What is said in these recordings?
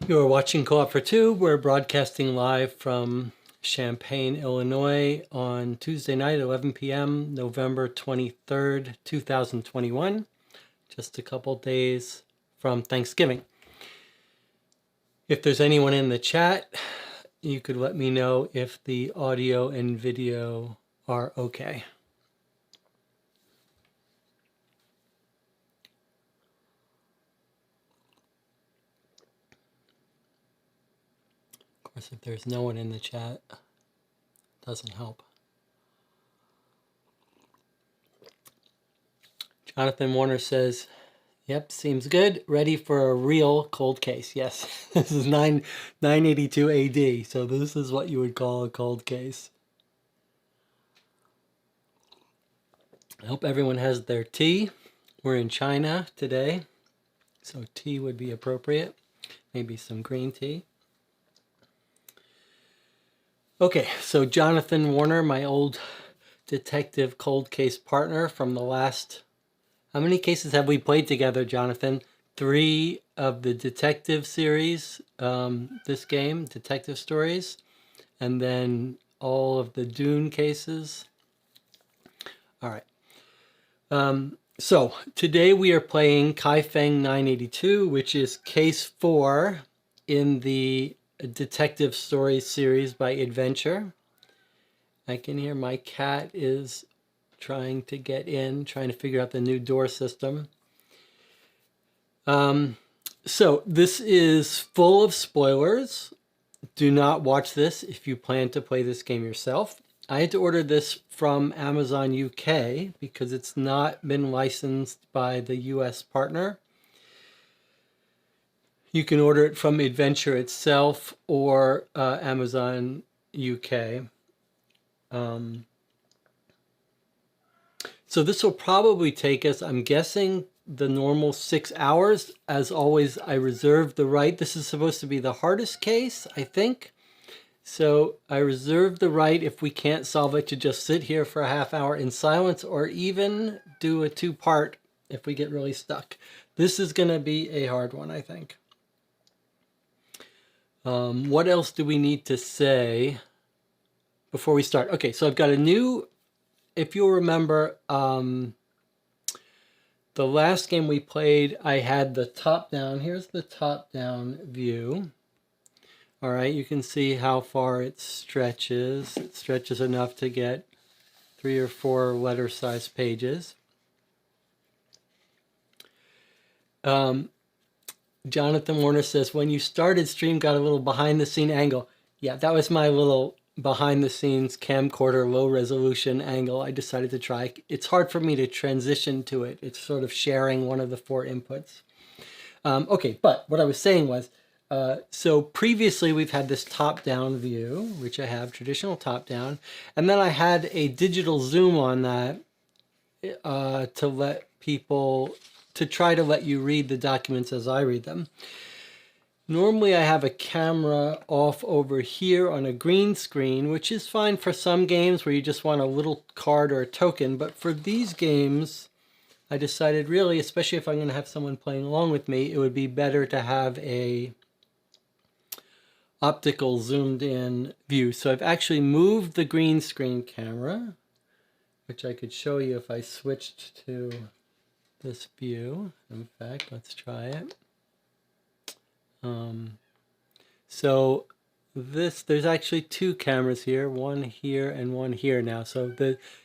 You're watching Co-op for Two. We're broadcasting live from Champaign, Illinois on Tuesday night, 11 p.m., November 23rd, 2021. Just a couple days from Thanksgiving. If there's anyone in the chat, you could let me know if the audio and video are okay. Of course, if there's no one in the chat, it doesn't help. Jonathan Warner says, Yep, seems good. Ready for a real cold case. Yes, this is 982 AD, so this is what you would call a cold case. I hope everyone has their tea. We're in China today, so tea would be appropriate. Maybe some green tea. Okay, so Jonathan Warner, my old detective cold case partner from the last... How many cases have we played together, Jonathan? 3 of the detective series, this game, Detective Stories, and then all of the Dune cases. All right. So today we are playing Kaifeng 982, which is case 4 in the Detective Stories series by Adventure. I can hear my cat is trying to get in, trying to figure out the new door system. So this is full of spoilers. Do not watch this if you plan to play this game yourself. I had to order this from Amazon UK because it's not been licensed by the US partner. You can order it from Adventure itself or Amazon UK. So this will probably take us, I'm guessing, the normal 6 hours. As always, I reserve the right. This is supposed to be the hardest case, I think. So I reserve the right, if we can't solve it, to just sit here for a half hour in silence, or even do a 2-part if we get really stuck. This is going to be a hard one, I think. What else do we need to say before we start? Okay, so I've got a new... If you'll remember, the last game we played, I had the top-down. Here's the top-down view. All right, you can see how far it stretches. It stretches enough to get 3 or 4 letter-sized pages. Jonathan Warner says, when you started, stream got a little behind-the-scene angle. Yeah, that was my little behind-the-scenes camcorder low-resolution angle I decided to try. It's hard for me to transition to it. It's sort of sharing one of the 4 inputs. Okay, but what I was saying was, so previously we've had this top-down view, which I have, traditional top-down, and then I had a digital zoom on that to let people, to try to let you read the documents as I read them. Normally I have a camera off over here on a green screen, which is fine for some games where you just want a little card or a token, but for these games, I decided really, especially if I'm going to have someone playing along with me, it would be better to have a optical zoomed in view. So I've actually moved the green screen camera, which I could show you if I switched to this view. In fact, let's try it. So there's actually 2 cameras here, one here and one here now. So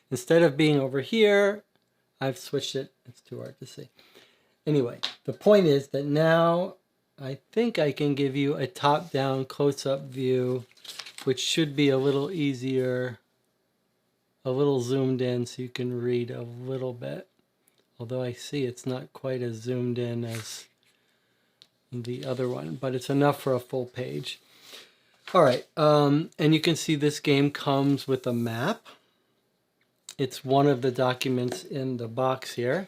instead of being over here, I've switched it. It's too hard to see. Anyway, the point is that now I think I can give you a top-down close-up view, which should be a little easier, a little zoomed in so you can read a little bit. Although I see it's not quite as zoomed in as the other one, but it's enough for a full page. All right, and you can see this game comes with a map. It's one of the documents in the box here.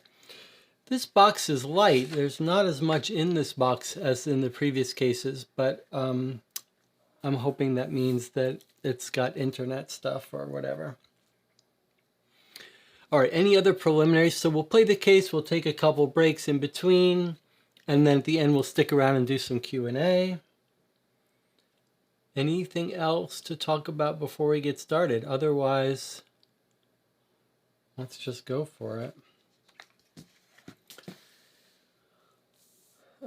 This box is light. There's not as much in this box as in the previous cases, but I'm hoping that means that it's got internet stuff or whatever. All right, any other preliminaries? So we'll play the case, we'll take a couple breaks in between, and then at the end we'll stick around and do some Q&A. Anything else to talk about before we get started? Otherwise, let's just go for it.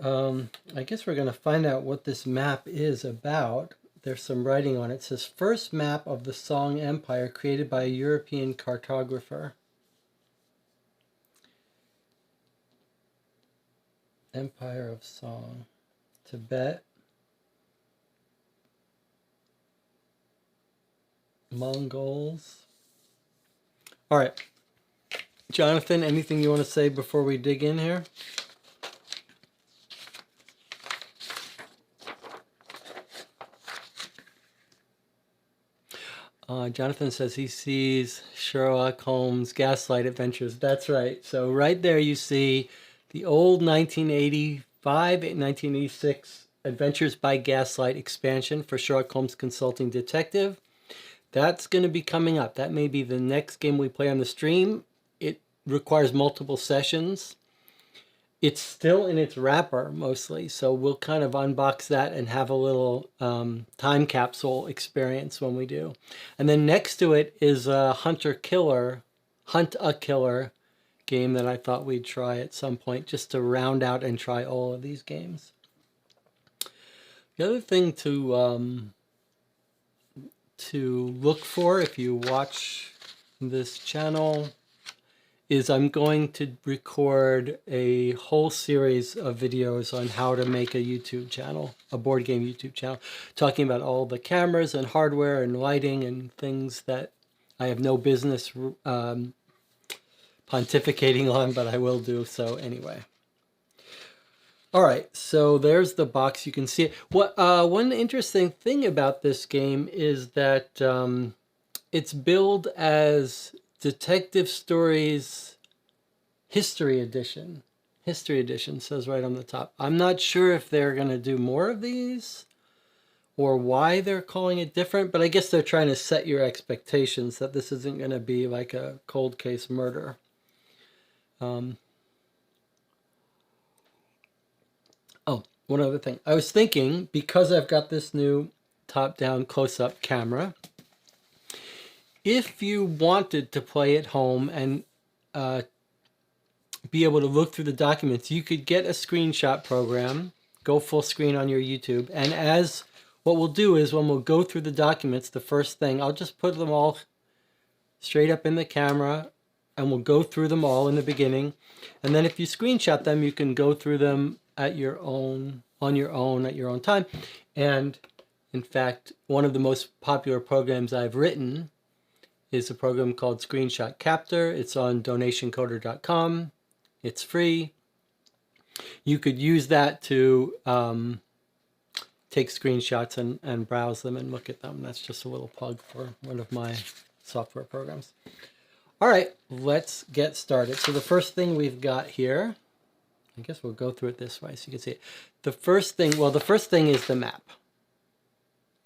I guess we're going to find out what this map is about. There's some writing on it. It says, first map of the Song Empire created by a European cartographer. Empire of Song. Tibet. Mongols. All right. Jonathan, anything you want to say before we dig in here? Jonathan says he sees Sherlock Holmes Gaslight Adventures. That's right. So right there you see the old 1985 and 1986 Adventures by Gaslight expansion for Sherlock Holmes Consulting Detective. That's going to be coming up. That may be the next game we play on the stream. It requires multiple sessions. It's still in its wrapper mostly, so we'll kind of unbox that and have a little time capsule experience when we do. And then next to it is a Hunt a Killer game that I thought we'd try at some point just to round out and try all of these games. The other thing to look for if you watch this channel is I'm going to record a whole series of videos on how to make a YouTube channel, a board game YouTube channel, talking about all the cameras and hardware and lighting and things that I have no business pontificating on, but I will do so anyway. All right, so there's the box. You can see it. One interesting thing about this game is that it's billed as Detective Stories History Edition. History Edition says right on the top. I'm not sure if they're going to do more of these or why they're calling it different, but I guess they're trying to set your expectations that this isn't going to be like a cold case murder. Oh, one other thing. I was thinking, because I've got this new top-down close-up camera, if you wanted to play at home and be able to look through the documents, you could get a screenshot program, go full screen on your YouTube, and as what we'll do is when we'll go through the documents, the first thing, I'll just put them all straight up in the camera, and we'll go through them all in the beginning. And then if you screenshot them, you can go through them at your own, at your own time. And in fact, one of the most popular programs I've written is a program called Screenshot Captor. It's on donationcoder.com. It's free. You could use that to take screenshots and browse them and look at them. That's just a little plug for one of my software programs. All right, let's get started. So the first thing we've got here, I guess we'll go through it this way so you can see it. The first thing is the map.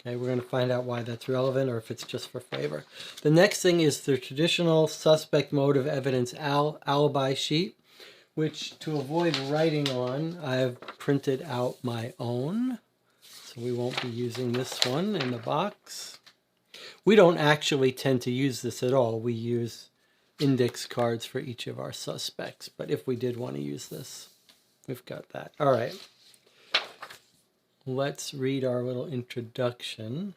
Okay, we're going to find out why that's relevant or if it's just for flavor. The next thing is the traditional suspect mode of evidence alibi sheet, which to avoid writing on, I've printed out my own. So we won't be using this one in the box. We don't actually tend to use this at all. We use index cards for each of our suspects. But if we did want to use this, we've got that. All right. Let's read our little introduction.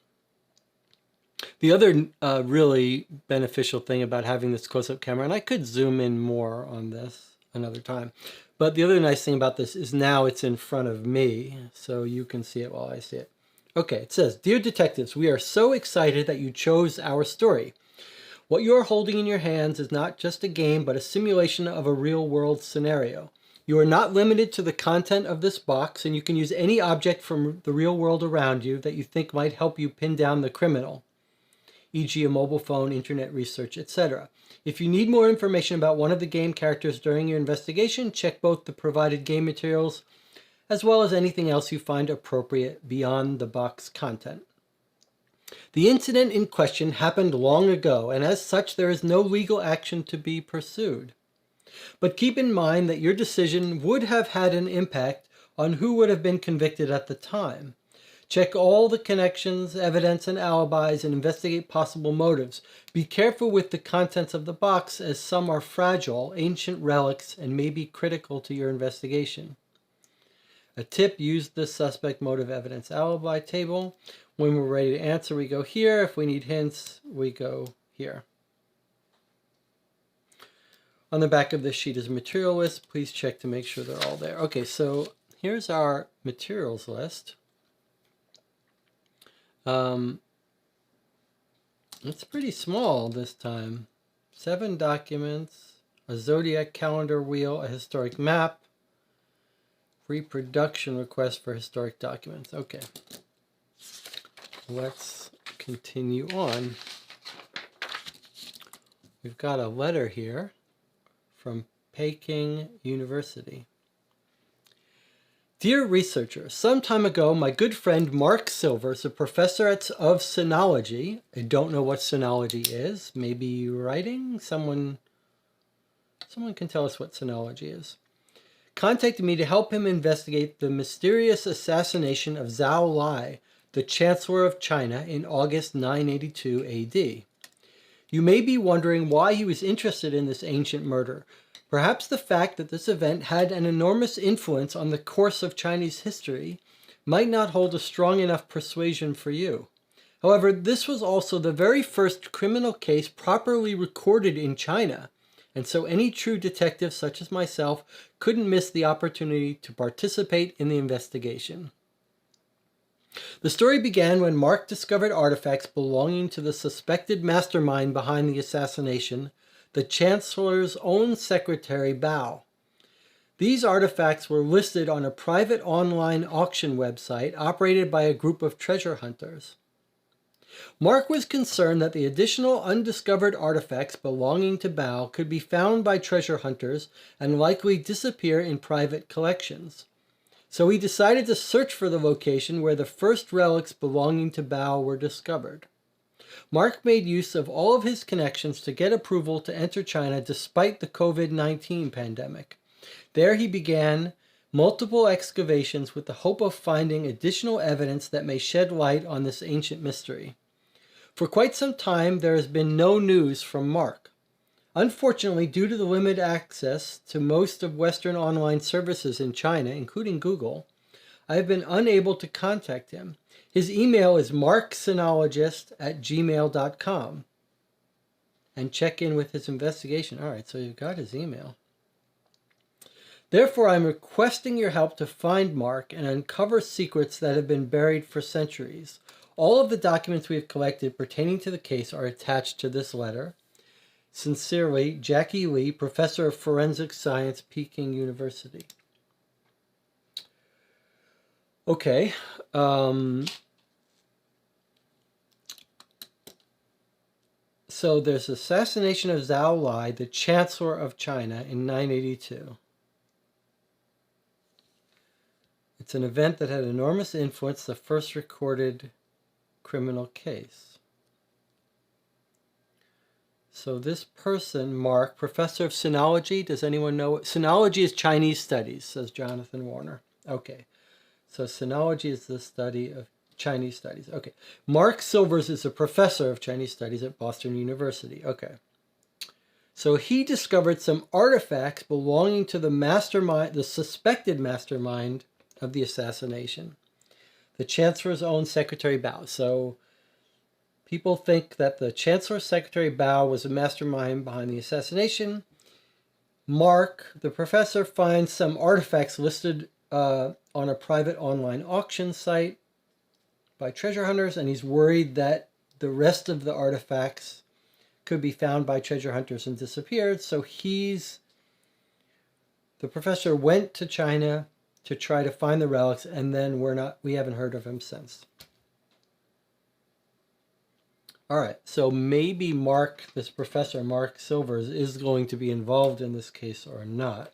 The other really beneficial thing about having this close-up camera, and I could zoom in more on this another time, but the other nice thing about this is now it's in front of me, so you can see it while I see it. Okay, it says, "Dear detectives, we are so excited that you chose our story. What you are holding in your hands is not just a game, but a simulation of a real-world scenario. You are not limited to the content of this box, and you can use any object from the real world around you that you think might help you pin down the criminal, e.g. a mobile phone, internet research, etc. If you need more information about one of the game characters during your investigation, check both the provided game materials as well as anything else you find appropriate beyond the box content. The incident in question happened long ago, and as such, there is no legal action to be pursued. But keep in mind that your decision would have had an impact on who would have been convicted at the time. Check all the connections, evidence, and alibis and investigate possible motives. Be careful with the contents of the box, as some are fragile, ancient relics, and may be critical to your investigation. A tip, use the suspect motive evidence alibi table. When we're ready to answer, we go here. If we need hints, we go here. On the back of this sheet is a material list. Please check to make sure they're all there. Okay, so here's our materials list. It's pretty small this time. 7 documents, a zodiac calendar wheel, a historic map, reproduction request for historic documents. Okay, let's continue on. we've got a letter here from Peking University. Dear researcher, some time ago, my good friend Mark Silvers, a professor of sinology, I don't know what sinology is, maybe writing? Someone can tell us what sinology is. Contacted me to help him investigate the mysterious assassination of Zhao Lai, the Chancellor of China, in August 982 AD. You may be wondering why he was interested in this ancient murder. Perhaps the fact that this event had an enormous influence on the course of Chinese history might not hold a strong enough persuasion for you. However, this was also the very first criminal case properly recorded in China, and so any true detective such as myself couldn't miss the opportunity to participate in the investigation. The story began when Mark discovered artifacts belonging to the suspected mastermind behind the assassination, the Chancellor's own secretary, Bao. These artifacts were listed on a private online auction website operated by a group of treasure hunters. Mark was concerned that the additional undiscovered artifacts belonging to Bao could be found by treasure hunters and likely disappear in private collections. So he decided to search for the location where the first relics belonging to Bao were discovered. Mark made use of all of his connections to get approval to enter China despite the COVID-19 pandemic. There he began multiple excavations with the hope of finding additional evidence that may shed light on this ancient mystery. For quite some time, there has been no news from Mark. Unfortunately, due to the limited access to most of Western online services in China, including Google, I have been unable to contact him. His email is marksinologist@gmail.com. And check in with his investigation. All right, so you've got his email. Therefore, I'm requesting your help to find Mark and uncover secrets that have been buried for centuries. All of the documents we have collected pertaining to the case are attached to this letter. Sincerely, Jackie Lee, Professor of Forensic Science, Peking University. Okay. So there's assassination of Zhao Lai, the Chancellor of China, in 982. It's an event that had enormous influence, the first recorded criminal case. So this person, Mark, professor of sinology, does anyone know? Sinology is Chinese studies, says Jonathan Warner. Okay, so sinology is the study of Chinese studies. Okay, Mark Silvers is a professor of Chinese studies at Boston University. Okay, so he discovered some artifacts belonging to the mastermind, the suspected mastermind of the assassination, the Chancellor's own secretary, Bao. So people think that the Chancellor's secretary, Bao, was a mastermind behind the assassination. Mark, the professor, finds some artifacts listed on a private online auction site by treasure hunters, and he's worried that the rest of the artifacts could be found by treasure hunters and disappeared. So the professor went to China to try to find the relics, and then we haven't heard of him since. All right, so maybe Mark, this professor, Mark Silvers, is going to be involved in this case or not.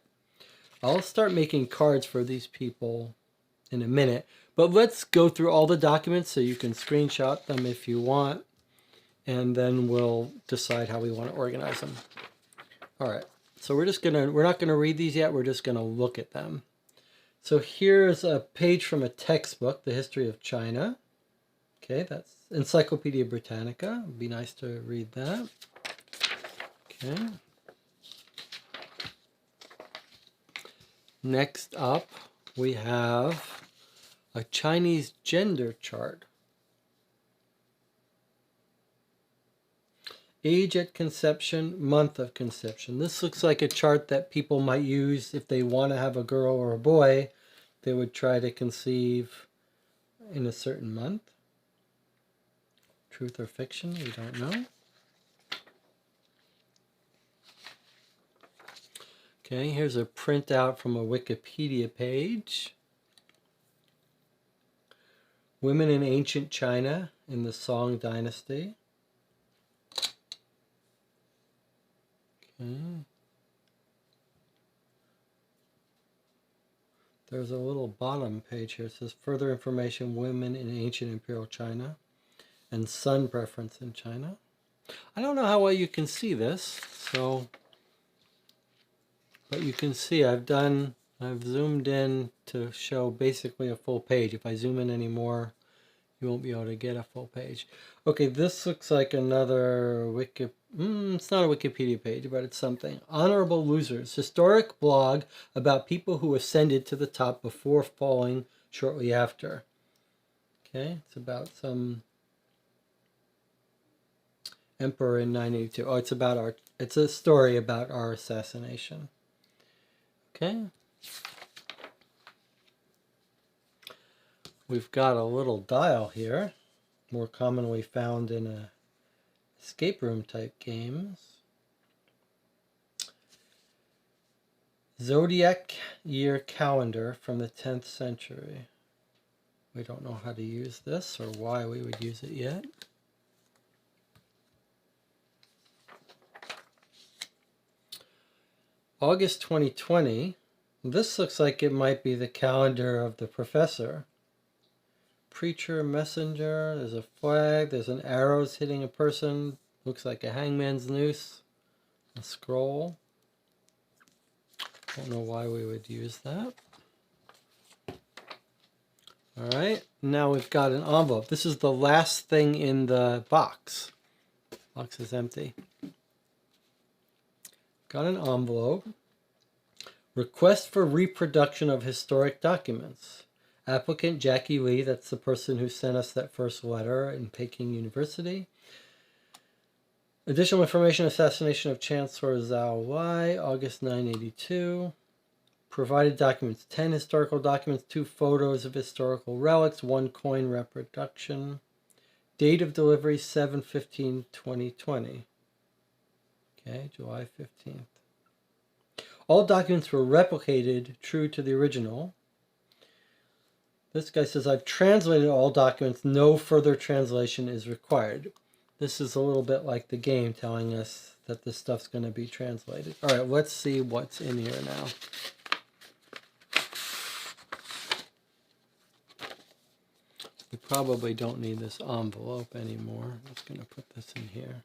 I'll start making cards for these people in a minute, but let's go through all the documents so you can screenshot them if you want, and then we'll decide how we want to organize them. All right, so we're not gonna read these yet, we're just gonna look at them. So here's a page from a textbook, The History of China. Okay, that's Encyclopedia Britannica. It'd be nice to read that. Okay. Next up, we have a Chinese gender chart. Age at conception, month of conception. This looks like a chart that people might use if they want to have a girl or a boy. They would try to conceive in a certain month. Truth or fiction, we don't know. Okay, here's a printout from a Wikipedia page. Women in ancient China in the Song Dynasty. Okay. There's a little bottom page here. It says further information, women in ancient imperial China and sun preference in China. I don't know how well you can see this, so, but you can see I've zoomed in to show basically a full page. If I zoom in anymore, you won't be able to get a full page. Okay, this looks like another it's not a Wikipedia page, but it's something. Honorable Losers, historic blog about people who ascended to the top before falling shortly after. Okay, it's about some emperor in 982. Oh, it's a story about our assassination. Okay. We've got a little dial here, more commonly found in escape room type games. Zodiac year calendar from the 10th century. We don't know how to use this or why we would use it yet. August 2020. This looks like it might be the calendar of the professor. Preacher, messenger, there's a flag, there's an arrows hitting a person, looks like a hangman's noose, a scroll. Don't know why we would use that. All right, now we've got an envelope. This is the last thing in the box. Box is empty. Got an envelope. Request for reproduction of historic documents. Applicant Jackie Lee, that's the person who sent us that first letter in Peking University. Additional information, assassination of Chancellor Zhao Wei, August 982. Provided documents, 10 historical documents, 2 photos of historical relics, 1 coin reproduction. Date of delivery, 7/15/2020. Okay, July 15th. All documents were replicated true to the original. This guy says, I've translated all documents. No further translation is required. This is a little bit like the game telling us that this stuff's going to be translated. All right, let's see what's in here now. We probably don't need this envelope anymore. I'm just going to put this in here.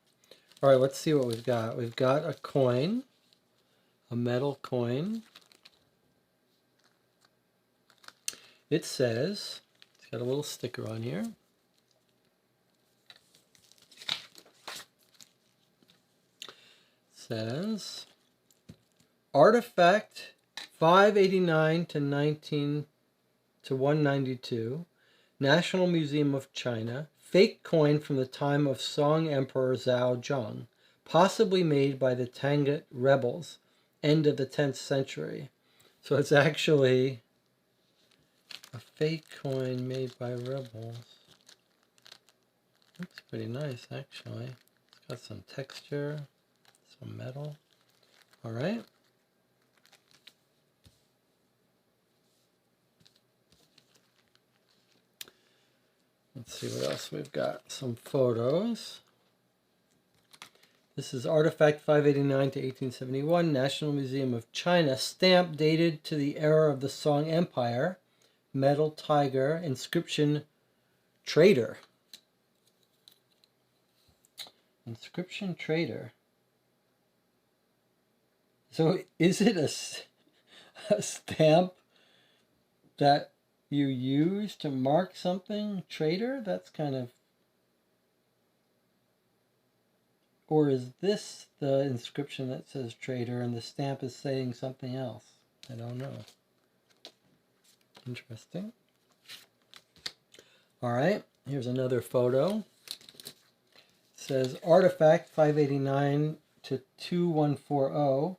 All right, let's see what we've got. We've got a coin, a metal coin. It says, it's got a little sticker on here. It says, Artifact 589 to 192, National Museum of China, fake coin from the time of Song Emperor Zhao Zhang, possibly made by the Tangut rebels, end of the 10th century. So it's actually a fake coin made by rebels. Looks pretty nice, actually. It's got some texture, some metal. All right. Let's see what else we've got. Some photos. This is Artifact 589 to 1871, National Museum of China, stamp dated to the era of the Song Empire, metal tiger, inscription trader. Inscription trader. So is it a stamp that you use to mark something? Trader? That's kind of... Or is this the inscription that says trader and the stamp is saying something else? I don't know. Interesting. All right, here's another photo. It says Artifact 589 to 2140.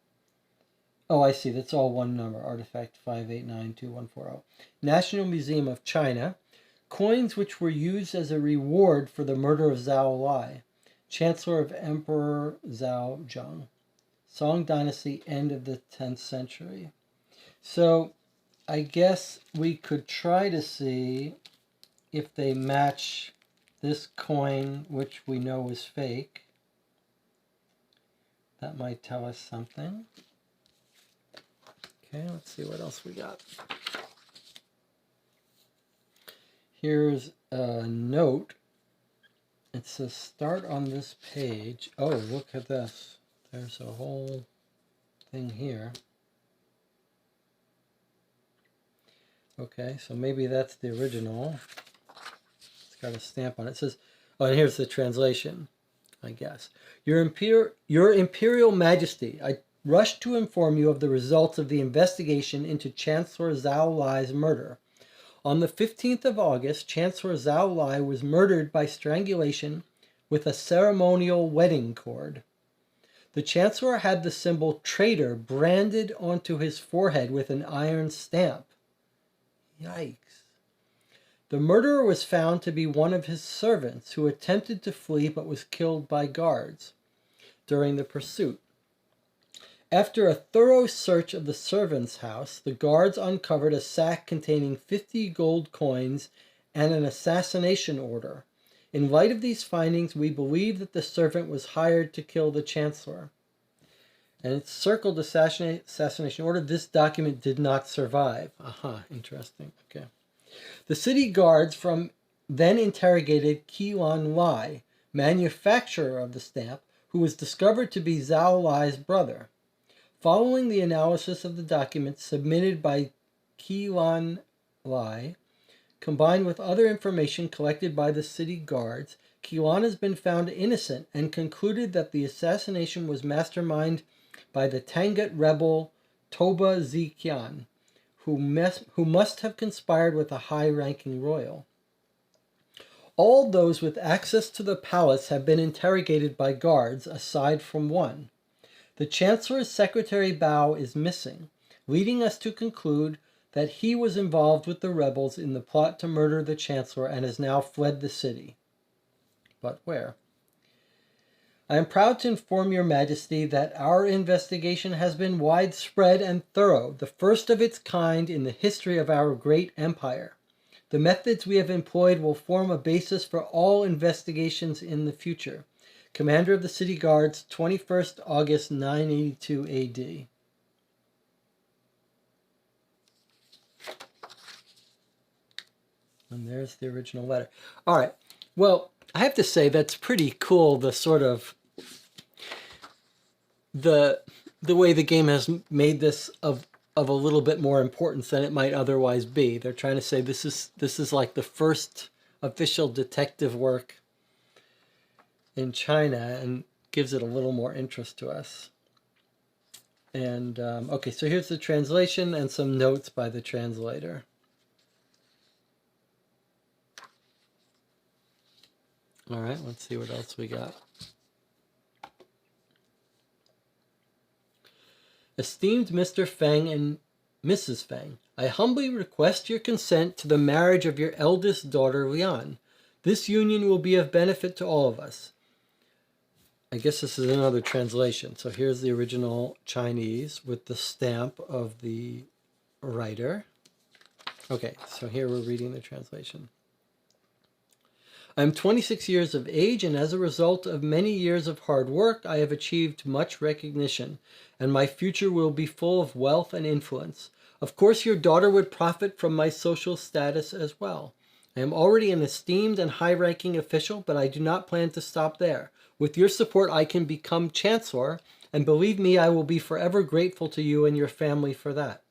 Oh, I see. That's all one number. Artifact 589-2140. National Museum of China. Coins which were used as a reward for the murder of Zhao Wei, Chancellor of Emperor Zhao Zhang. Song Dynasty, end of the 10th century. So I guess we could try to see if they match this coin, which we know is fake, That might tell us something. Okay, let's see what else we got. Here's a note. It says start on this page. Oh, look at this. There's a whole thing here. Okay, so maybe that's the original. It's got a stamp on it. It says, oh, and here's the translation, I guess. Your Imperial Majesty, I rush to inform you of the results of the investigation into Chancellor Zhao Lai's murder. On the 15th of August, Chancellor Zhao Lai was murdered by strangulation with a ceremonial wedding cord. The Chancellor had the symbol traitor branded onto his forehead with an iron stamp. Yikes. The murderer was found to be one of his servants who attempted to flee but was killed by guards during the pursuit. After a thorough search of the servant's house, the guards uncovered a sack containing 50 gold coins and an assassination order. In light of these findings, we believe that the servant was hired to kill the Chancellor. And it's circled assassination order. This document did not survive. Interesting. Okay. The city guards then interrogated Qilan Lai, manufacturer of the stamp, who was discovered to be Zhao Lai's brother. Following the analysis of the documents submitted by Qilan Lai, combined with other information collected by the city guards, Qilan has been found innocent and concluded that the assassination was masterminded by the Tangut rebel Toba Ziqian, who must have conspired with a high-ranking royal. All those with access to the palace have been interrogated by guards, aside from one. The Chancellor's secretary Bao is missing, leading us to conclude that he was involved with the rebels in the plot to murder the Chancellor and has now fled the city. But where? I am proud to inform your Majesty that our investigation has been widespread and thorough, the first of its kind in the history of our great empire. The methods we have employed will form a basis for all investigations in the future. Commander of the City Guards, 21st August 982 AD. And there's the original letter. All right. Well, I have to say that's pretty cool, the sort of the way the game has made this of a little bit more importance than it might otherwise be. They're trying to say this is like the first official detective work in China and gives it a little more interest to us. And okay, so here's the translation and some notes by the translator. All right, let's see what else we got. Esteemed Mr. Feng and Mrs. Feng, I humbly request your consent to the marriage of your eldest daughter, Lian. This union will be of benefit to all of us. I guess this is another translation. So here's the original Chinese with the stamp of the writer. Okay, so here we're reading the translation. I am 26 years of age, and as a result of many years of hard work, I have achieved much recognition, and my future will be full of wealth and influence. Of course, your daughter would profit from my social status as well. I am already an esteemed and high-ranking official, but I do not plan to stop there. With your support, I can become Chancellor, and believe me, I will be forever grateful to you and your family for that.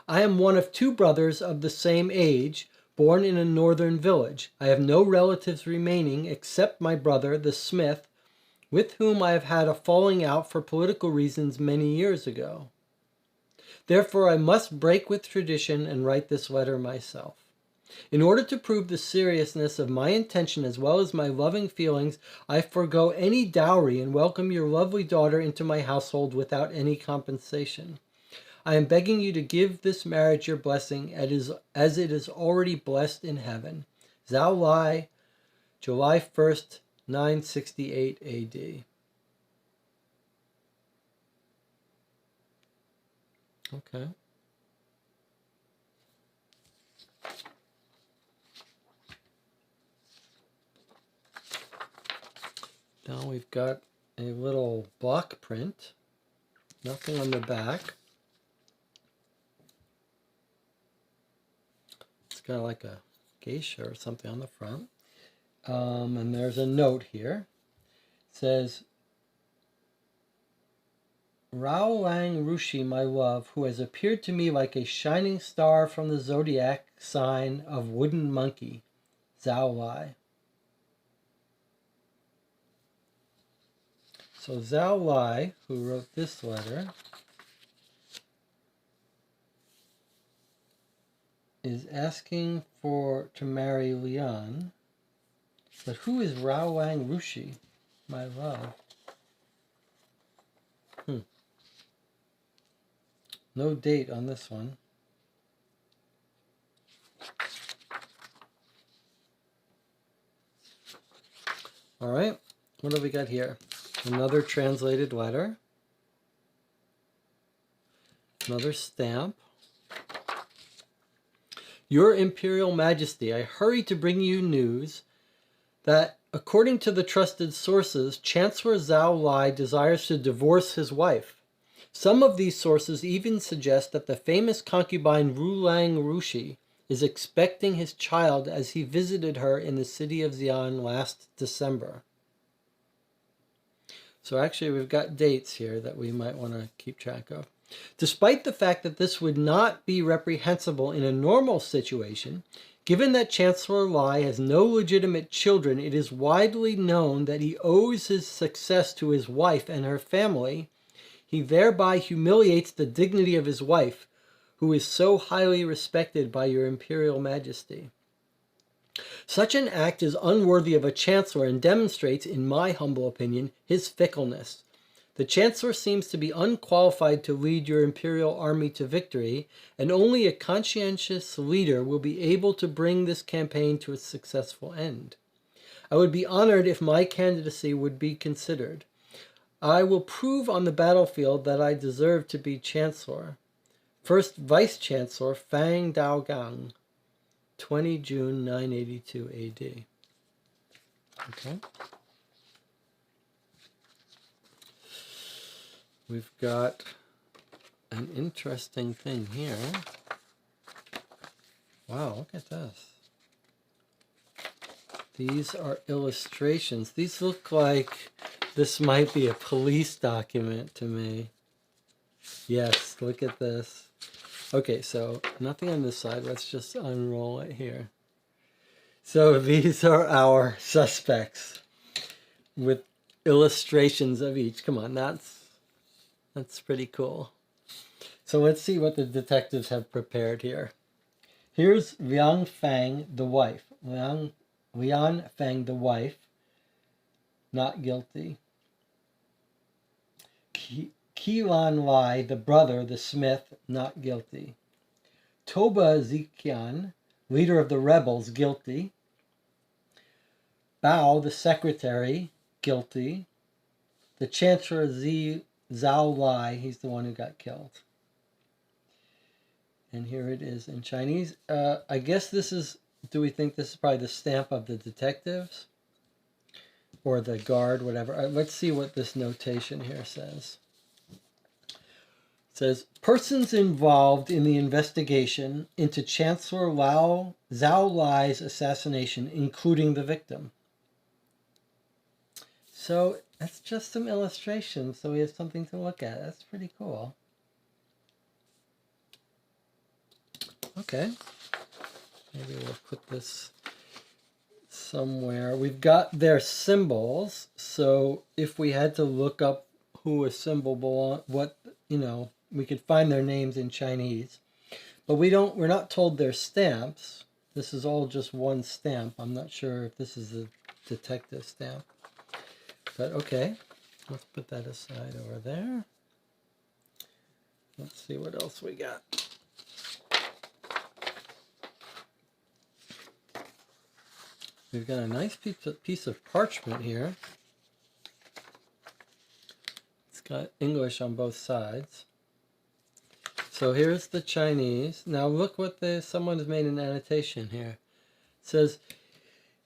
I am one of 2 brothers of the same age, born in a northern village. I have no relatives remaining except my brother, the smith, with whom I have had a falling out for political reasons many years ago. Therefore, I must break with tradition and write this letter myself. In order to prove the seriousness of my intention as well as my loving feelings, I forego any dowry and welcome your lovely daughter into my household without any compensation. I am begging you to give this marriage your blessing as it is already blessed in heaven. Zhao Lai, July 1st, 968 AD. Okay. Now we've got a little block print. Nothing on the back. It's got like a geisha or something on the front. And there's a note here. It says, Rao Lang Rushi, my love, who has appeared to me like a shining star from the zodiac sign of wooden monkey, Zhao Lai. So Zhao Lai, who wrote this letter, is asking to marry Lian. But who is Rao Lang Rushi, my love? No date on this one. All right, what do we got here? Another translated letter. Another stamp. Your Imperial Majesty, I hurry to bring you news that, according to the trusted sources, Chancellor Zhao Lai desires to divorce his wife. Some of these sources even suggest that the famous concubine Rulang Rushi is expecting his child as he visited her in the city of Xi'an last December. So actually we've got dates here that we might want to keep track of. Despite the fact that this would not be reprehensible in a normal situation, given that Chancellor Lai has no legitimate children, it is widely known that he owes his success to his wife and her family. He thereby humiliates the dignity of his wife, who is so highly respected by your Imperial Majesty. Such an act is unworthy of a chancellor and demonstrates, in my humble opinion, his fickleness. The chancellor seems to be unqualified to lead your imperial army to victory, and only a conscientious leader will be able to bring this campaign to a successful end. I would be honored if my candidacy would be considered. I will prove on the battlefield that I deserve to be chancellor. First Vice-Chancellor Fang Daogang, 20 June 982 AD. Okay. We've got an interesting thing here. Wow, look at this. These are illustrations. These look like this might be a police document to me. Yes, look at this. Okay, so nothing on this side. Let's just unroll it here. So these are our suspects with illustrations of each. Come on, that's pretty cool. So let's see what the detectives have prepared here. Here's Liang Fang, the wife. Liang Fang, the wife, not guilty. Qilan Lai, the brother, the smith, not guilty. Toba Ziqian, leader of the rebels, guilty. Bao, the secretary, guilty. The Chancellor Zhao Lai, he's the one who got killed. And here it is in Chinese. I guess this is, do we think this is probably the stamp of the detectives? Or the guard, whatever. Let's see what this notation here says. It says, persons involved in the investigation into Chancellor Zhao Lai's assassination, including the victim. So that's just some illustrations, so we have something to look at. That's pretty cool. Okay, maybe we'll put this somewhere. We've got their symbols, so if we had to look up who a symbol belongs, what, you know, we could find their names in Chinese. But we're not told their stamps. This is all just one stamp. I'm not sure if this is a detective stamp. But okay, let's put that aside over there. Let's see what else we got. We've got a nice piece of parchment here. It's got English on both sides. So here's the Chinese. Now look what someone has made an annotation here. It says,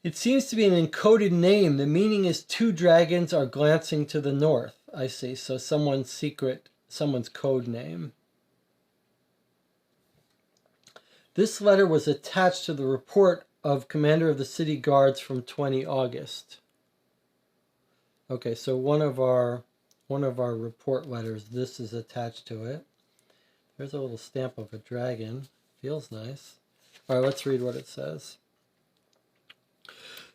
It seems to be an encoded name. The meaning is 2 dragons are glancing to the north. I see. So someone's code name. This letter was attached to the report of Commander of the City Guards from 20 August. Okay, so one of our report letters, this is attached to it. There's a little stamp of a dragon. Feels nice. All right, let's read what it says.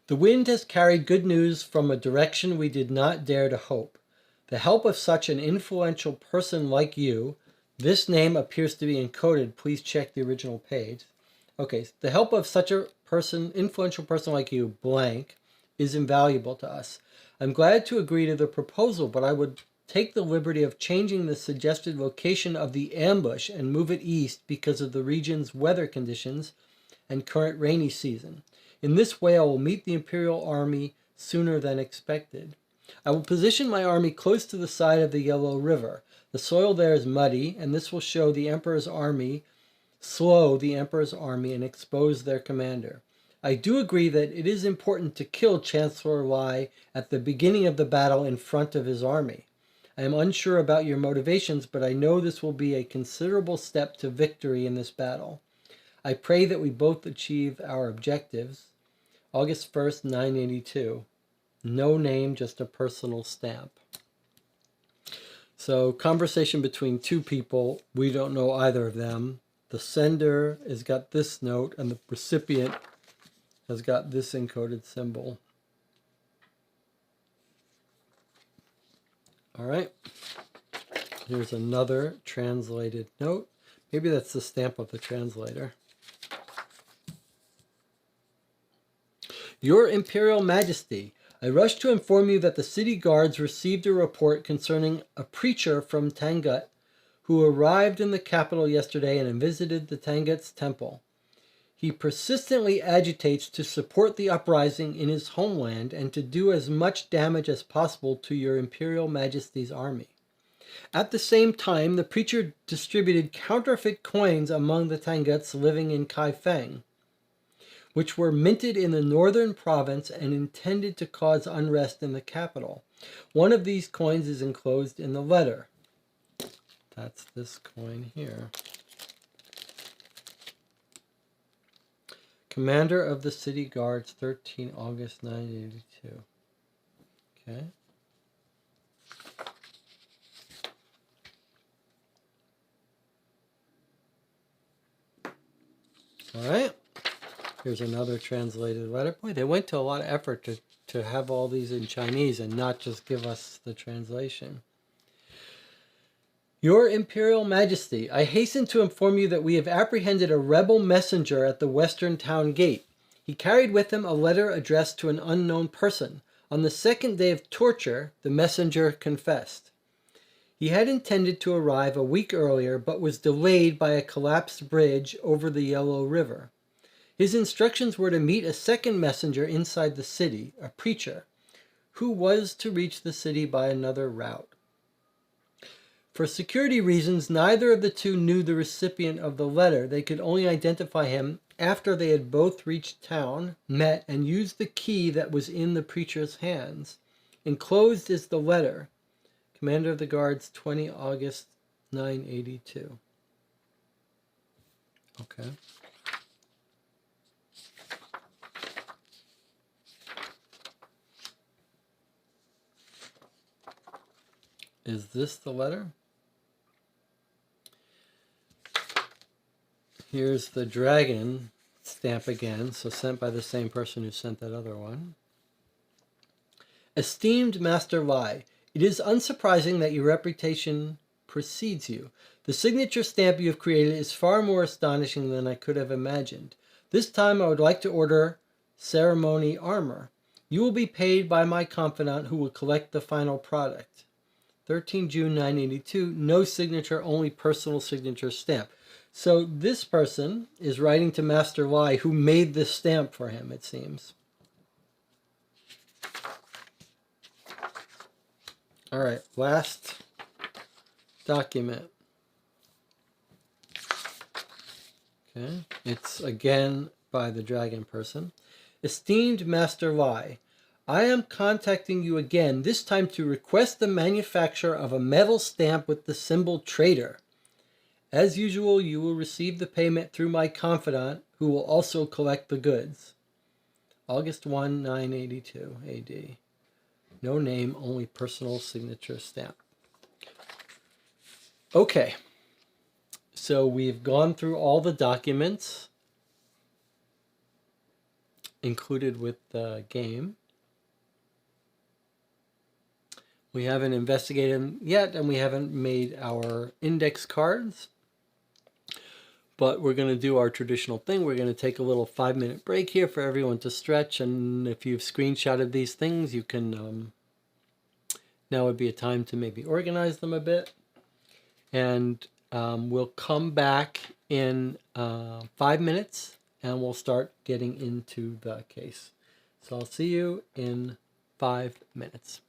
The wind has carried good news from a direction we did not dare to hope. The help of such an influential person like you, this name appears to be encoded. Please check the original page. Okay, the help of such a influential person like you, blank, is invaluable to us. I'm glad to agree to the proposal, but I would take the liberty of changing the suggested location of the ambush and move it east because of the region's weather conditions and current rainy season. In this way, I will meet the Imperial Army sooner than expected. I will position my army close to the side of the Yellow River. The soil there is muddy, and this will slow the Emperor's army and expose their commander. I do agree that it is important to kill Chancellor Lai at the beginning of the battle in front of his army. I am unsure about your motivations, but I know this will be a considerable step to victory in this battle. I pray that we both achieve our objectives. August 1st, 982. No name, just a personal stamp. So, conversation between 2 people. We don't know either of them. The sender has got this note, and the recipient has got this encoded symbol. All right. Here's another translated note. Maybe that's the stamp of the translator. Your Imperial Majesty, I rush to inform you that the city guards received a report concerning a preacher from Tangut who arrived in the capital yesterday and visited the Tangut's temple. He persistently agitates to support the uprising in his homeland and to do as much damage as possible to your Imperial Majesty's army. At the same time, the preacher distributed counterfeit coins among the Tanguts living in Kaifeng, which were minted in the northern province and intended to cause unrest in the capital. One of these coins is enclosed in the letter. That's this coin here. Commander of the City Guards, 13 August 982. Okay. All right. Here's another translated letter. Boy, they went to a lot of effort to have all these in Chinese and not just give us the translation. Your Imperial Majesty, I hasten to inform you that we have apprehended a rebel messenger at the western town gate. He carried with him a letter addressed to an unknown person. On the 2nd day of torture, the messenger confessed. He had intended to arrive a week earlier, but was delayed by a collapsed bridge over the Yellow River. His instructions were to meet a second messenger inside the city, a preacher, who was to reach the city by another route. For security reasons, neither of the 2 knew the recipient of the letter. They could only identify him after they had both reached town, met, and used the key that was in the preacher's hands. Enclosed is the letter. Commander of the Guards, 20 August 982. Okay. Is this the letter? Here's the dragon stamp again, so sent by the same person who sent that other one. Esteemed Master Lai, it is unsurprising that your reputation precedes you. The signature stamp you have created is far more astonishing than I could have imagined. This time I would like to order ceremony armor. You will be paid by my confidant who will collect the final product. 13 June 982, no signature, only personal signature stamp. So this person is writing to Master Lai, who made this stamp for him, it seems. All right, last document. Okay, it's again by the dragon person. Esteemed Master Lai, I am contacting you again, this time to request the manufacture of a metal stamp with the symbol Trader. As usual, you will receive the payment through my confidant, who will also collect the goods. August 1, 982 AD. No name, only personal signature stamp. Okay. So we've gone through all the documents included with the game. We haven't investigated them yet, and we haven't made our index cards. But we're going to do our traditional thing. We're going to take a little 5-minute break here for everyone to stretch. And if you've screenshotted these things, you can, now would be a time to maybe organize them a bit. And we'll come back in 5 minutes and we'll start getting into the case. So I'll see you in 5 minutes.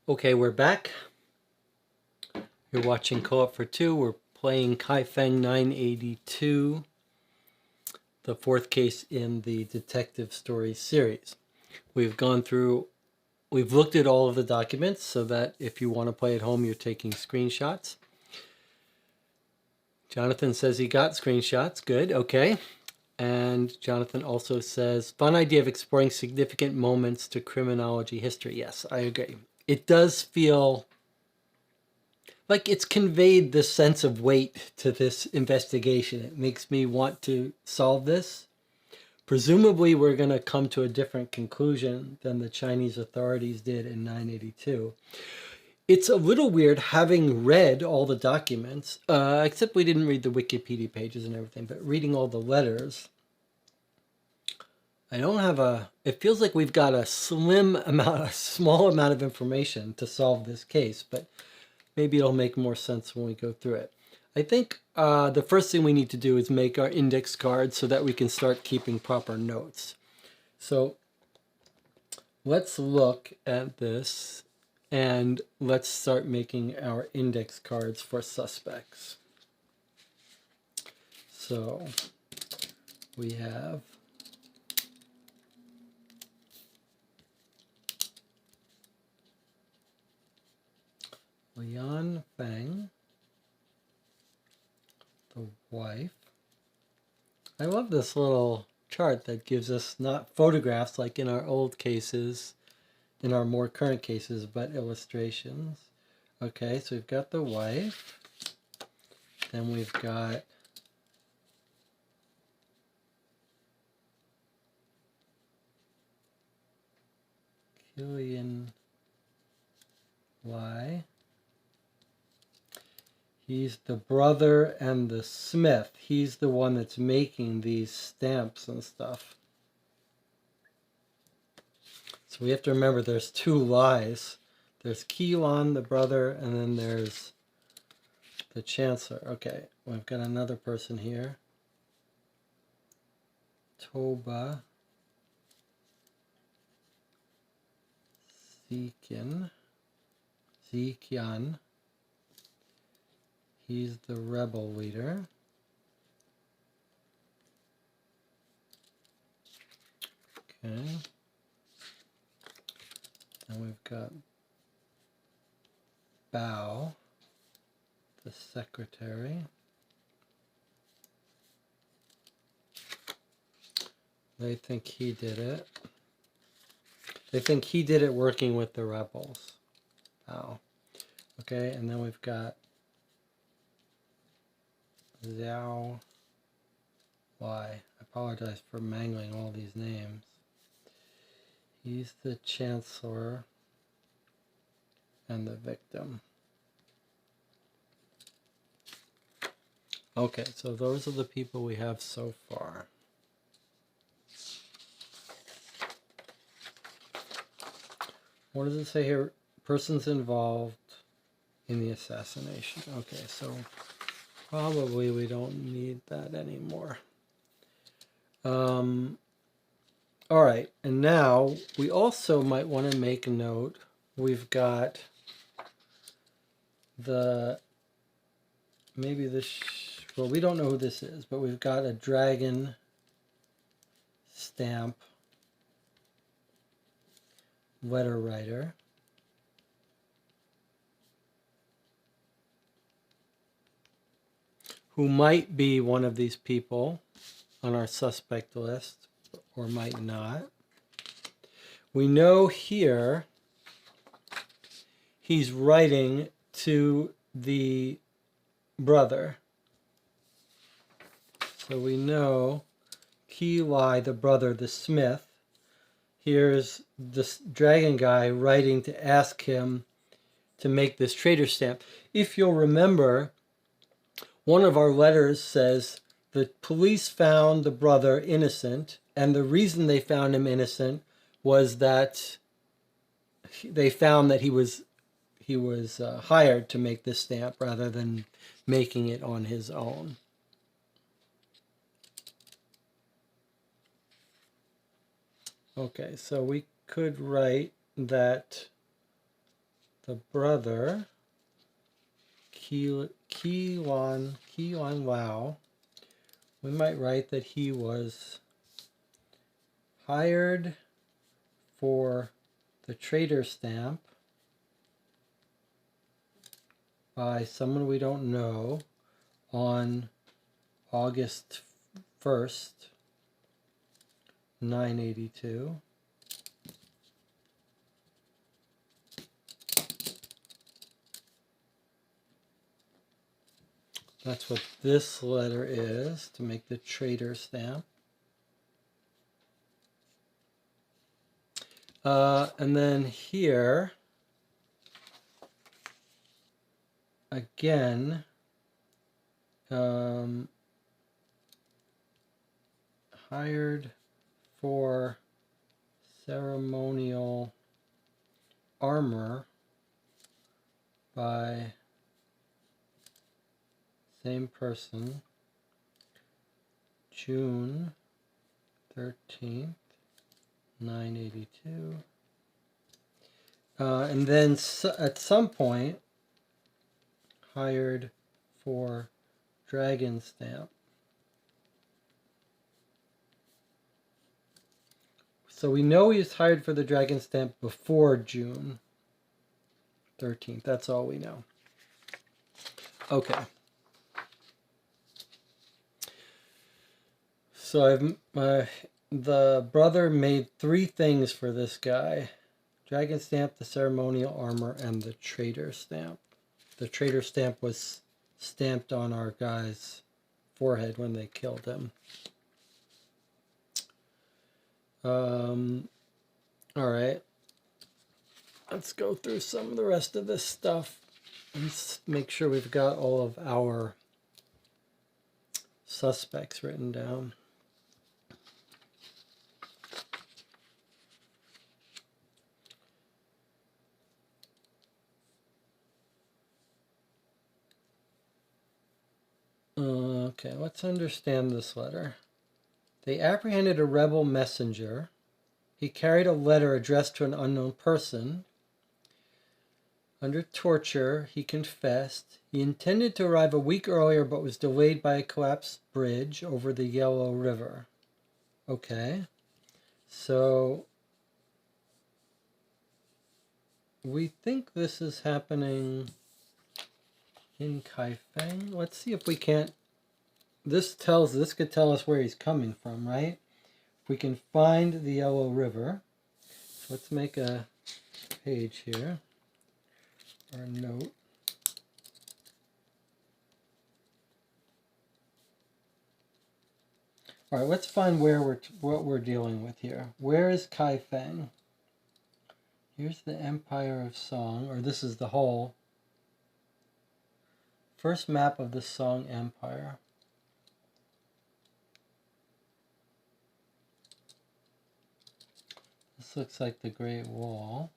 Okay, we're back. You're watching Co-op for Two. We're playing Kaifeng 982, the fourth case in the detective story series. We've looked at all of the documents so that if you want to play at home, you're taking screenshots. Jonathan says he got screenshots. Good, okay. And Jonathan also says, fun idea of exploring significant moments to criminology history. Yes, I agree. It does feel like it's conveyed this sense of weight to this investigation. It makes me want to solve this. Presumably, we're going to come to a different conclusion than the Chinese authorities did in 982. It's a little weird having read all the documents, except we didn't read the Wikipedia pages and everything, but reading all the letters, it feels like we've got a small amount of information to solve this case, but maybe it'll make more sense when we go through it. I think the first thing we need to do is make our index cards so that we can start keeping proper notes. So let's look at this and let's start making our index cards for suspects. So we have Lian Feng, the wife. I love this little chart that gives us not photographs like in our old cases, in our more current cases, but illustrations. Okay, so we've got the wife. Then we've got Killian Y. He's the brother and the smith. He's the one that's making these stamps and stuff. So we have to remember there's two lies. There's Keelan, the brother, and then there's the chancellor. Okay, we've got another person here. Toba Zekian. He's the rebel leader. Okay. And we've got Bao, the secretary. They think he did it. They think he did it working with the rebels. Bao. Okay, and then we've got Xiao Y. I apologize for mangling all these names. He's the chancellor and the victim. Okay, so those are the people we have so far. What does it say here? Persons involved in the assassination. Okay, so probably we don't need that anymore. All right, and now we also might want to make a note. We've got maybe this, well, we don't know who this is, but we've got a dragon stamp letter writer. Who might be one of these people on our suspect list, or might not. We know here he's writing to the brother. So we know Ki Lai, the brother, the smith. Here's this dragon guy writing to ask him to make this traitor stamp. If you'll remember, one of our letters says the police found the brother innocent, and the reason they found him innocent was that they found that he was hired to make this stamp rather than making it on his own. Okay, so we could write that the brother, Kiwan Lao, we might write that he was hired for the trader stamp by someone we don't know on August 1st, 982. That's what this letter is to make the trader stamp. And then here, again, hired for ceremonial armor by same person, June 13th, 982. And then at some point, hired for dragon stamp. So we know he was hired for the dragon stamp before June 13th. That's all we know. Okay. So the brother made 3 things for this guy. Dragon stamp, the ceremonial armor, and the trader stamp. The trader stamp was stamped on our guy's forehead when they killed him. All right. Let's go through some of the rest of this stuff and make sure we've got all of our suspects written down. Okay, let's understand this letter. They apprehended a rebel messenger. He carried a letter addressed to an unknown person. Under torture, he confessed. He intended to arrive a week earlier, but was delayed by a collapsed bridge over the Yellow River. Okay. So we think this is happening in Kaifeng. Let's see if we can't. This could tell us where he's coming from, right? If we can find the Yellow River. Let's make a page here, or a note. All right, let's find what we're dealing with here. Where is Kaifeng? Here's the Empire of Song, or this is the whole first map of the Song Empire. This looks like the Great Wall.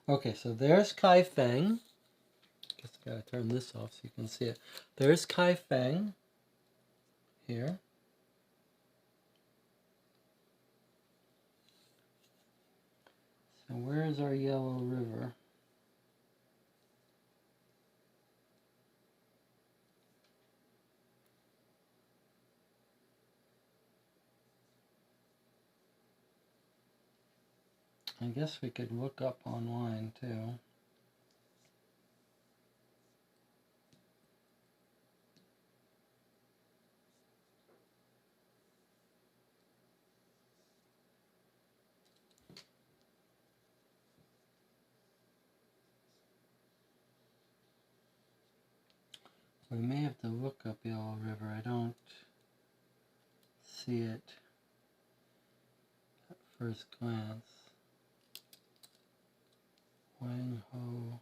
Okay, so there's Kaifeng. Guess I gotta turn this off so you can see it. There's Kaifeng here. So where is our Yellow River? I guess we could look up online too. We may have to look up Yellow River. I don't see it at first glance. Wang Ho.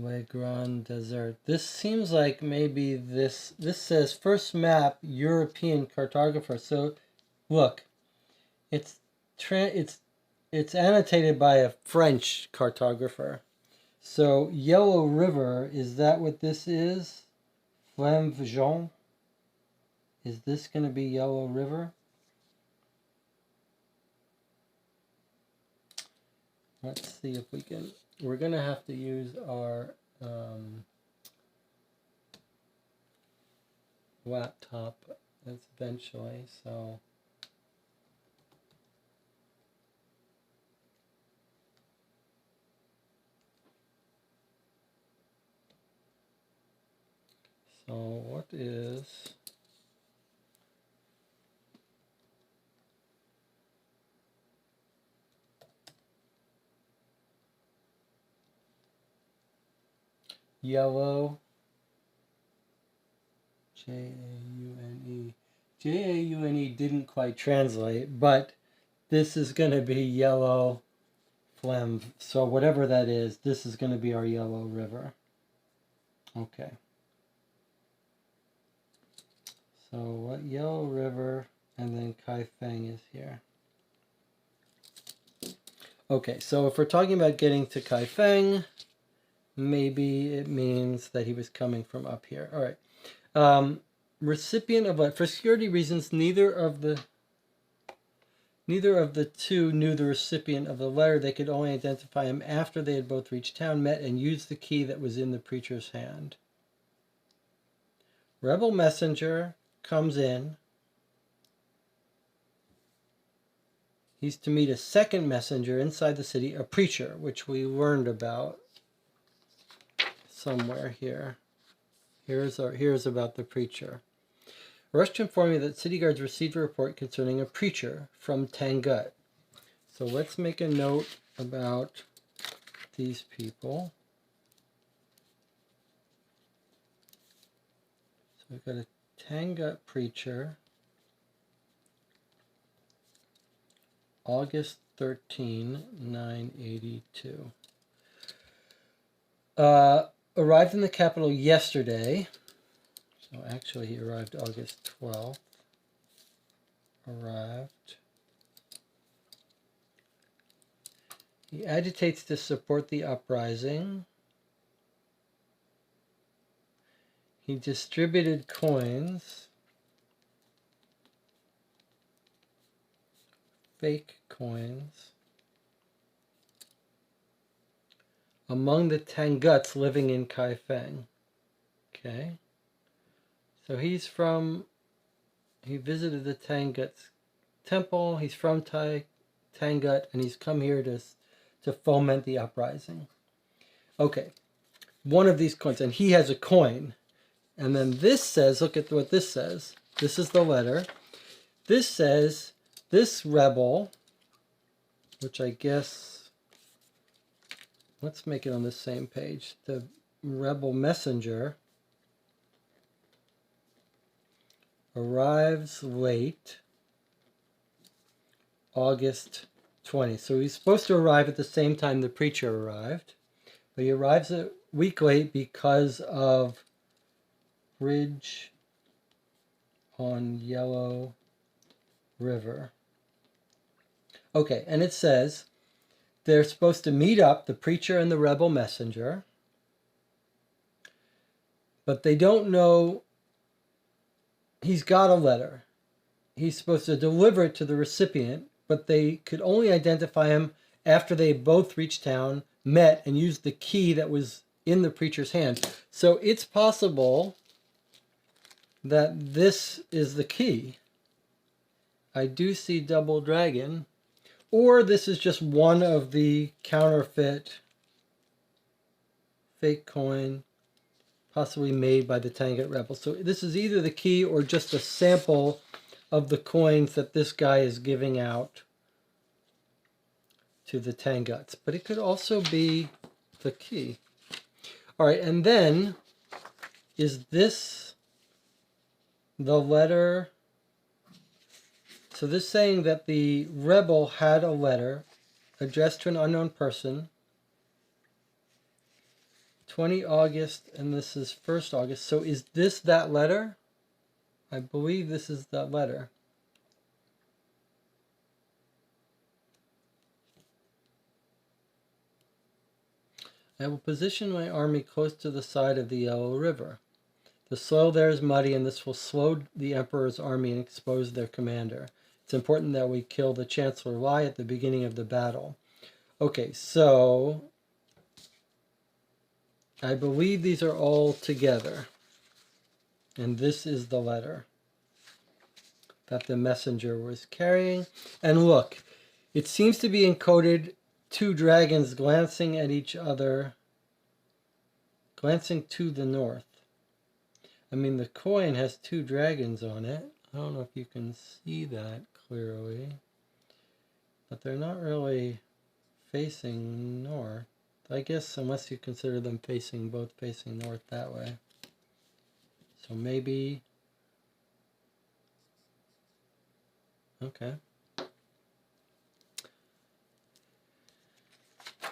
Le Grand Desert. This seems like maybe this says first map European cartographer. So look, it's annotated by a French cartographer. So Yellow River, is that what this is? Fleuve Jaune? Is this going to be Yellow River? Let's see if we can. We're going to have to use our laptop eventually, so what is yellow? Jaune. Jaune didn't quite translate, but this is going to be yellow phlegm. So whatever that is, this is going to be our Yellow River. Okay. So what Yellow River, and then Kaifeng is here. Okay, so if we're talking about getting to Kaifeng, maybe it means that he was coming from up here. All right. Recipient of what? For security reasons, neither of the two knew the recipient of the letter. They could only identify him after they had both reached town, met, and used the key that was in the preacher's hand. Rebel messenger comes in. He's to meet a second messenger inside the city, a preacher, which we learned about somewhere here. Here's about the preacher. Rush to inform me that city guards received a report concerning a preacher from Tangut. So let's make a note about these people. So we've got a Tangut preacher. August 13, 982. Arrived in the capital yesterday. So actually he arrived August 12th. Arrived. He agitates to support the uprising. He distributed coins. Fake coins. Among the Tanguts living in Kaifeng. Okay. So he visited the Tangut temple. He's from Tangut, and he's come here to foment the uprising. Okay. One of these coins, and he has a coin. And then this says, look at what this says. This is the letter. This says, this rebel, which I guess, let's make it on the same page. The rebel messenger arrives late, August 20th. So he's supposed to arrive at the same time the preacher arrived, but he arrives a week late because of bridge on Yellow River. Okay, and it says they're supposed to meet up, the preacher and the rebel messenger, but they don't know. He's got a letter. He's supposed to deliver it to the recipient, but they could only identify him after they both reached town, met, and used the key that was in the preacher's hand. So it's possible that this is the key. I do see double dragon. Or this is just one of the counterfeit fake coin possibly made by the Tangut rebels. So this is either the key or just a sample of the coins that this guy is giving out to the Tanguts. But it could also be the key. All right, and then is this the letter? So this saying that the rebel had a letter addressed to an unknown person 20 August, and this is 1st August. So is this that letter? I believe this is that letter. I will position my army close to the side of the Yellow River. The soil there is muddy, and this will slow the Emperor's army and expose their commander. It's important that we kill the Chancellor Lai at the beginning of the battle. Okay, so I believe these are all together. And this is the letter that the messenger was carrying. And look, it seems to be encoded 2 dragons glancing at each other, glancing to the north. I mean, the coin has 2 dragons on it. I don't know if you can see that clearly, but they're not really facing north. I guess unless you consider them both facing north that way. So maybe, okay.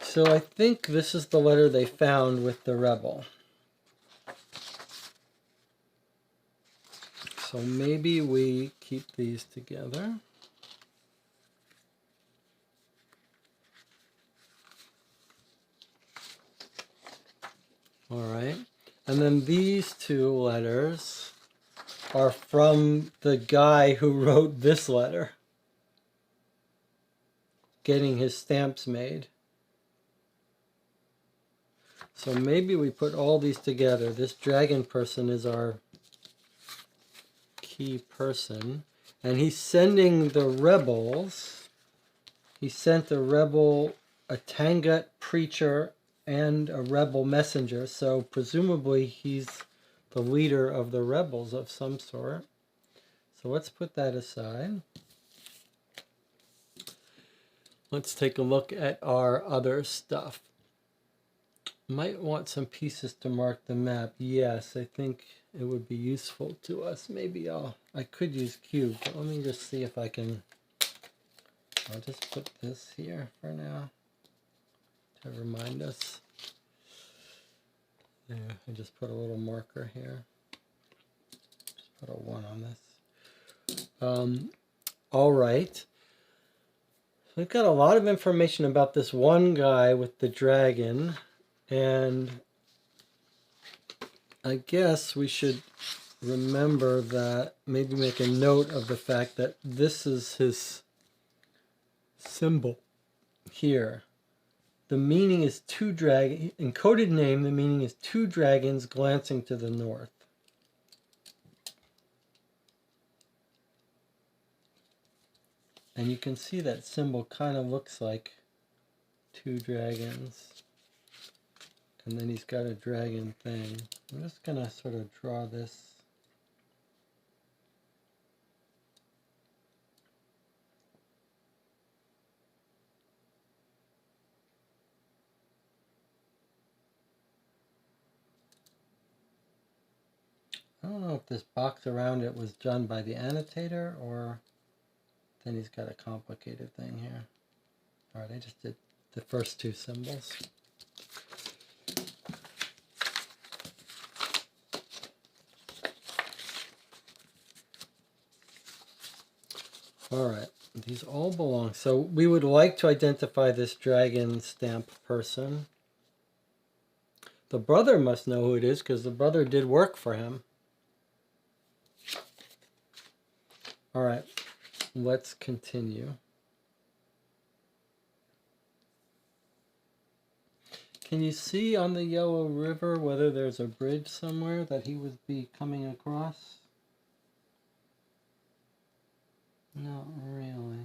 So I think this is the letter they found with the rebel. So maybe we keep these together. All right. And then these 2 letters are from the guy who wrote this letter, getting his stamps made. So maybe we put all these together. This dragon person is our key person. And he's sending the rebels. He sent a rebel, a Tangut preacher, and a rebel messenger. So presumably he's the leader of the rebels of some sort. So let's put that aside. Let's take a look at our other stuff. Might want some pieces to mark the map. Yes, I think it would be useful to us. Maybe I could use cube, but let me just see if I can. I'll just put this here for now to remind us. There, I just put a little marker here. Just put a 1 on this. All right. We've got a lot of information about this one guy with the dragon, and I guess we should remember that, maybe make a note of the fact that this is his symbol here. The meaning is 2 dragons, encoded name, the meaning is 2 dragons glancing to the north. And you can see that symbol kind of looks like 2 dragons. And then he's got a dragon thing. I'm just going to sort of draw this. I don't know if this box around it was done by the annotator, or then he's got a complicated thing here. All right, I just did the first 2 symbols. All right, these all belong. So we would like to identify this dragon stamp person. The brother must know who it is because the brother did work for him. All right, let's continue. Can you see on the Yellow River whether there's a bridge somewhere that he would be coming across? Not really.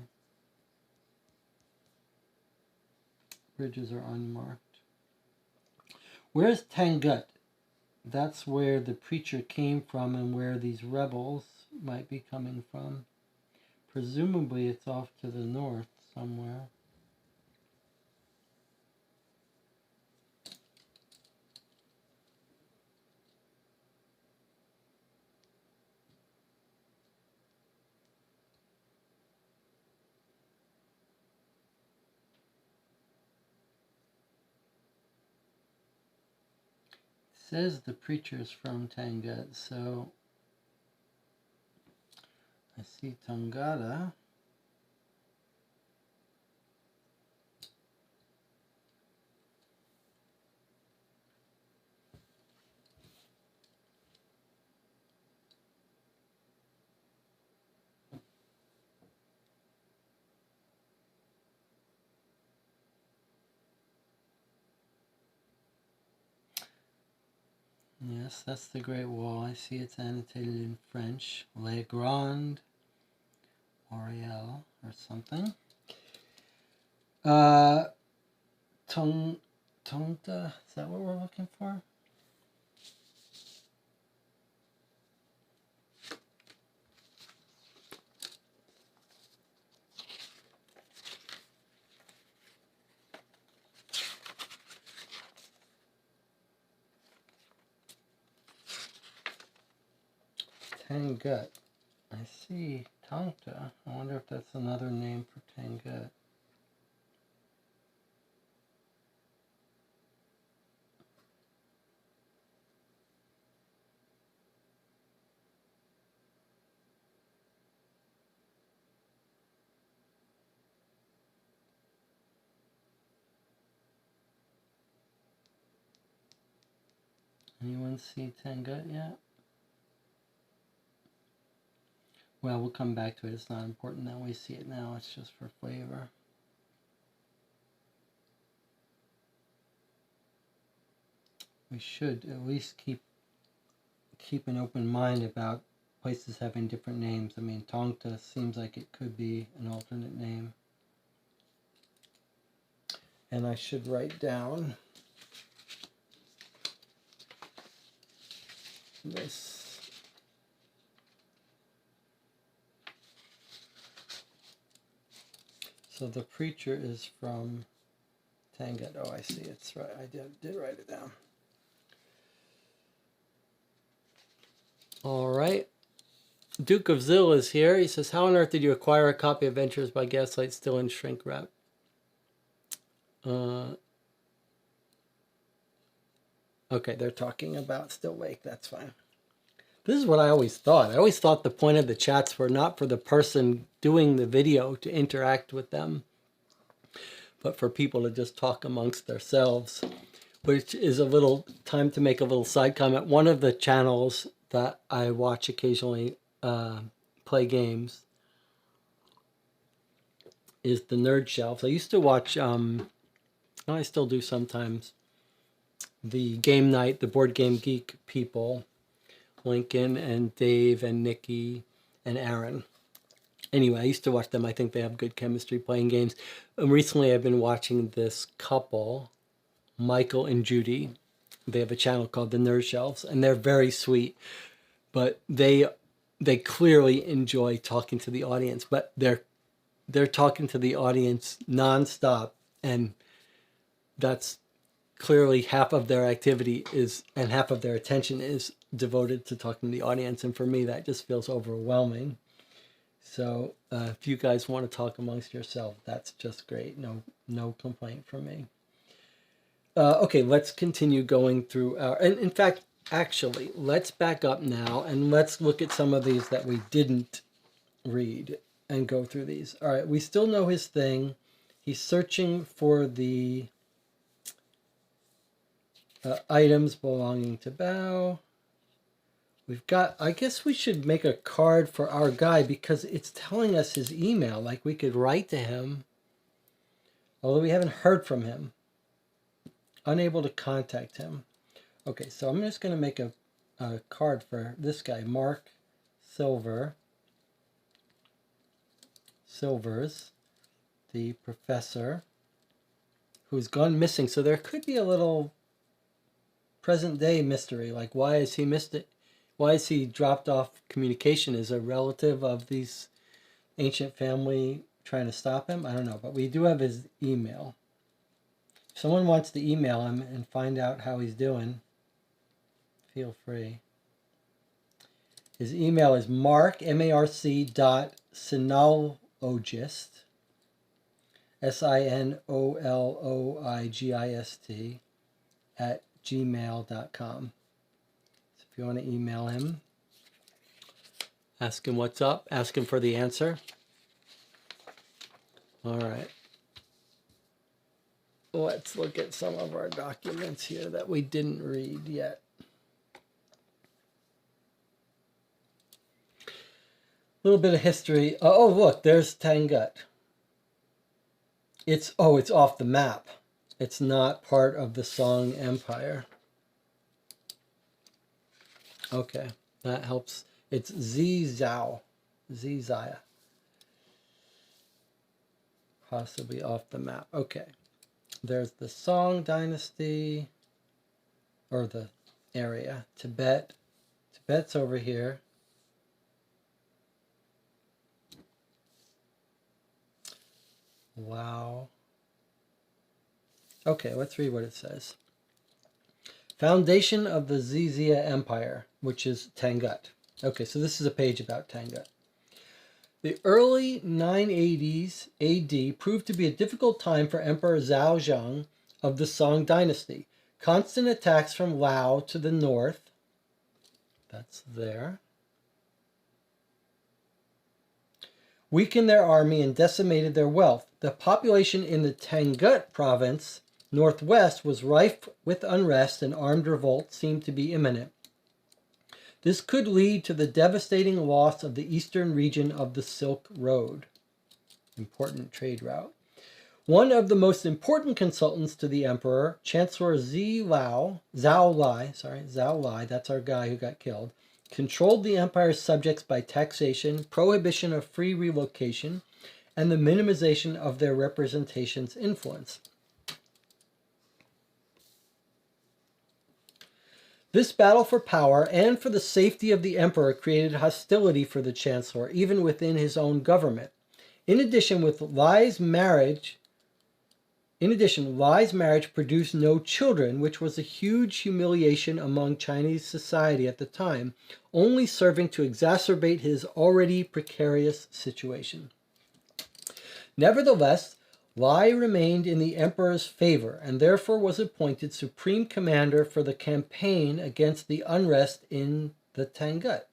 Bridges are unmarked. Where's Tangut? That's where the preacher came from and where these rebels might be coming from. Presumably it's off to the north somewhere. says the preacher's from Tangut, so I see Tangata. Yes, that's the Great Wall. I see it's annotated in French. Le Grand Oriel or something. Tongta, is that what we're looking for? Tangut. I see Tongta. I wonder if that's another name for Tangut. Anyone see Tangut yet? Well, we'll come back to it. It's not important that we see it now. It's just for flavor. We should at least keep an open mind about places having different names. I mean, Tongta seems like it could be an alternate name. And I should write down this. So the preacher is from Tangut. Oh, I see. It's right. I did write it down. All right. Duke of Zill is here. He says, how on earth did you acquire a copy of Ventures by Gaslight still in shrink wrap? Okay, they're talking about Still Wake. That's fine. This is what I always thought. I always thought the point of the chats were not for the person doing the video to interact with them, but for people to just talk amongst themselves, which is a little time to make a little side comment. One of the channels that I watch occasionally play games is the Nerd Shelves. I used to watch, I still do sometimes, the Game Night, the Board Game Geek people, Lincoln and Dave and Nikki and Aaron. Anyway, I used to watch them. I think they have good chemistry playing games. And recently I've been watching this couple, Michael and Judy. They have a channel called the Nerd Shelves, and they're very sweet. But they clearly enjoy talking to the audience, but they're talking to the audience nonstop, and that's clearly half of their activity is, and half of their attention is devoted to talking to the audience. And for me, that just feels overwhelming. So if you guys want to talk amongst yourselves, that's just great. No complaint from me. Okay, let's continue going through our, and in fact, actually, let's back up now and let's look at some of these that we didn't read and go through these. All right, we still know his thing. He's searching for the items belonging to Bao. We've got, I guess we should make a card for our guy because it's telling us his email. Like we could write to him, although we haven't heard from him. Unable to contact him. Okay, so I'm just going to make a card for this guy, Mark Silvers, the professor, who's gone missing. So there could be a little present day mystery, like why has he missed it? Why has he dropped off communication? Is a relative of these ancient family trying to stop him? I don't know, but we do have his email. If someone wants to email him and find out how he's doing, feel free. His email is mark, M-A-R-C dot sinologist, sinologist @ gmail.com. If you want to email him, ask him what's up, ask him for the answer. All right. Let's look at some of our documents here that we didn't read yet. A little bit of history. Oh, look, there's Tangut. It's off the map. It's not part of the Song Empire. Okay, that helps. It's Zizao. Zizaya. Possibly off the map. Okay. There's the Song Dynasty, or the area. Tibet. Tibet's over here. Wow. Okay, let's read what it says. Foundation of the Xia Empire, which is Tangut. Okay, so this is a page about Tangut. The early 980s AD proved to be a difficult time for Emperor Zhao Zhang of the Song dynasty. Constant attacks from Lao to the north, that's there, weakened their army and decimated their wealth. The population in the Tangut province, northwest, was rife with unrest and armed revolt seemed to be imminent. This could lead to the devastating loss of the eastern region of the Silk Road, important trade route. One of the most important consultants to the emperor, Chancellor Zhao Lai, that's our guy who got killed, controlled the empire's subjects by taxation, prohibition of free relocation, and the minimization of their representation's influence. This battle for power and for the safety of the emperor created hostility for the chancellor, even within his own government. In addition, Lai's marriage produced no children, which was a huge humiliation among Chinese society at the time, only serving to exacerbate his already precarious situation. Nevertheless, Lai remained in the emperor's favor and therefore was appointed supreme commander for the campaign against the unrest in the Tangut.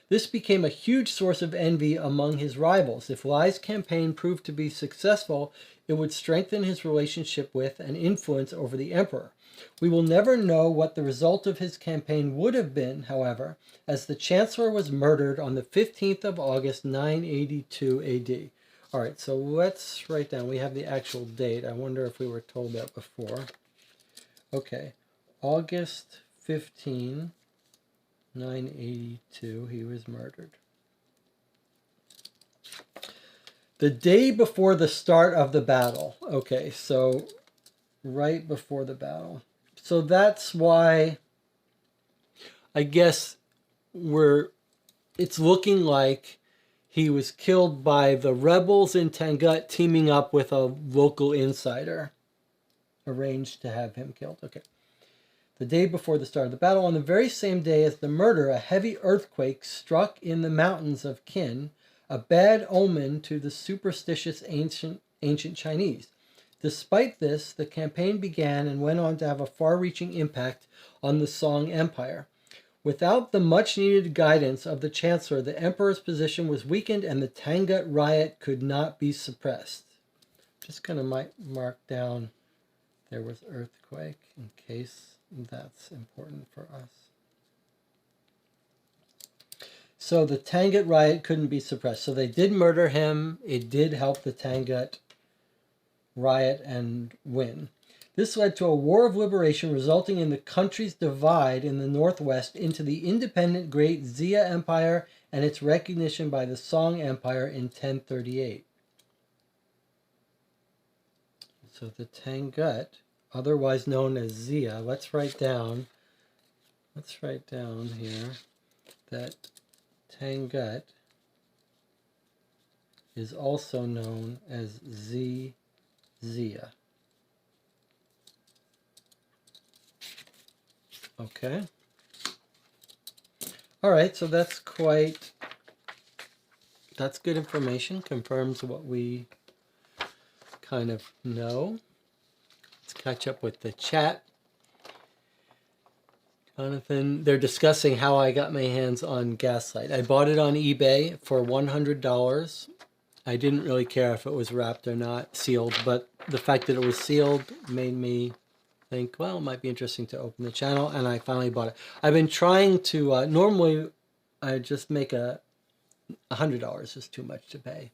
This became a huge source of envy among his rivals. If Lai's campaign proved to be successful, it would strengthen his relationship with and influence over the emperor. We will never know what the result of his campaign would have been, however, as the chancellor was murdered on the 15th of August, 982 AD. All right, so let's write down. We have the actual date. I wonder if we were told that before. Okay, August 15, 982, he was murdered. The day before the start of the battle. Okay, so right before the battle. So that's why I guess it's looking like he was killed by the rebels in Tangut teaming up with a local insider. Arranged to have him killed. Okay. The day before the start of the battle, on the very same day as the murder, a heavy earthquake struck in the mountains of Qin, a bad omen to the superstitious ancient Chinese. Despite this, the campaign began and went on to have a far-reaching impact on the Song Empire. Without the much-needed guidance of the chancellor, the emperor's position was weakened and the Tangut riot could not be suppressed. Just going to mark down there was earthquake in case that's important for us. So the Tangut riot couldn't be suppressed. So they did murder him. It did help the Tangut riot and win. This led to a war of liberation, resulting in the country's divide in the northwest into the independent Great Xia Empire and its recognition by the Song Empire in 1038. So the Tangut, otherwise known as Xia, let's write down here that Tangut is also known as Xia. Okay. All right, so that's good information, confirms what we kind of know. Let's catch up with the chat. Jonathan, they're discussing how I got my hands on Gaslight. I bought it on eBay for $100. I didn't really care if it was wrapped or not, sealed, but the fact that it was sealed made me think, well, it might be interesting to open the channel, and I finally bought it. I've been trying to, normally I just make $100 is too much to pay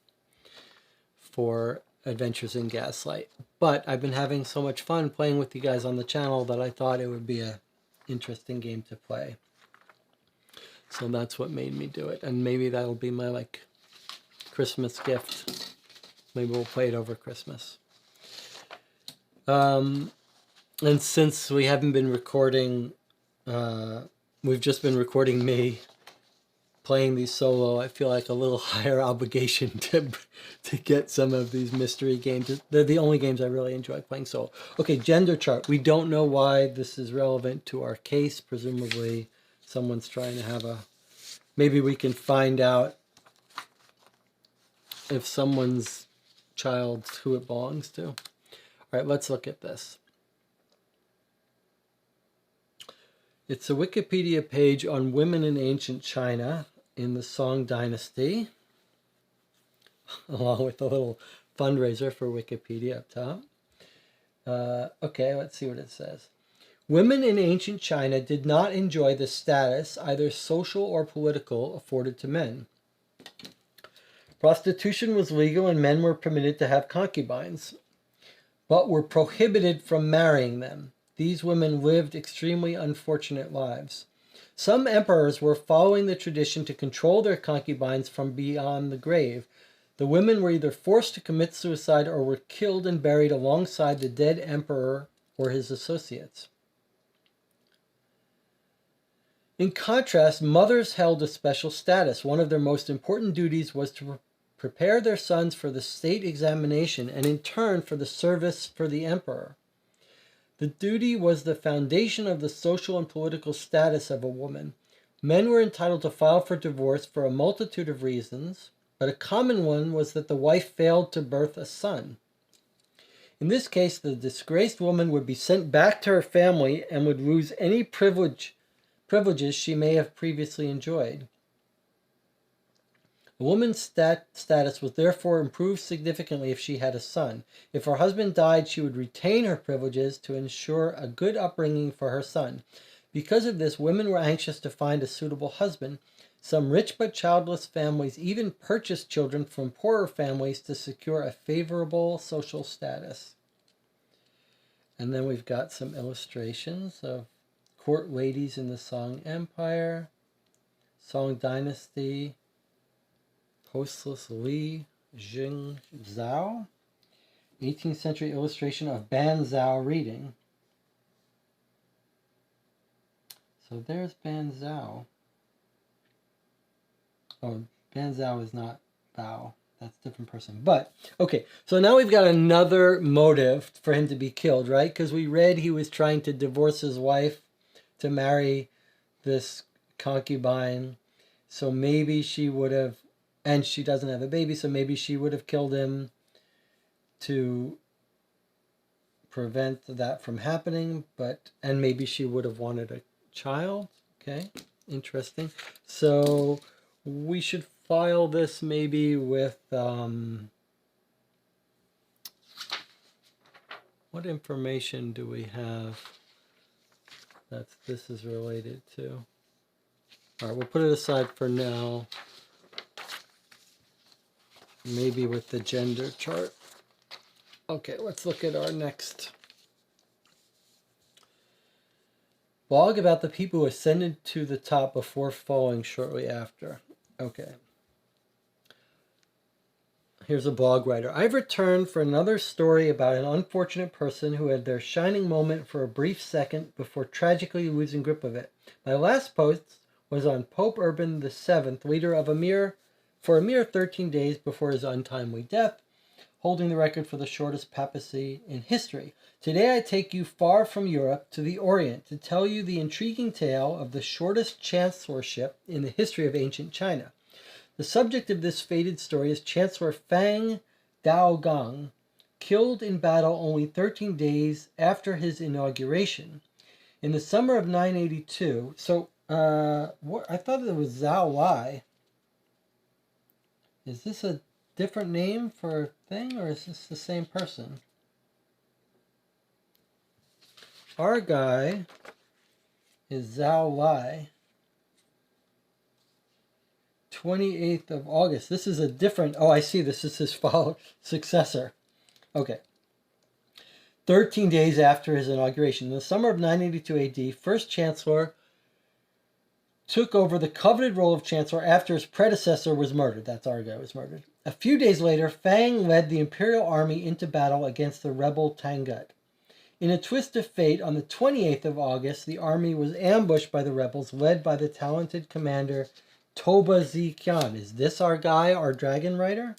for Adventures in Gaslight. But I've been having so much fun playing with you guys on the channel that I thought it would be a interesting game to play. So that's what made me do it. And maybe that'll be my like Christmas gift. Maybe we'll play it over Christmas. And since we haven't been recording, we've just been recording me playing these solo, I feel like a little higher obligation to get some of these mystery games. They're the only games I really enjoy playing solo. Okay, gender chart. We don't know why this is relevant to our case. Presumably someone's trying to have a... Maybe we can find out if someone's child, who it belongs to. All right, let's look at this. It's a Wikipedia page on women in ancient China in the Song Dynasty, along with a little fundraiser for Wikipedia up top. Okay, let's see what it says. Women in ancient China did not enjoy the status, either social or political, afforded to men. Prostitution was legal and men were permitted to have concubines, but were prohibited from marrying them. These women lived extremely unfortunate lives. Some emperors were following the tradition to control their concubines from beyond the grave. The women were either forced to commit suicide or were killed and buried alongside the dead emperor or his associates. In contrast, mothers held a special status. One of their most important duties was to prepare their sons for the state examination and in turn for the service for the emperor. The duty was the foundation of the social and political status of a woman. Men were entitled to file for divorce for a multitude of reasons, but a common one was that the wife failed to birth a son. In this case, the disgraced woman would be sent back to her family and would lose any privileges she may have previously enjoyed. A woman's status was therefore improved significantly if she had a son. If her husband died, she would retain her privileges to ensure a good upbringing for her son. Because of this, women were anxious to find a suitable husband. Some rich but childless families even purchased children from poorer families to secure a favorable social status. And then we've got some illustrations of court ladies in the Song Empire, Song Dynasty, Hostless Li Jing Zhao, 18th century illustration of Ban Zhao reading. So there's Ban Zhao. Oh, Ban Zhao is not Bao. That's a different person. But, okay, so now we've got another motive for him to be killed, right? Because we read he was trying to divorce his wife to marry this concubine. So maybe she would have... And she doesn't have a baby, so maybe she would have killed him to prevent that from happening. And maybe she would have wanted a child. Okay, interesting. So we should file this maybe with what information do we have that this is related to? All right, we'll put it aside for now. Maybe with the gender chart. Okay, let's look at our next blog about the people who ascended to the top before falling shortly after. Okay. Here's a blog writer. I've returned for another story about an unfortunate person who had their shining moment for a brief second before tragically losing grip of it. My last post was on Pope Urban VII, leader of a mere 13 days before his untimely death, holding the record for the shortest papacy in history. Today I take you far from Europe to the Orient to tell you the intriguing tale of the shortest chancellorship in the history of ancient China. The subject of this fated story is Chancellor Fang Daogang, killed in battle only 13 days after his inauguration. In the summer of 982, so what, I thought it was Zhao Wai. Is this a different name for a thing, or is this the same person? Our guy is Zhao Wai. 28th of August. This is a different... Oh, I see. This is his successor. Okay. 13 days after his inauguration. In the summer of 982 AD, first chancellor took over the coveted role of chancellor after his predecessor was murdered. That's our guy was murdered. A few days later, Fang led the imperial army into battle against the rebel Tangut. In a twist of fate, on the 28th of August, the army was ambushed by the rebels, led by the talented commander Toba Ziqian. Is this our guy, our dragon rider?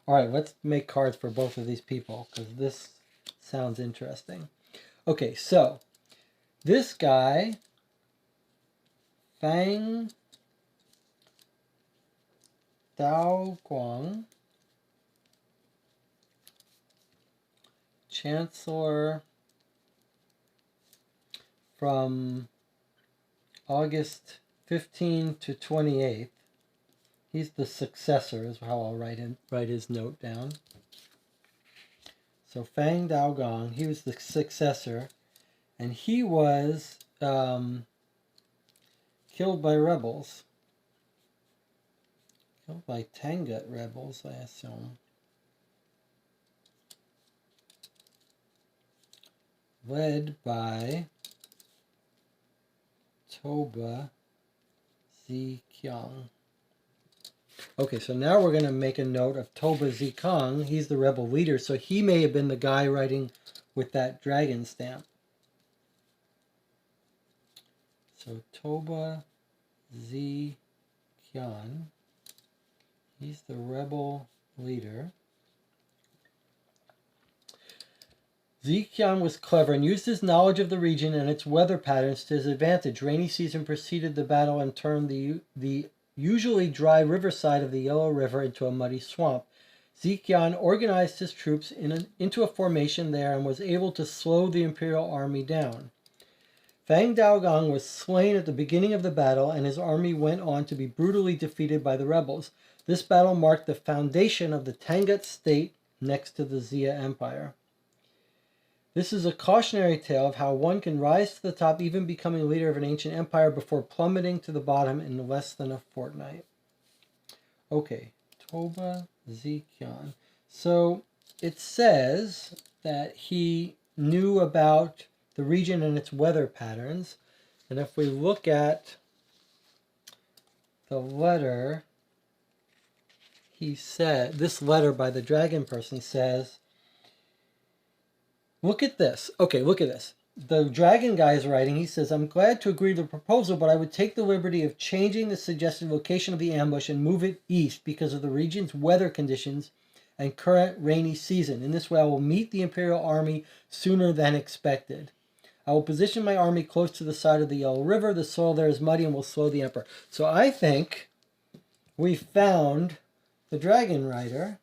All right, let's make cards for both of these people, because this sounds interesting. Okay, so this guy, Fang Daoguang, Chancellor from August 15 to 28th. He's the successor, is how I'll write his note down. So Fang Daoguang, he was the successor, and he was killed by rebels. Killed by Tangut rebels, I assume. Led by Toba Ziqiang. Okay, so now we're going to make a note of Toba Ziqiang. He's the rebel leader, so he may have been the guy riding with that dragon stamp. So Toba Ziqiang, he's the rebel leader. Ziqiang was clever and used his knowledge of the region and its weather patterns to his advantage. Rainy season preceded the battle and turned the usually dry riverside of the Yellow River into a muddy swamp. Ziqiang organized his troops into a formation there and was able to slow the imperial army down. Fang Daoguang was slain at the beginning of the battle, and his army went on to be brutally defeated by the rebels. This battle marked the foundation of the Tangut state next to the Xia Empire. This is a cautionary tale of how one can rise to the top, even becoming leader of an ancient empire, before plummeting to the bottom in less than a fortnight. Okay, Toba Ziqiang. So it says that he knew about the region and its weather patterns. And if we look at the letter, he said, this letter by the dragon person says, look at this. Okay, look at this. The dragon guy is writing, he says, I'm glad to agree to the proposal, but I would take the liberty of changing the suggested location of the ambush and move it east because of the region's weather conditions and current rainy season. In this way, I will meet the Imperial army sooner than expected. I will position my army close to the side of the Yellow River. The soil there is muddy and will slow the emperor. So I think we found the dragon rider.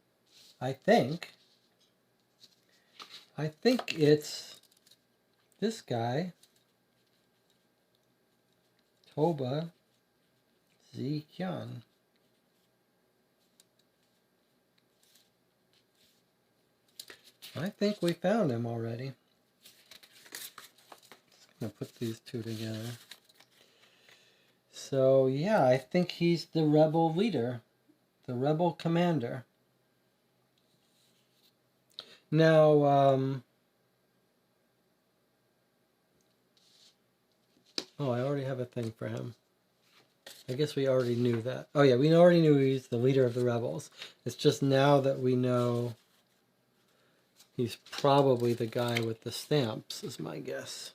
I think it's this guy, Toba Ziqiang. I think we found him already. Just gonna put these two together. So yeah, I think he's the rebel leader, the rebel commander. Now, oh, I already have a thing for him. I guess we already knew that. Oh yeah, we already knew he's the leader of the rebels. It's just now that we know he's probably the guy with the stamps, is my guess.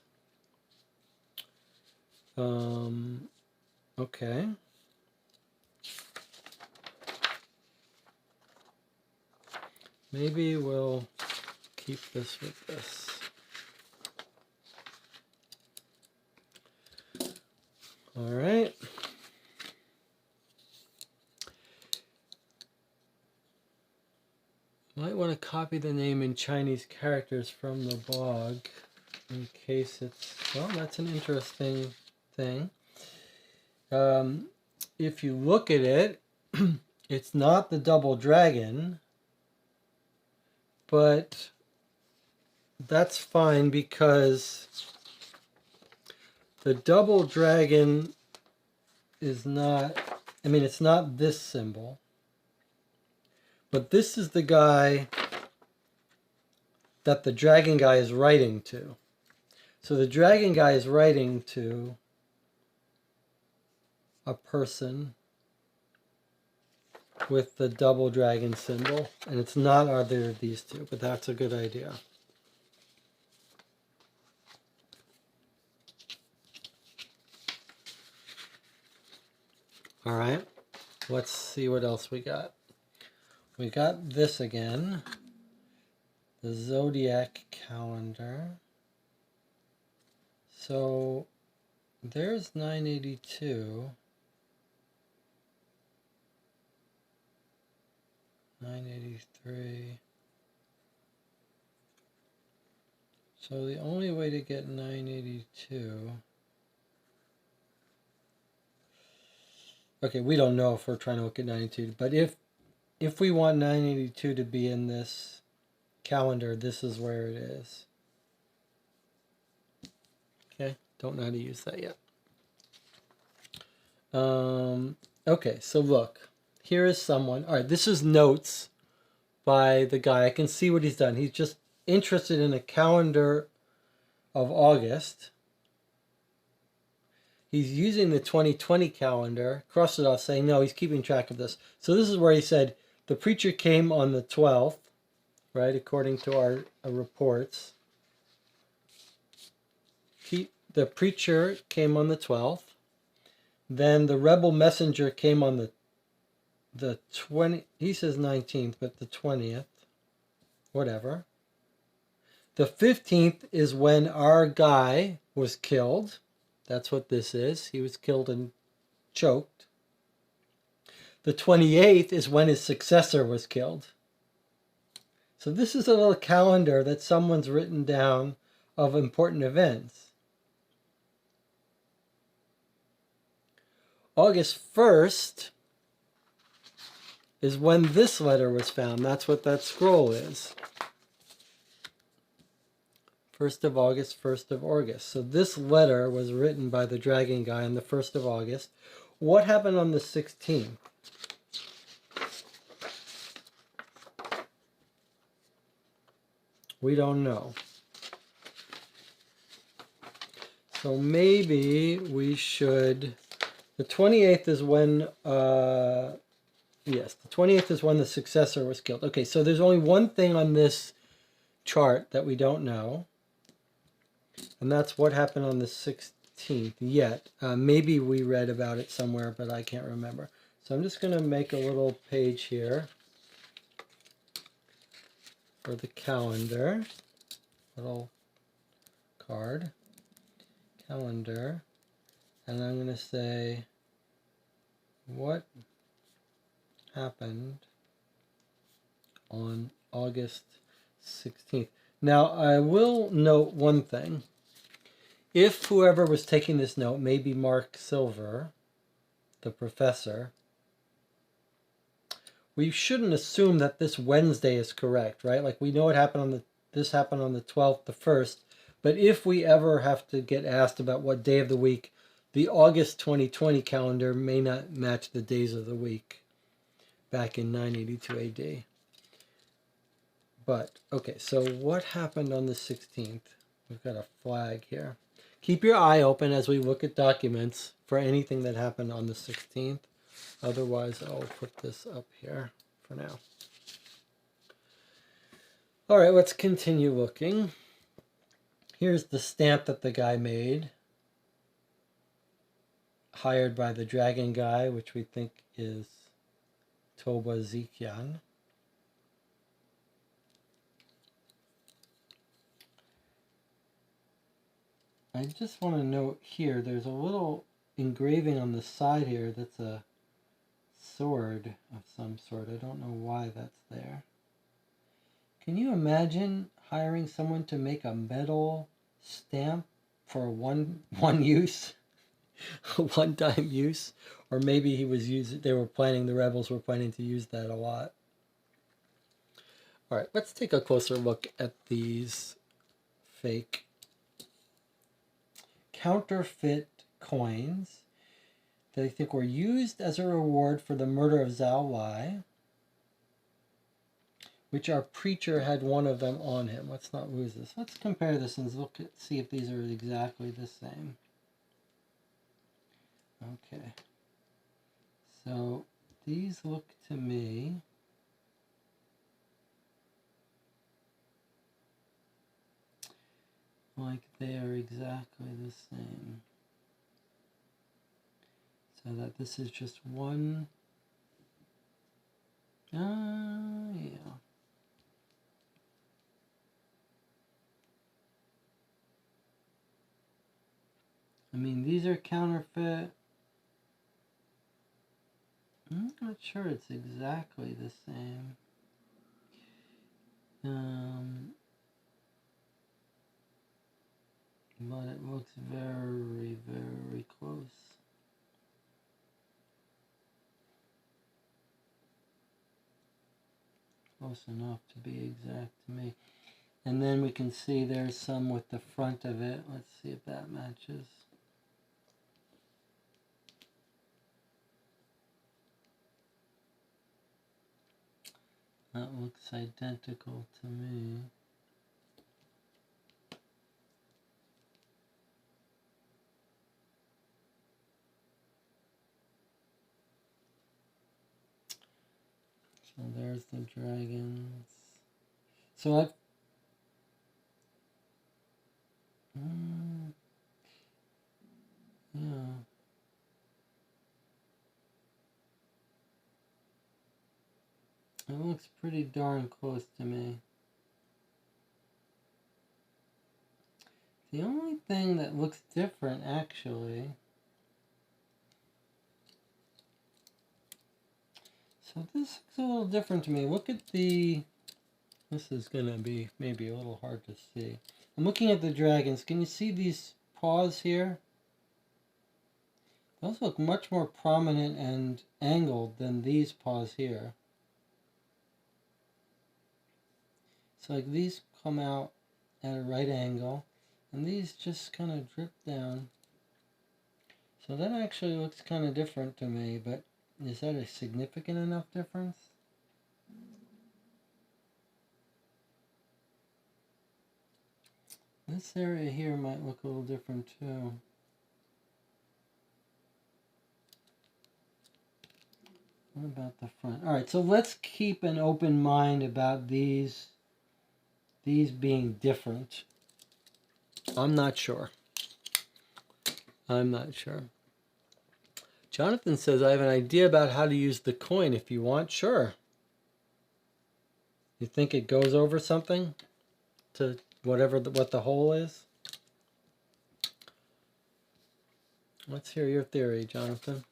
Okay. Maybe we'll keep this with this. All right. Might want to copy the name in Chinese characters from the blog. in case it's, well, that's an interesting thing. If you look at it, it's not the double dragon, but that's fine because the double dragon is not, I mean, it's not this symbol, but this is the guy that the dragon guy is writing to. So the dragon guy is writing to a person with the double dragon symbol, and it's not either of these two, but that's a good idea. All right, let's see what else we got. We got this again, the zodiac calendar. So there's 982, 983. So the only way to get 982, okay, we don't know if we're trying to look at 982, but if we want 982 to be in this calendar, this is where it is. Okay, don't know how to use that yet. Okay, so look, here is someone. All right, this is notes by the guy. I can see what he's done. He's just interested in a calendar of August. He's using the 2020 calendar, crossed it off, saying, no, he's keeping track of this. So this is where he said, the preacher came on the 12th, right, according to our reports. The preacher came on the 12th. Then the rebel messenger came on the 20th. He says 19th, but the 20th. Whatever. The 15th is when our guy was killed. That's what this is. He was killed and choked. The 28th is when his successor was killed. So this is a little calendar that someone's written down of important events. August 1st is when this letter was found. That's what that scroll is. 1st of August, 1st of August. So this letter was written by the dragon guy on the 1st of August. What happened on the 16th? We don't know. So maybe we should... The 28th is when... yes, the 28th is when the successor was killed. Okay, so there's only one thing on this chart that we don't know. And that's what happened on the 16th yet. Maybe we read about it somewhere, but I can't remember. So I'm just going to make a little page here for the calendar. Little card. Calendar. And I'm going to say, what happened on August 16th? Now, I will note one thing. If whoever was taking this note, maybe Mark Silver, the professor, we shouldn't assume that this Wednesday is correct, right? Like we know it happened on this happened on the 12th, the 1st, but if we ever have to get asked about what day of the week, the August 2020 calendar may not match the days of the week back in 982 AD. But, okay, so what happened on the 16th? We've got a flag here. Keep your eye open as we look at documents for anything that happened on the 16th. Otherwise, I'll put this up here for now. All right, let's continue looking. Here's the stamp that the guy made. Hired by the dragon guy, which we think is Toba Zikian. I just want to note here, there's a little engraving on the side here that's a sword of some sort. I don't know why that's there. Can you imagine hiring someone to make a metal stamp for one use, one-time use, or maybe he was using. The rebels were planning to use that a lot. All right, let's take a closer look at these fake counterfeit coins that I think were used as a reward for the murder of Zhao Lai, which our preacher had one of them on him. Let's not lose this. Let's compare this and look at, see if these are exactly the same. Okay. So these look to me like they are exactly the same. So that this is just one. Yeah. I mean, these are counterfeit. I'm not sure it's exactly the same. But it looks very, very close. Close enough to be exact to me. And then we can see there's some with the front of it. Let's see if that matches. That looks identical to me. So there's the dragons. So I've... yeah. It looks pretty darn close to me. The only thing that looks different, actually... So this looks a little different to me. Look at the... This is going to be maybe a little hard to see. I'm looking at the dragons. Can you see these paws here? Those look much more prominent and angled than these paws here. So like these come out at a right angle, and these just kind of drip down. So that actually looks kind of different to me, but is that a significant enough difference? This area here might look a little different too. What about the front? All right, so let's keep an open mind about these being different. I'm not sure. I'm not sure. Jonathan says, I have an idea about how to use the coin if you want. Sure. You think it goes over something to whatever what the hole is? Let's hear your theory, Jonathan.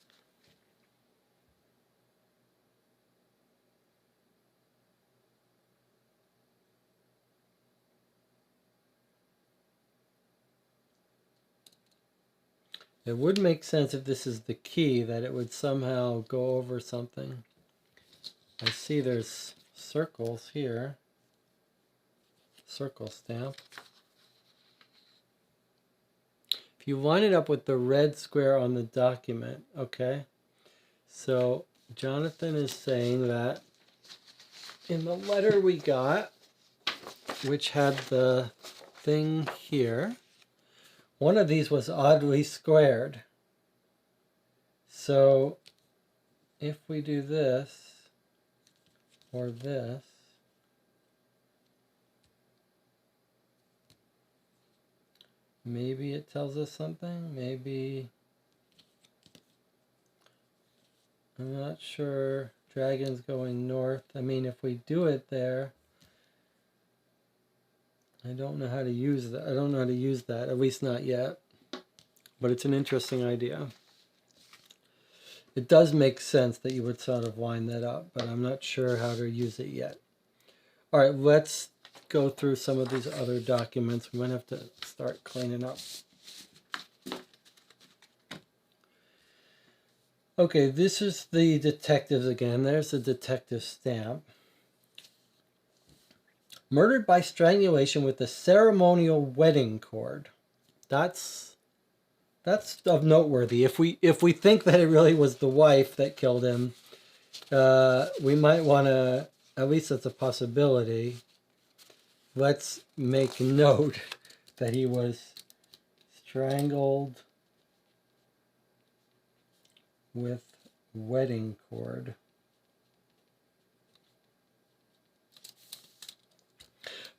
It would make sense if this is the key that it would somehow go over something. I see there's circles here. Circle stamp. If you line it up with the red square on the document, okay? So Jonathan is saying that in the letter we got, which had the thing here, one of these was oddly squared. So if we do this or this, maybe it tells us something. Maybe, I'm not sure. Dragon's going north. I mean, if we do it there, I don't know how to use that. I don't know how to use that, at least not yet. But it's an interesting idea. It does make sense that you would sort of line that up, but I'm not sure how to use it yet. All right, let's go through some of these other documents. We might have to start cleaning up. Okay, this is the detectives again. There's the detective stamp. Murdered by strangulation with a ceremonial wedding cord. That's of noteworthy. If we think that it really was the wife that killed him, we might want to, at least that's a possibility. Let's make note that he was strangled with wedding cord.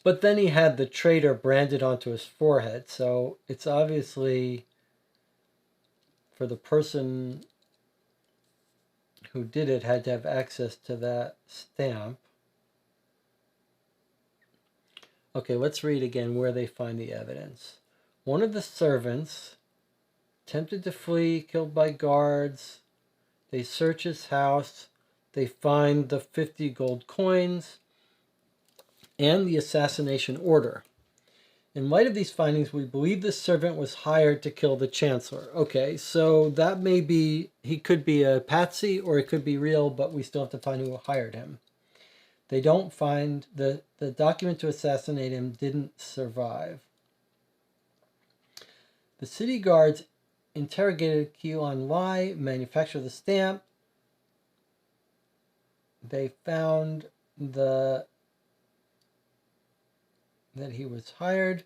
But then he had the traitor branded onto his forehead, so it's obviously for the person who did it had to have access to that stamp. Okay, let's read again where they find the evidence. One of the servants attempted to flee, killed by guards. They search his house. They find the 50 gold coins and the assassination order. In light of these findings, we believe the servant was hired to kill the chancellor. Okay, so that may be, he could be a patsy or it could be real, but we still have to find who hired him. They don't find, the document to assassinate him didn't survive. The city guards interrogated Keelan Lai, manufacturer of the stamp. They found that he was hired.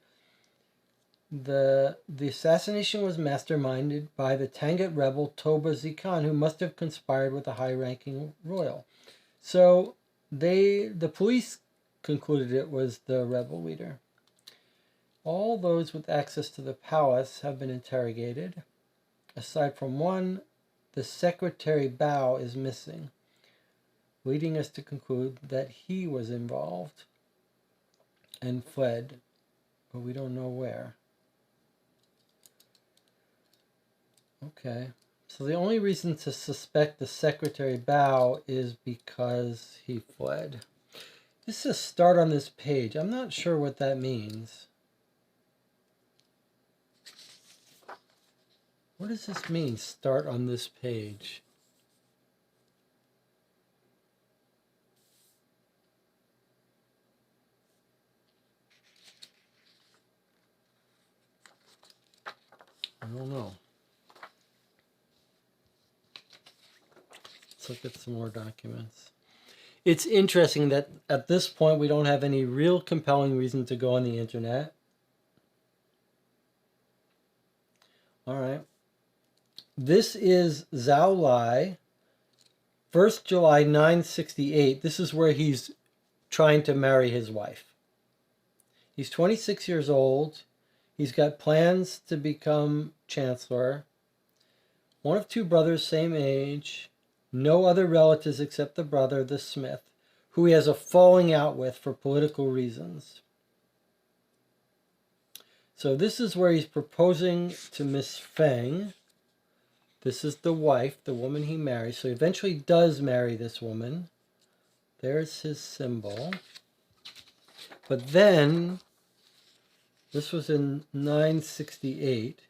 The assassination was masterminded by the Tangut rebel Toba Zikan, who must have conspired with a high-ranking royal. So the police concluded it was the rebel leader. All those with access to the palace have been interrogated. Aside from one, the secretary Bao is missing, leading us to conclude that he was involved and fled, but we don't know where. Okay, so the only reason to suspect the secretary Bao is because he fled. This is start on this page. I'm not sure what that means. What does this mean, start on this page? I don't know. Let's look at some more documents. It's interesting that at this point we don't have any real compelling reason to go on the internet. All right. This is Zhao Lai, 1st July 968. This is where he's trying to marry his wife. He's 26 years old. He's got plans to become chancellor. One of two brothers, same age. No other relatives except the brother, the smith, who he has a falling out with for political reasons. So this is where he's proposing to Miss Feng. This is the wife, the woman he marries. So he eventually does marry this woman. There's his symbol. But then, this was in 968.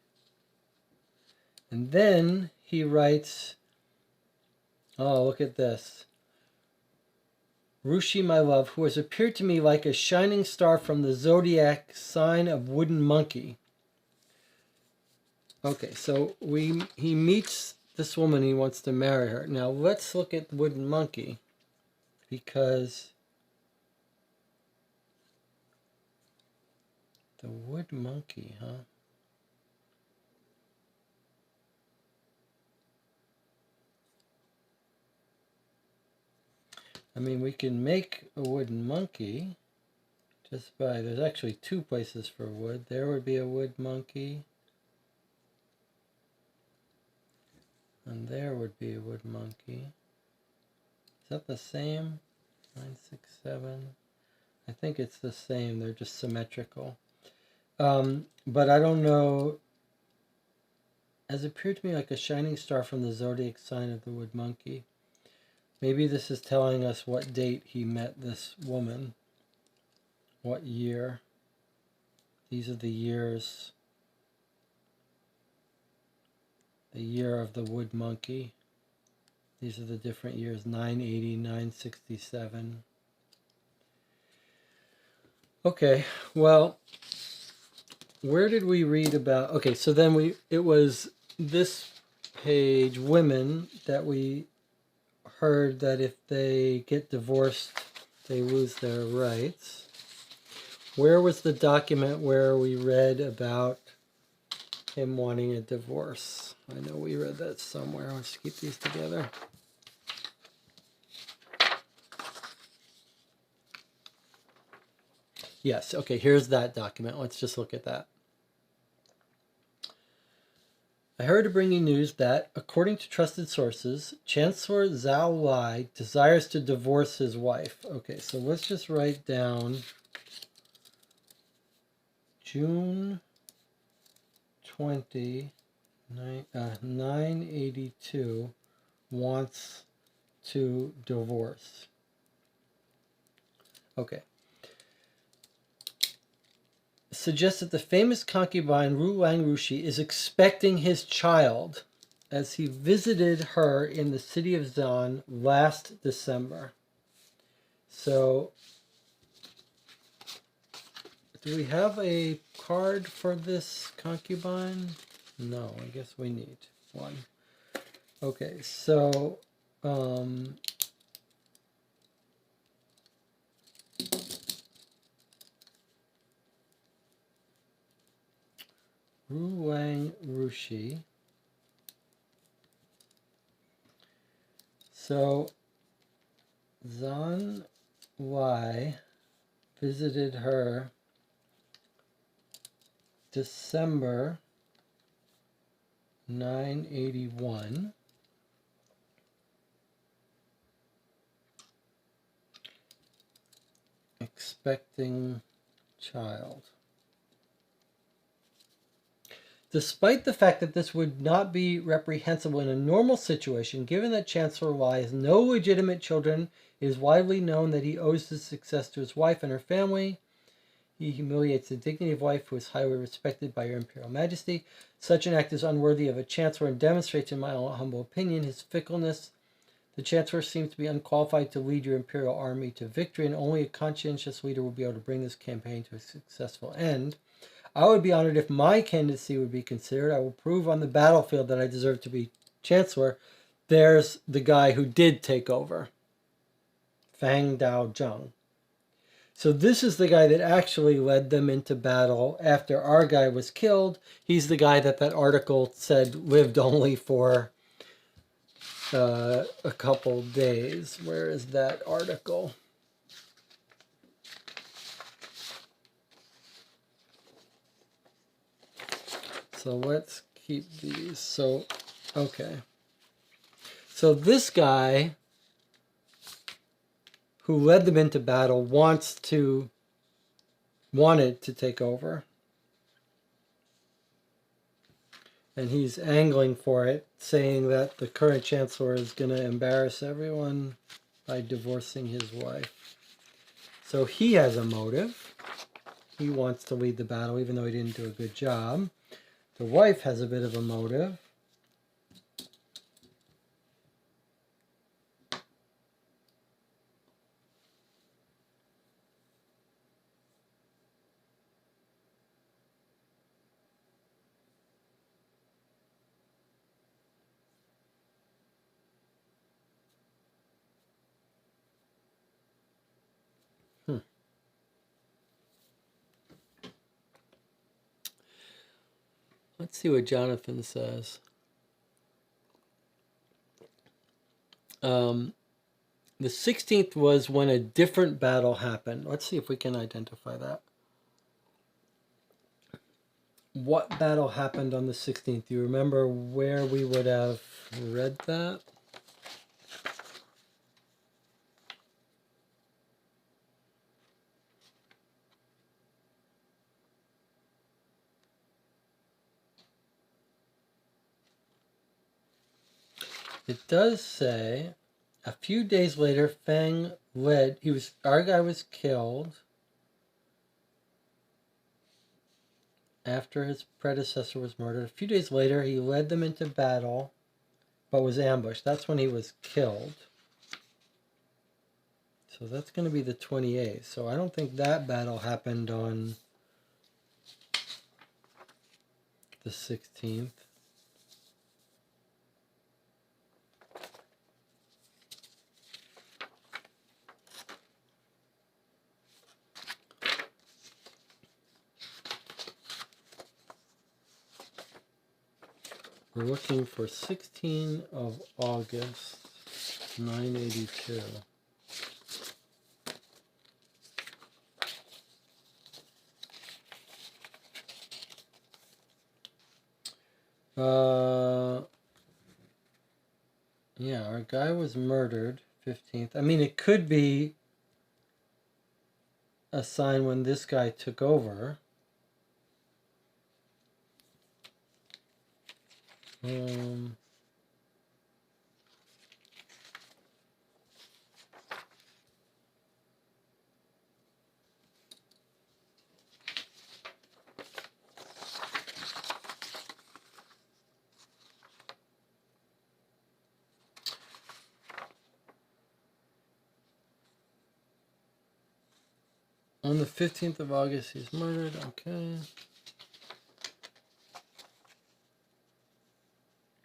And then he writes, oh, look at this. Rushi, my love, who has appeared to me like a shining star from the zodiac sign of wooden monkey. Okay, so he meets this woman, he wants to marry her. Now let's look at wooden monkey, because the wood monkey, huh? I mean, we can make a wooden monkey just by, there's actually two places for wood. There would be a wood monkey. And there would be a wood monkey. Is that the same? 967. I think it's the same. They're just symmetrical. But I don't know. Has appeared to me like a shining star from the zodiac sign of the wood monkey. Maybe this is telling us what date he met this woman. what year. These are the years. The year of the wood monkey. These are the different years, 980, 967. Okay, well, where did we read about? Okay, so then it was this page, women, that we heard that if they get divorced, they lose their rights. Where was the document where we read about him wanting a divorce? I know we read that somewhere. Let's keep these together. Yes, okay, here's that document. Let's just look at that. I heard to bring you news that, according to trusted sources, Chancellor Zhao Lai desires to divorce his wife. Okay, so let's just write down June 20, 982 wants to divorce. Okay. Suggests that the famous concubine Ru Wang Rushi is expecting his child as he visited her in the city of Zan last December. So, do we have a card for this concubine? No, I guess we need one. Okay, so Ru Wang Rushi. So Zan Wai visited her December 981. Expecting child. Despite the fact that this would not be reprehensible in a normal situation, given that Chancellor Lai has no legitimate children, it is widely known that he owes his success to his wife and her family. He humiliates the dignity of wife who is highly respected by your Imperial Majesty. Such an act is unworthy of a Chancellor and demonstrates, in my humble opinion, his fickleness. The Chancellor seems to be unqualified to lead your Imperial army to victory, and only a conscientious leader will be able to bring this campaign to a successful end. I would be honored if my candidacy would be considered. I will prove on the battlefield that I deserve to be Chancellor. There's the guy who did take over, Fang Dao Zheng. So this is the guy that actually led them into battle after our guy was killed. He's the guy that article said lived only for a couple days. Where is that article? So let's keep these. So, okay. So this guy who led them into battle wanted to take over. And he's angling for it, saying that the current chancellor is going to embarrass everyone by divorcing his wife. So he has a motive. He wants to lead the battle even though he didn't do a good job. The wife has a bit of a motive. Let's see what Jonathan says. The 16th was when a different battle happened. Let's see if we can identify that. What battle happened on the 16th? Do you remember where we would have read that? It does say a few days later, Feng led. Our guy was killed. after his predecessor was murdered. A few days later, he led them into battle, but was ambushed. That's when he was killed. So that's going to be the 28th. So I don't think that battle happened on the 16th. We're looking for 16 of August, 982. Yeah, our guy was murdered 15th. I mean, it could be a sign when this guy took over. On the 15th of August, he's murdered. Okay.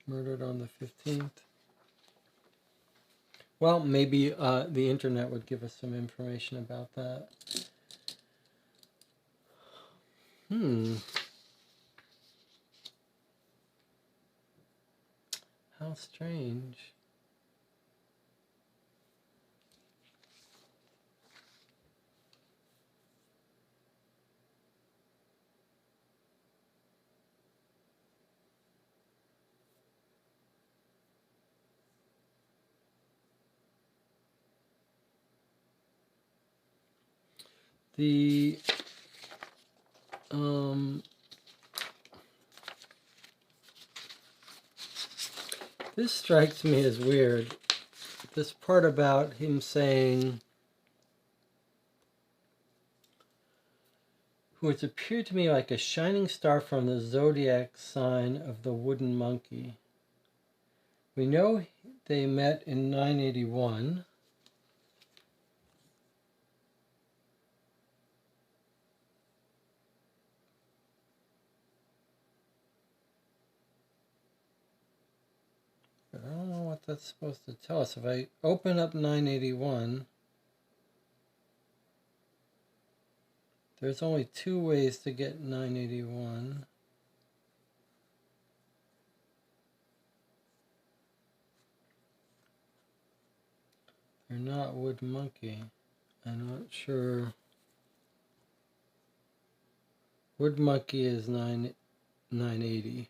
Murdered on the 15th. Well, maybe the internet would give us some information about that. How strange. The this strikes me as weird. This part about him saying, who has appeared to me like a shining star from the zodiac sign of the wooden monkey. We know they met in 981. But I don't know what that's supposed to tell us. If I open up 981, there's only two ways to get 981. They're not wood monkey. I'm not sure. Wood monkey is 980.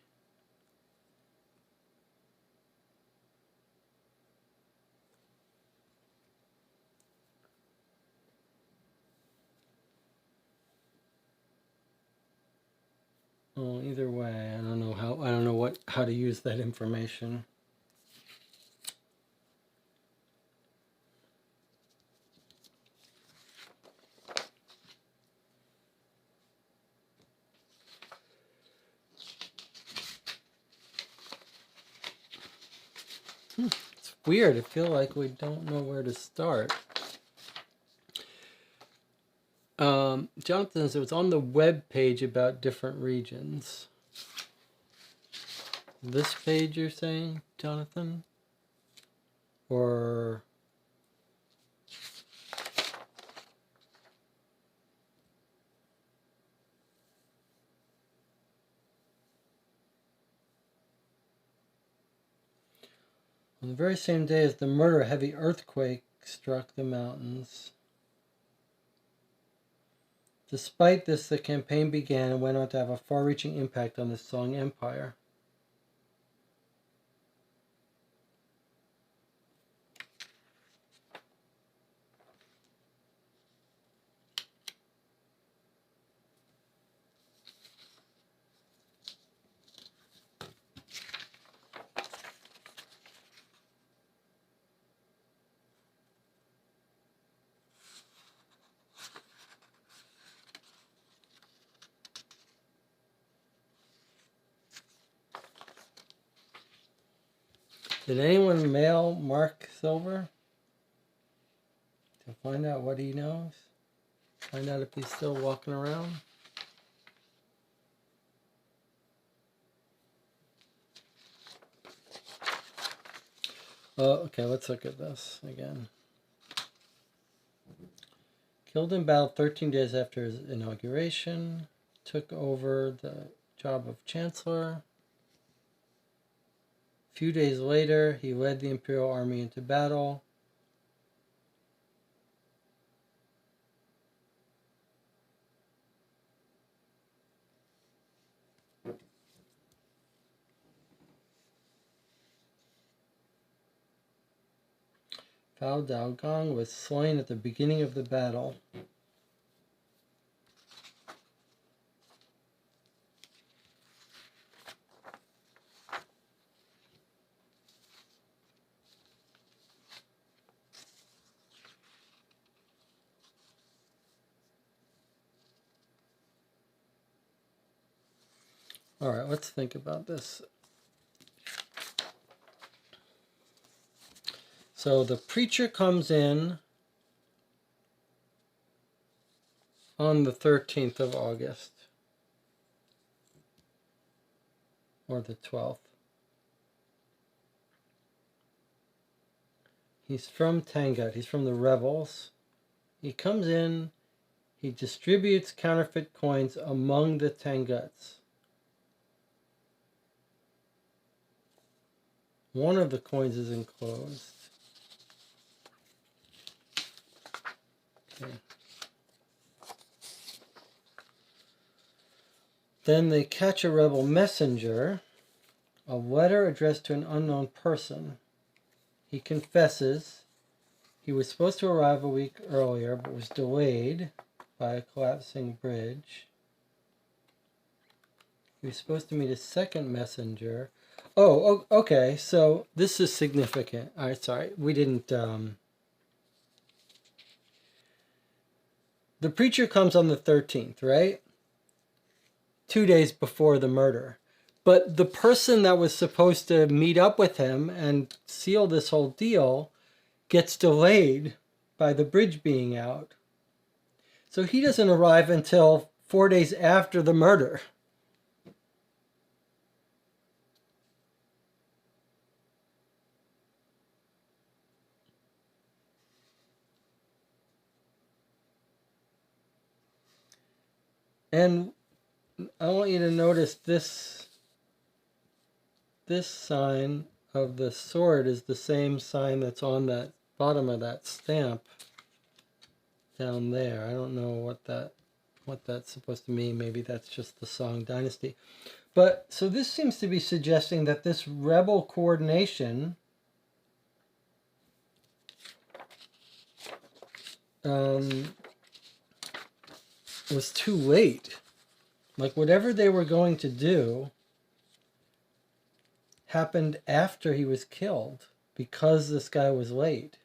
Well, either way, I don't know how to use that information. It's weird. I feel like we don't know where to start. Jonathan says it was on the web page about different regions. This page you're saying, Jonathan? Or on the very same day as the murder, a heavy earthquake struck the mountains. Despite this, the campaign began and went on to have a far-reaching impact on the Song Empire. Did anyone mail Mark Silver to find out what he knows? Find out if he's still walking around? Oh, okay, let's look at this again. Killed in battle 13 days after his inauguration. Took over the job of chancellor. A few days later, he led the imperial army into battle. Bao Daogong was slain at the beginning of the battle. All right, let's think about this. So the preacher comes in on the 13th of August, or the 12th. He's from Tangut. He's from the rebels. He comes in, he distributes counterfeit coins among the Tanguts. One of the coins is enclosed. Okay. Then they catch a rebel messenger, a letter addressed to an unknown person. He confesses he was supposed to arrive a week earlier, but was delayed by a collapsing bridge. He was supposed to meet a second messenger. Oh, okay, so this is significant. All right, sorry, we didn't... The preacher comes on the 13th, right? 2 days before the murder. But the person that was supposed to meet up with him and seal this whole deal gets delayed by the bridge being out. So he doesn't arrive until 4 days after the murder. And I want you to notice this sign of the sword is the same sign that's on that bottom of that stamp down there. I don't know what that's supposed to mean. Maybe that's just the Song Dynasty. But so this seems to be suggesting that this rebel coordination was too late. Like whatever they were going to do happened after he was killed because this guy was late.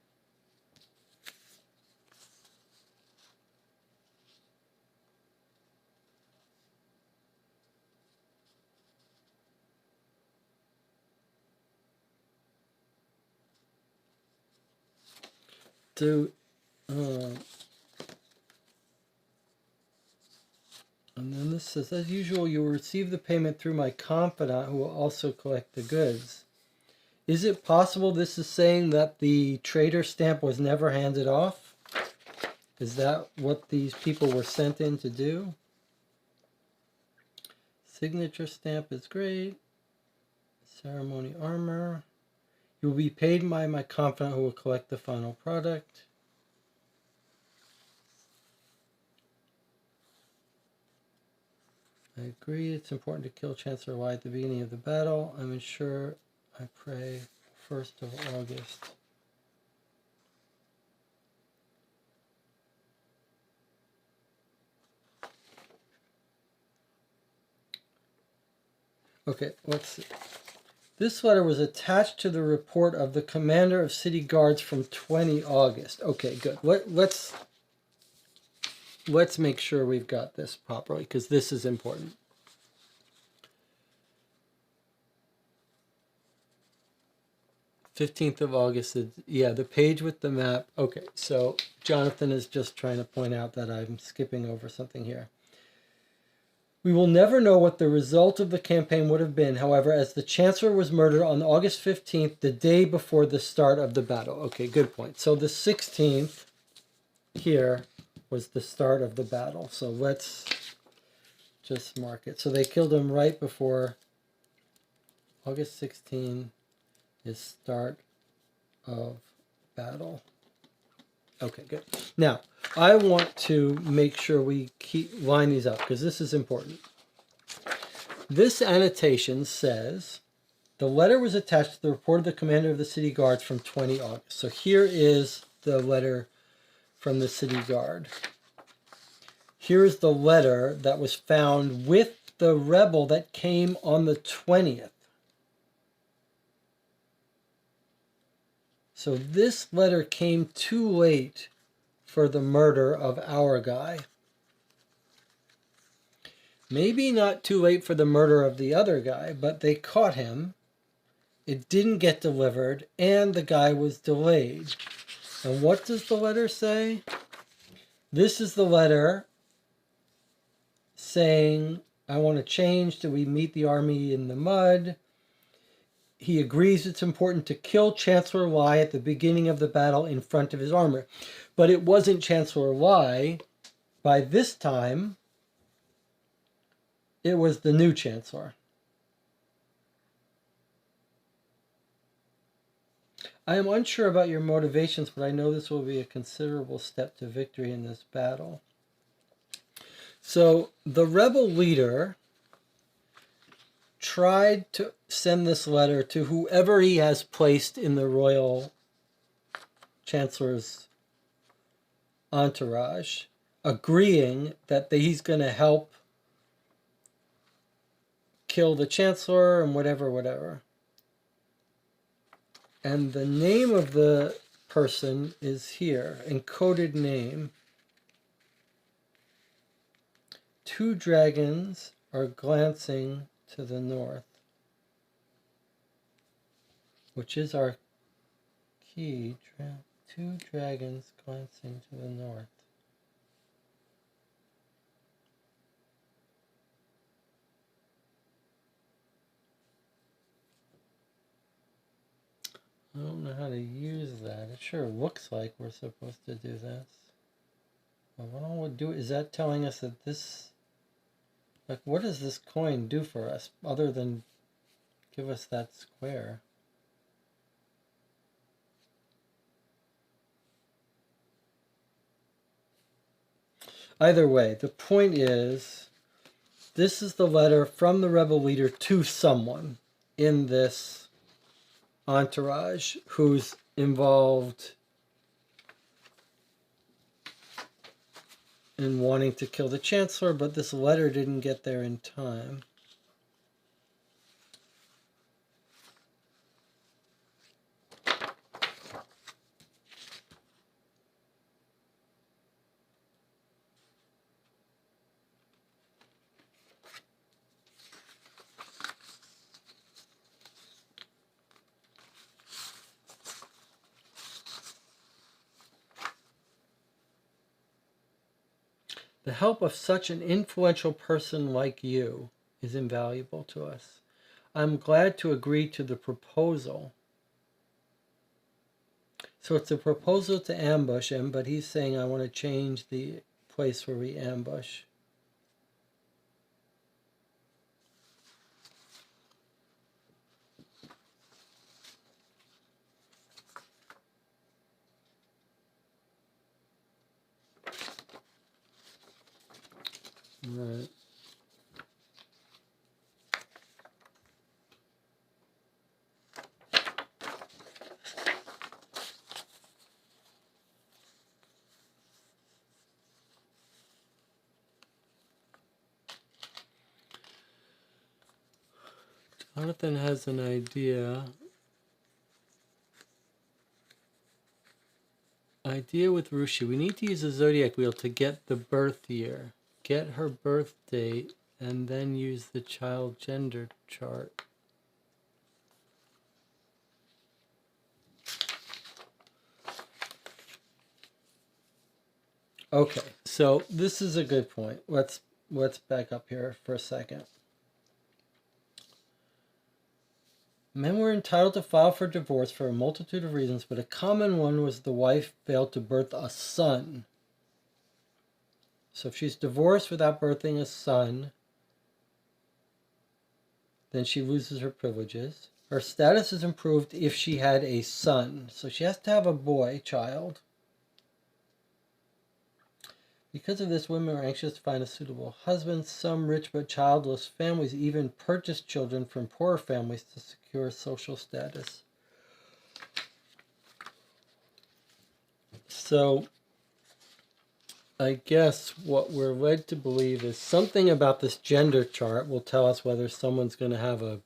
And then this says, as usual, you will receive the payment through my confidant who will also collect the goods. Is it possible this is saying that the trader stamp was never handed off? Is that what these people were sent in to do? Signature stamp is great. Ceremony armor. You will be paid by my confidant who will collect the final product. I agree. It's important to kill Chancellor Wai at the beginning of the battle. I'm sure. I pray 1st of August. Okay, let's see. This letter was attached to the report of the commander of city guards from 20 August. Okay, good. Let's make sure we've got this properly because this is important. 15th of August. Yeah, the page with the map. Okay, so Jonathan is just trying to point out that I'm skipping over something here. We will never know what the result of the campaign would have been, however, as the Chancellor was murdered on August 15th, the day before the start of the battle. Okay, good point. So the 16th here was the start of the battle. So let's just mark it. So they killed him right before August 16 is start of battle. Okay, good. Now, I want to make sure we line these up because this is important. This annotation says, the letter was attached to the report of the commander of the city guards from 20 August. So here is the letter from the city guard. Here is the letter that was found with the rebel that came on the 20th. So this letter came too late for the murder of our guy. Maybe not too late for the murder of the other guy, but they caught him. It didn't get delivered, and the guy was delayed. And what does the letter say? This is the letter saying, I want to change. Do we meet the army in the mud? He agrees it's important to kill Chancellor Lai at the beginning of the battle in front of his armor. But it wasn't Chancellor Lai. By this time, it was the new Chancellor. I am unsure about your motivations, but I know this will be a considerable step to victory in this battle. So the rebel leader tried to send this letter to whoever he has placed in the royal chancellor's entourage, agreeing that he's going to help kill the chancellor and whatever. And the name of the person is here, encoded name. 2 dragons are glancing to the north, which is our key. 2 dragons glancing to the north. I don't know how to use that. It sure looks like we're supposed to do this. But what I would do, is that telling us that this, like, what does this coin do for us other than give us that square? Either way, the point is, this is the letter from the rebel leader to someone in this entourage who's involved in wanting to kill the chancellor, but this letter didn't get there in time. The help of such an influential person like you is invaluable to us. I'm glad to agree to the proposal. So it's a proposal to ambush him, but he's saying, I want to change the place where we ambush. Right. Jonathan has an idea. Idea with Rushi. We need to use the zodiac wheel to get the birth year, get her birth date, and then use the child gender chart. Okay, so this is a good point. Let's back up here for a second. Men were entitled to file for divorce for a multitude of reasons, but a common one was the wife failed to birth a son. So if she's divorced without birthing a son, then she loses her privileges. Her status is improved if she had a son. So she has to have a boy child. Because of this, women were anxious to find a suitable husband. Some rich but childless families even purchased children from poorer families to secure social status. So I guess what we're led to believe is something about this gender chart will tell us whether someone's going to have a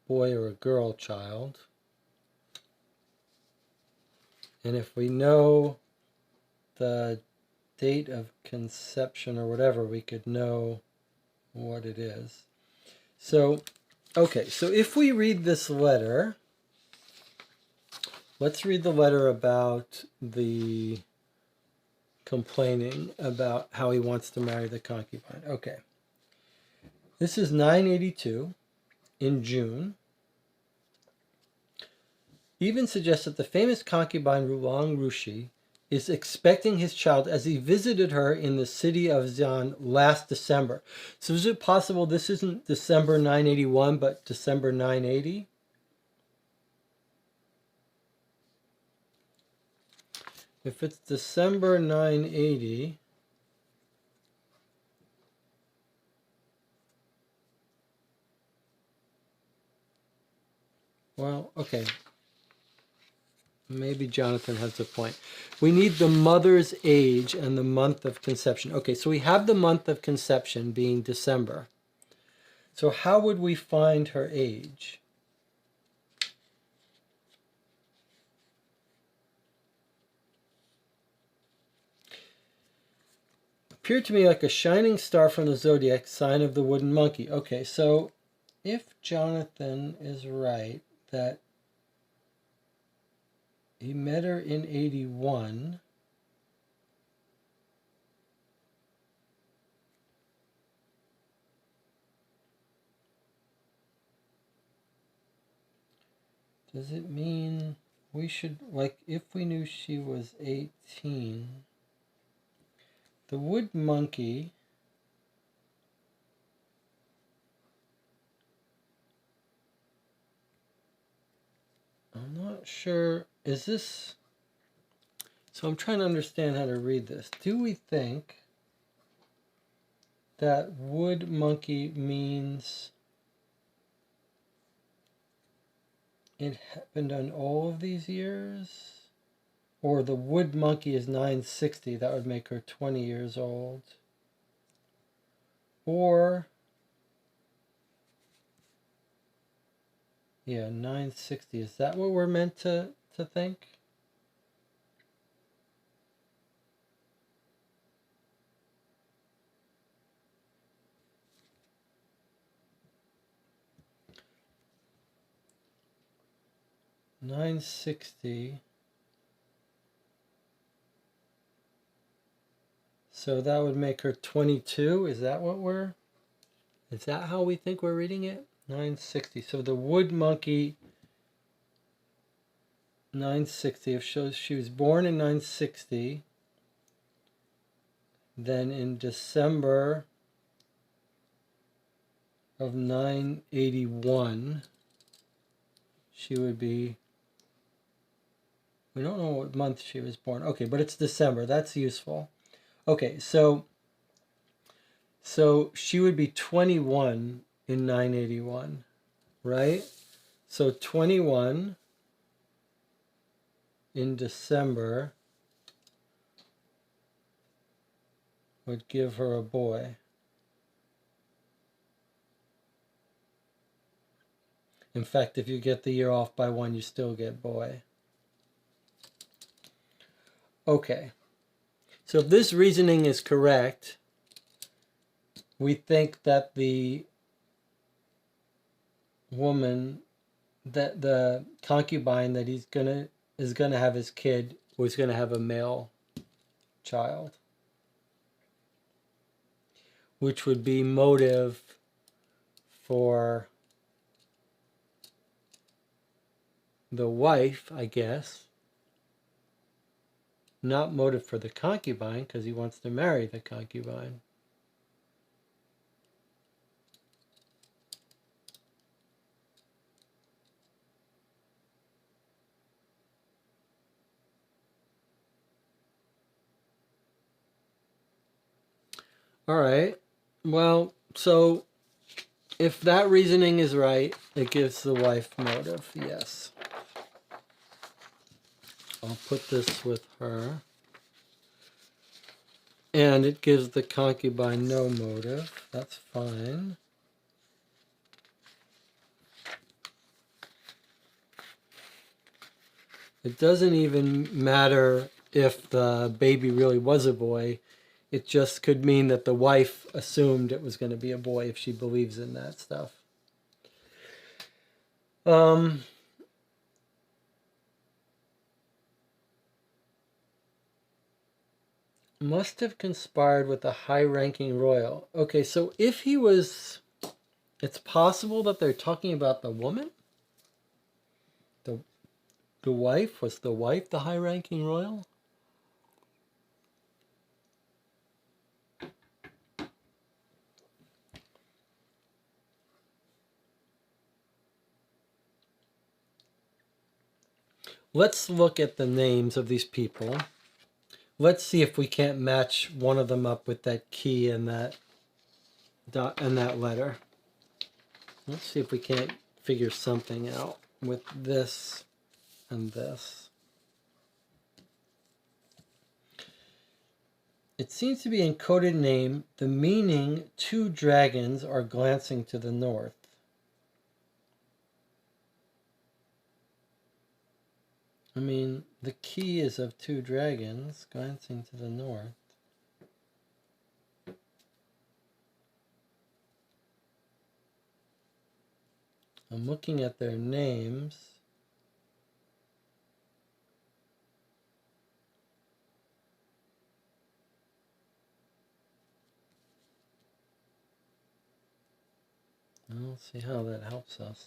boy or a girl child. And if we know the date of conception or whatever, we could know what it is. So, okay, so if we read this letter, let's read the letter about the complaining about how he wants to marry the concubine. Okay. This is 982 in June. Even suggests that the famous concubine Rulong Rushi is expecting his child as he visited her in the city of Xi'an last December. So is it possible this isn't December 981, but December 980? If it's December 980, well, okay. Maybe Jonathan has a point. We need the mother's age and the month of conception. Okay, so we have the month of conception being December. So how would we find her age? Appeared to me like a shining star from the zodiac, sign of the wooden monkey. Okay, so if Jonathan is right that he met her in 81, does it mean we should, like, if we knew she was 18, the wood monkey I'm not sure, is this, so I'm trying to understand how to read this. Do we think that wood monkey means it happened on all of these years? Or the wood monkey is 960, that would make her 20 years old. Or, yeah, 960, is that what we're meant to think? $960. So that would make her 22. Is that how we think we're reading it? 960. So the wood monkey, 960. If she was born in 960, then in December of 981, she would be, we don't know what month she was born. Okay, but it's December. That's useful. Okay, so she would be 21 in 981, right? So 21 in December would give her a boy. In fact, if you get the year off by one, you still get boy. Okay. So if this reasoning is correct, we think that the woman, that the concubine that is gonna have his kid was gonna have a male child. which would be motive for the wife, I guess. Not motive for the concubine, because he wants to marry the concubine. All right. Well, so if that reasoning is right, it gives the wife motive, yes. I'll put this with her. And it gives the concubine no motive. That's fine. It doesn't even matter if the baby really was a boy. It just could mean that the wife assumed it was going to be a boy if she believes in that stuff. Must have conspired with a high-ranking royal. Okay, so if he was... It's possible that they're talking about the woman? The wife? Was the wife the high-ranking royal? Let's look at the names of these people. Let's see if we can't match one of them up with that key and that letter. Let's see if we can't figure something out with this and this. It seems to be encoded name, the meaning 2 dragons are glancing to the north. I mean, the key is of 2 dragons glancing to the north. I'm looking at their names. I don't see how that helps us.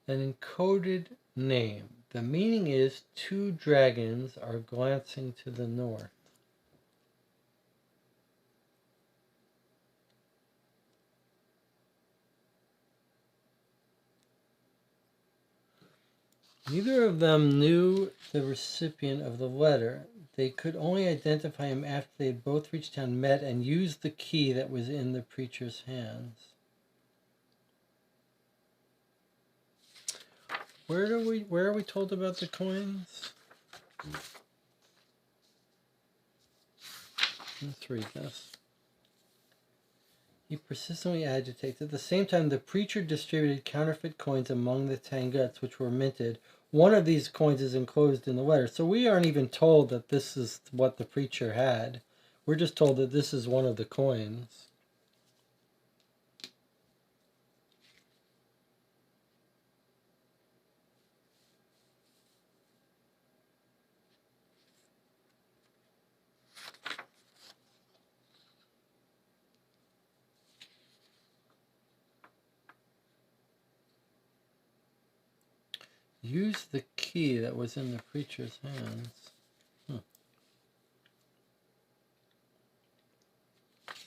An encoded name. The meaning is 2 dragons are glancing to the north. Neither of them knew the recipient of the letter. They could only identify him after they had both reached town, met, and used the key that was in the preacher's hands. Where are we told about the coins? Let's read this. He persistently agitates. At the same time, the preacher distributed counterfeit coins among the Tanguts, which were minted. One of these coins is enclosed in the letter. So we aren't even told that this is what the preacher had. We're just told that this is one of the coins. Use the key that was in the preacher's hands.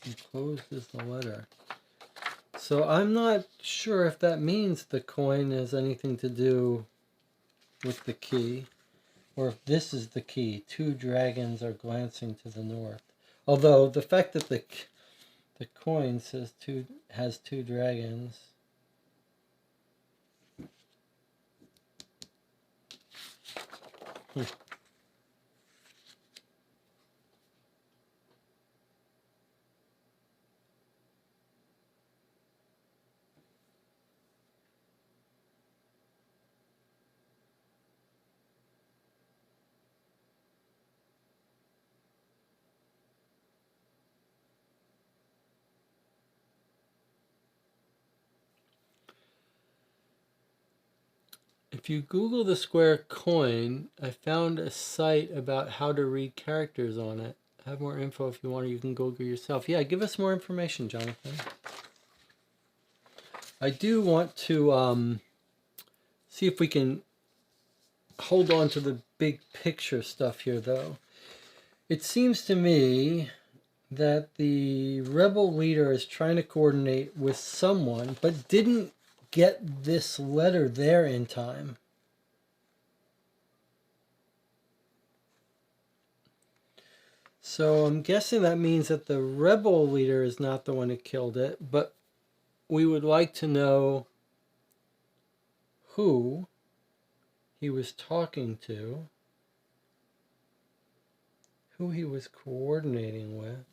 Enclosed is the letter. So I'm not sure if that means the coin has anything to do with the key, or if this is the key. 2 dragons are glancing to the north. Although the fact that the coin has 2 dragons. If you Google the square coin, I found a site about how to read characters on it. I have more info if you want, or you can Google yourself. Yeah, give us more information, Jonathan. I do want to see if we can hold on to the big picture stuff here, though. It seems to me that the rebel leader is trying to coordinate with someone, but didn't get this letter there in time. So I'm guessing that means that the rebel leader is not the one who killed it, but we would like to know who he was talking to, who he was coordinating with.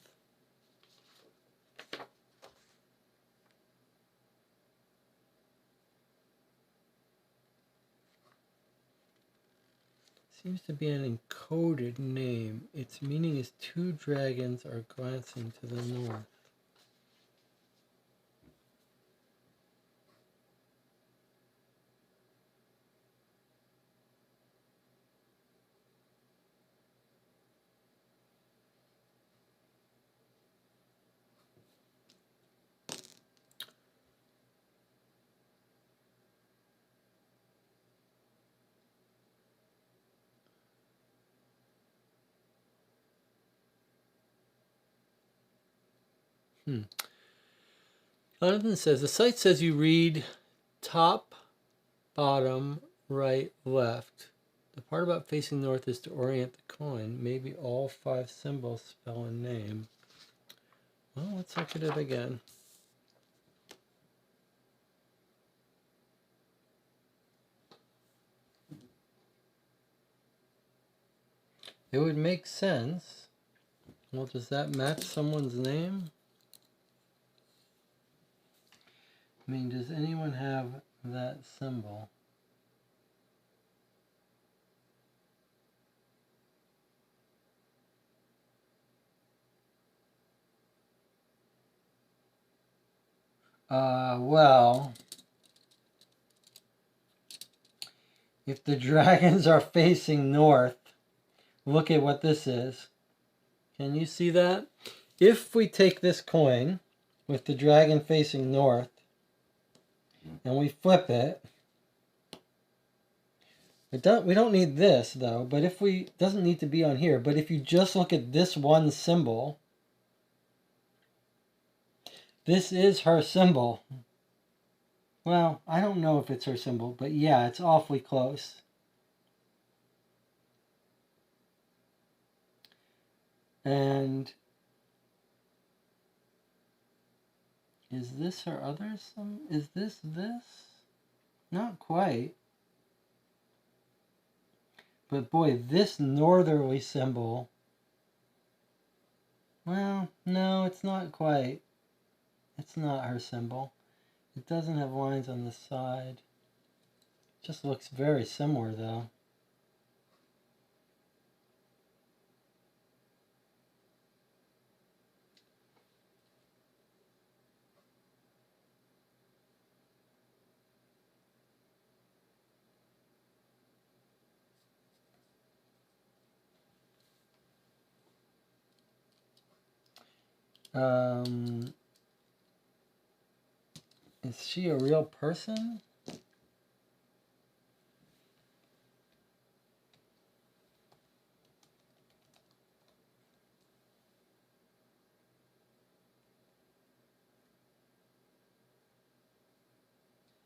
Seems to be an encoded name. Its meaning is two dragons are glancing to the north. Jonathan says, the site says you read top, bottom, right, left. The part about facing north is to orient the coin. Maybe all 5 symbols spell a name. Well, let's look at it again. It would make sense. Well, does that match someone's name? I mean, does anyone have that symbol? Well, if the dragons are facing north, look at what this is. Can you see that? If we take this coin with the dragon facing north and we flip it, we don't need this though, but if we, doesn't need to be on here, but if you just look at this one symbol, this is her symbol. Well, I don't know if it's her symbol, but yeah, it's awfully close. And is this her other symbol? Is this? Not quite. But boy, this northerly symbol, well, no, it's not quite. It's not her symbol. It doesn't have lines on the side. It just looks very similar though. Is she a real person? I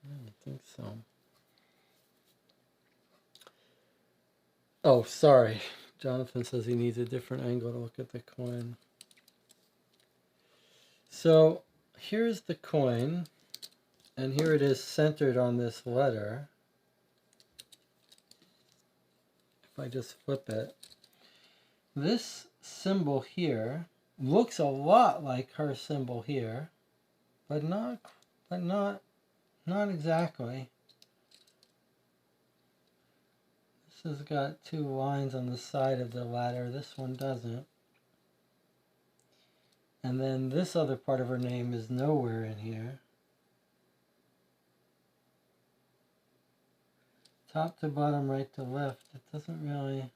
don't think so. Oh, sorry. Jonathan says he needs a different angle to look at the coin. So here's the coin, and here it is centered on this letter. if I just flip it. This symbol here looks a lot like her symbol here, but not exactly. This has got two lines on the side of the ladder. This one doesn't. And then this other part of her name is nowhere in here. Top to bottom, right to left. It doesn't really...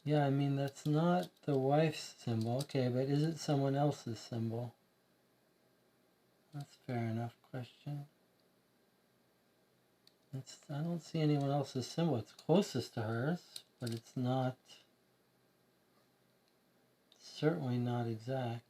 Yeah, I mean, that's not the wife's symbol. Okay, but is it someone else's symbol? That's fair enough question. I don't see anyone else's symbol. It's closest to hers, but it's not... certainly not exact.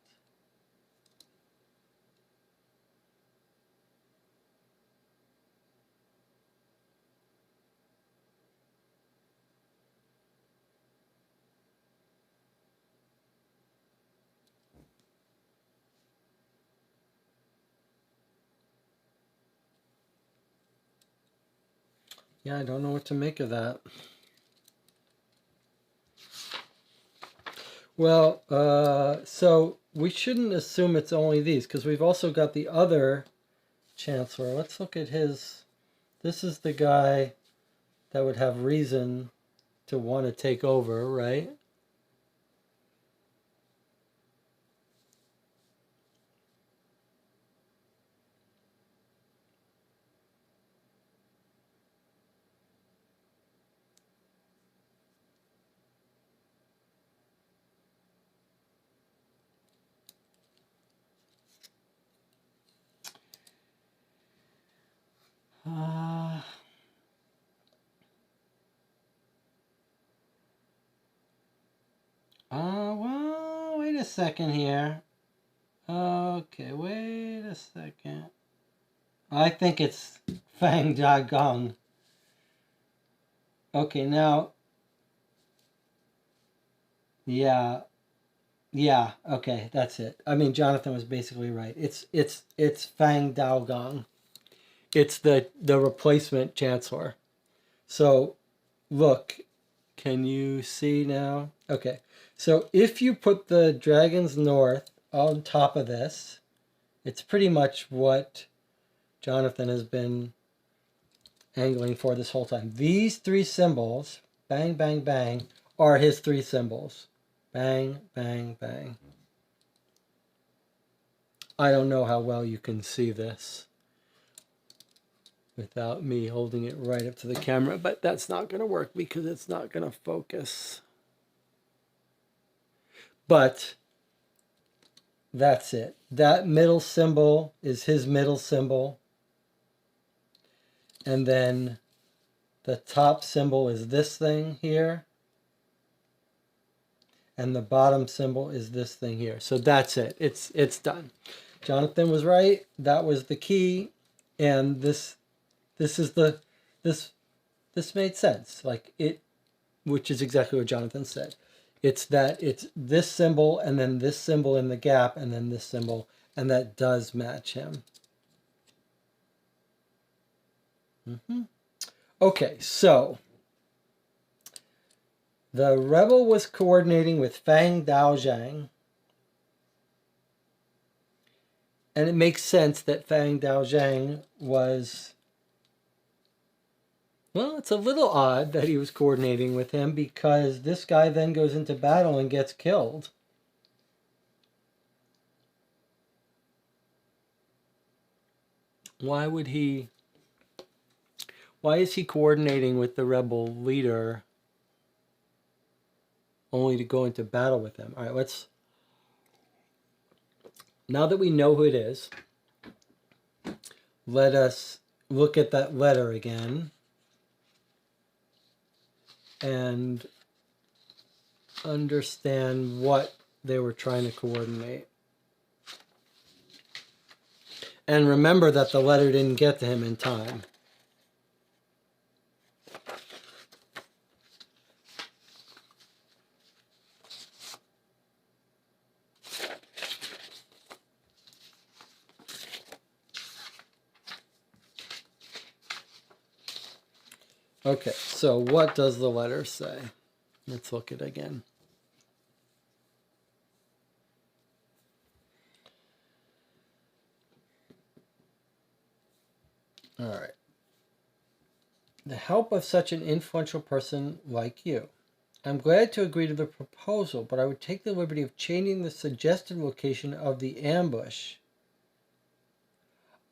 Yeah, I don't know what to make of that. Well, so we shouldn't assume it's only these, because we've also got the other Chancellor. Let's look at his... This is the guy that would have reason to want to take over, right? Well, wait a second here. Okay, wait a second. I think it's Fang Jia Gong. Okay, now... Yeah, okay, that's it. I mean, Jonathan was basically right. It's Fang Dao Gong. It's the replacement Chancellor. So, look, can you see now? Okay, so if you put the Dragon's North on top of this, it's pretty much what Jonathan has been angling for this whole time. These three symbols, bang, bang, bang, are his three symbols. Bang, bang, bang. I don't know how well you can see this without me holding it right up to the camera, but that's not going to work because it's not going to focus. But that's it. That middle symbol is his middle symbol. And then the top symbol is this thing here. And the bottom symbol is this thing here. So that's it. It's done. Jonathan was right. That was the key. And this made sense. Like it, which is exactly what Jonathan said. It's this symbol and then this symbol in the gap and then this symbol, and that does match him. Okay, so the rebel was coordinating with Fang Daozhang, and it makes sense that Fang Daozhang was... Well, it's a little odd that he was coordinating with him because this guy then goes into battle and gets killed. Why is he coordinating with the rebel leader only to go into battle with him? All right, now that we know who it is, let us look at that letter again and understand what they were trying to coordinate. And remember that the letter didn't get to him in time. Okay, so what does the letter say? Let's look at it again. All right. The help of such an influential person like you. I'm glad to agree to the proposal, but I would take the liberty of changing the suggested location of the ambush.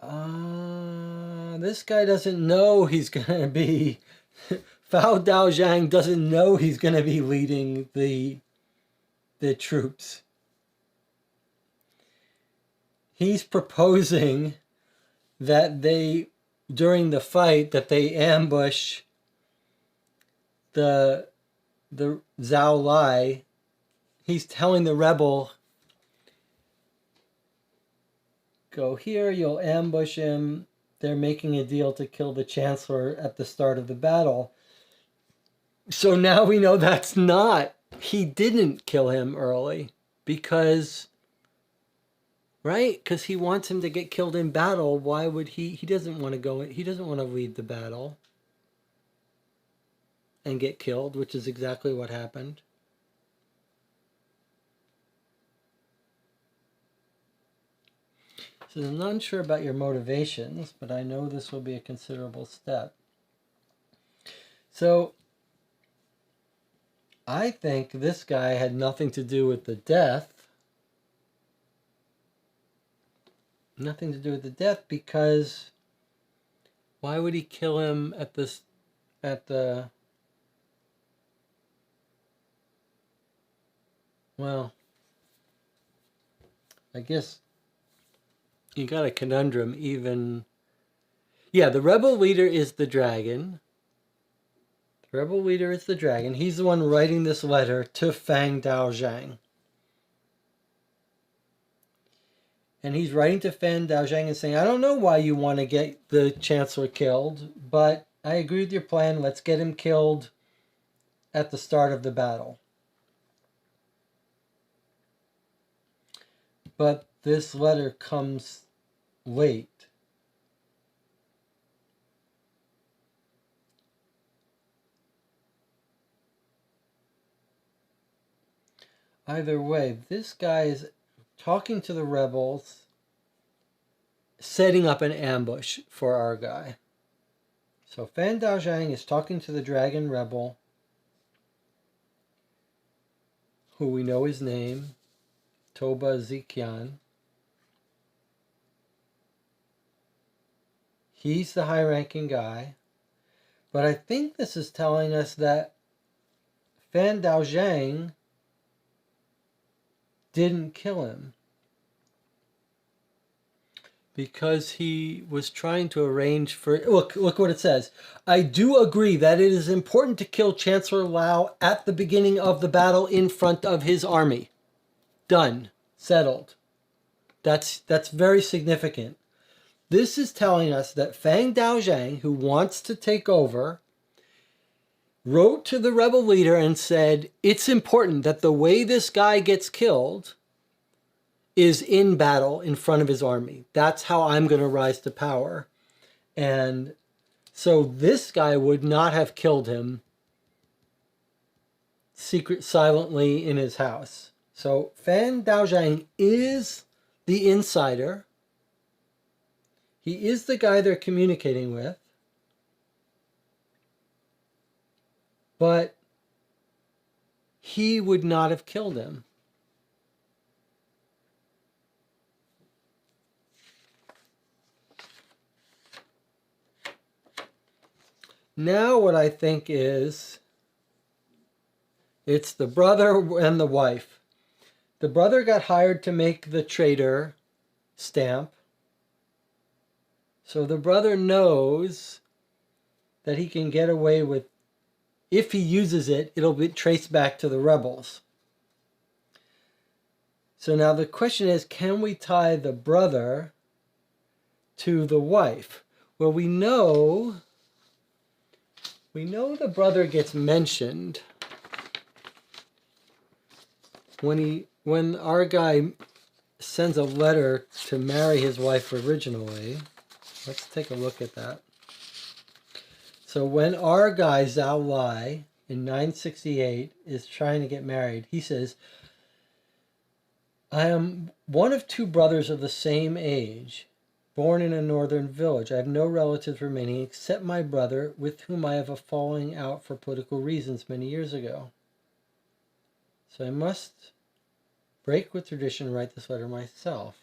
This guy doesn't know he's going to be... Fao Daozhang doesn't know he's going to be leading the troops. He's proposing that they, during the fight, that they ambush the Zhao Lai. He's telling the rebel, go here, you'll ambush him. They're making a deal to kill the chancellor at the start of the battle. So now we know that's not, he didn't kill him early because, right? Because he wants him to get killed in battle. Why would he doesn't want to go, he doesn't want to lead the battle and get killed, which is exactly what happened. So I'm not sure about your motivations, but I know this will be a considerable step. So I think this guy had nothing to do with the death. Nothing to do with the death, because why would he kill him at the well, I guess you got a conundrum even. Yeah, the rebel leader is the dragon. The rebel leader is the dragon. He's the one writing this letter to Fang Daozhang. And he's writing to Fan Daozhang and saying, I don't know why you want to get the chancellor killed, but I agree with your plan. Let's get him killed at the start of the battle. But this letter comes late. Either way, this guy is talking to the rebels, setting up an ambush for our guy. So Fan Daozhang is talking to the dragon rebel, who we know his name, Toba Ziqian. He's the high-ranking guy. But I think this is telling us that Fan Daozhang didn't kill him because he was trying to arrange for... Look what it says. I do agree that it is important to kill Chancellor Lao at the beginning of the battle in front of his army. Done. Settled. That's very significant. This is telling us that Fang Daozhang, who wants to take over, wrote to the rebel leader and said, it's important that the way this guy gets killed is in battle in front of his army. That's how I'm going to rise to power. And so this guy would not have killed him silently in his house. So Fan Daozhang is the insider. He is the guy they're communicating with. But he would not have killed him. Now what I think is, it's the brother and the wife. The brother got hired to make the traitor stamp. So the brother knows that he can get away with, if he uses it, it'll be traced back to the rebels. So now the question is, can we tie the brother to the wife? Well, we know the brother gets mentioned when our guy sends a letter to marry his wife originally. Let's take a look at that. So when our guy Zhao Lai in 968 is trying to get married, he says, I am one of two brothers of the same age, born in a northern village. I have no relatives remaining except my brother, with whom I have a falling out for political reasons many years ago. So I must break with tradition and write this letter myself.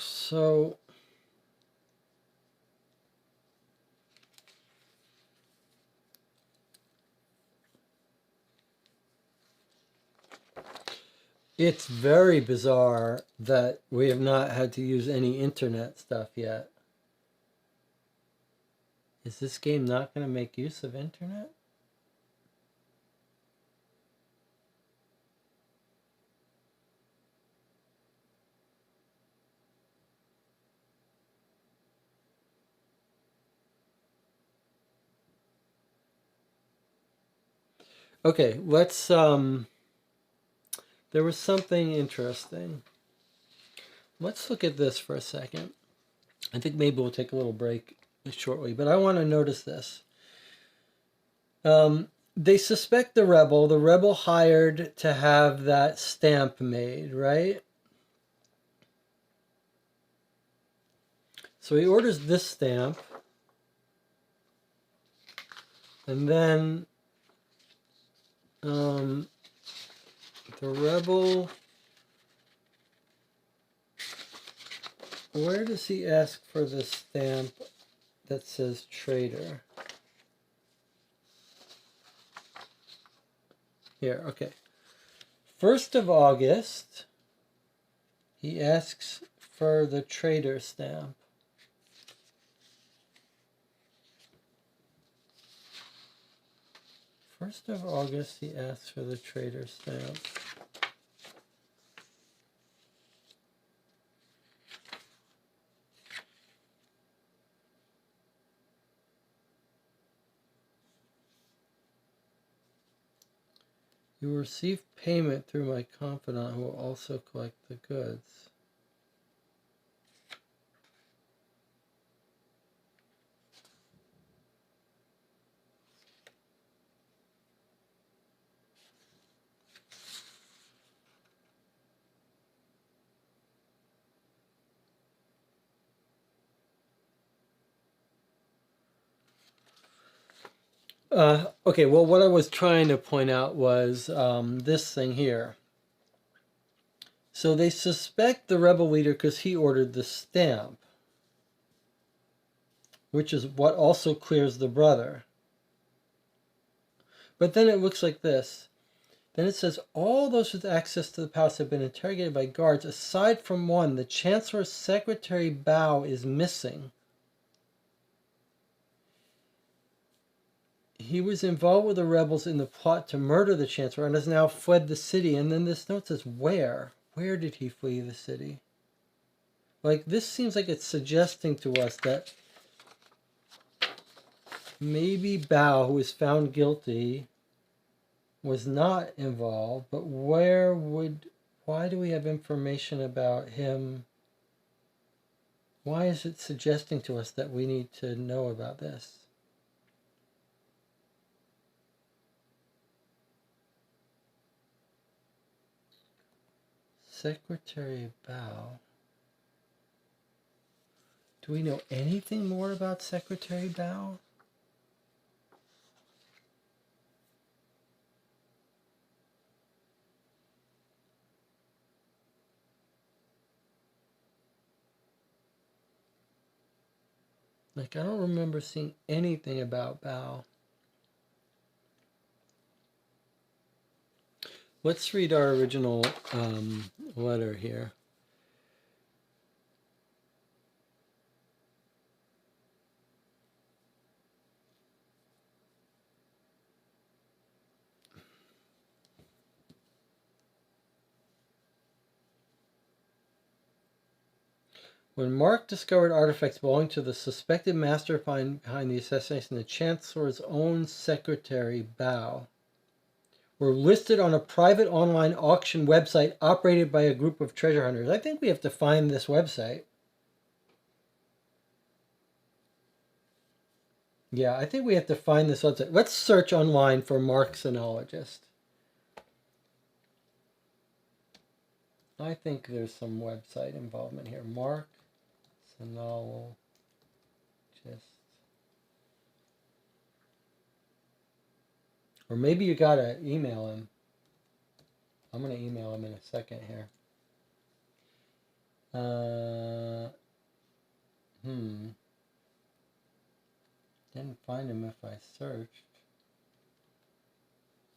So it's very bizarre that we have not had to use any internet stuff yet. Is this game not going to make use of internet? Okay, let's there was something interesting. Let's look at this for a second. I think maybe we'll take a little break shortly, but I want to notice this. They suspect the rebel. The rebel hired to have that stamp made, right? So he orders this stamp, and then the rebel, where does he ask for the stamp that says traitor? Here, okay. 1st of August, he asks for the traitor stamp. First of August, he asks for the traitor stamp. You will receive payment through my confidant who will also collect the goods. Okay, well, what I was trying to point out was this thing here. So they suspect the rebel leader because he ordered the stamp, which is what also clears the brother. But then it looks like this. Then it says, all those with access to the palace have been interrogated by guards. Aside from one, the Chancellor's secretary Bao is missing. He was involved with the rebels in the plot to murder the Chancellor and has now fled the city. And then this note says, where? Where did he flee the city? Like, this seems like it's suggesting to us that maybe Bao, who was found guilty, was not involved, but why do we have information about him? Why is it suggesting to us that we need to know about this? Secretary Bao. Do we know anything more about Secretary Bao? Like, I don't remember seeing anything about Bao. Let's read our original letter here. When Mark discovered artifacts belonging to the suspected master behind the assassination, the Chancellor's own secretary, Bao, were listed on a private online auction website operated by a group of treasure hunters. I think we have to find this website. Yeah, I think we have to find this website. Let's search online for Marxenologist. I think there's some website involvement here. Marxenologist. Or maybe you gotta email him. I'm gonna email him in a second here. Didn't find him if I searched.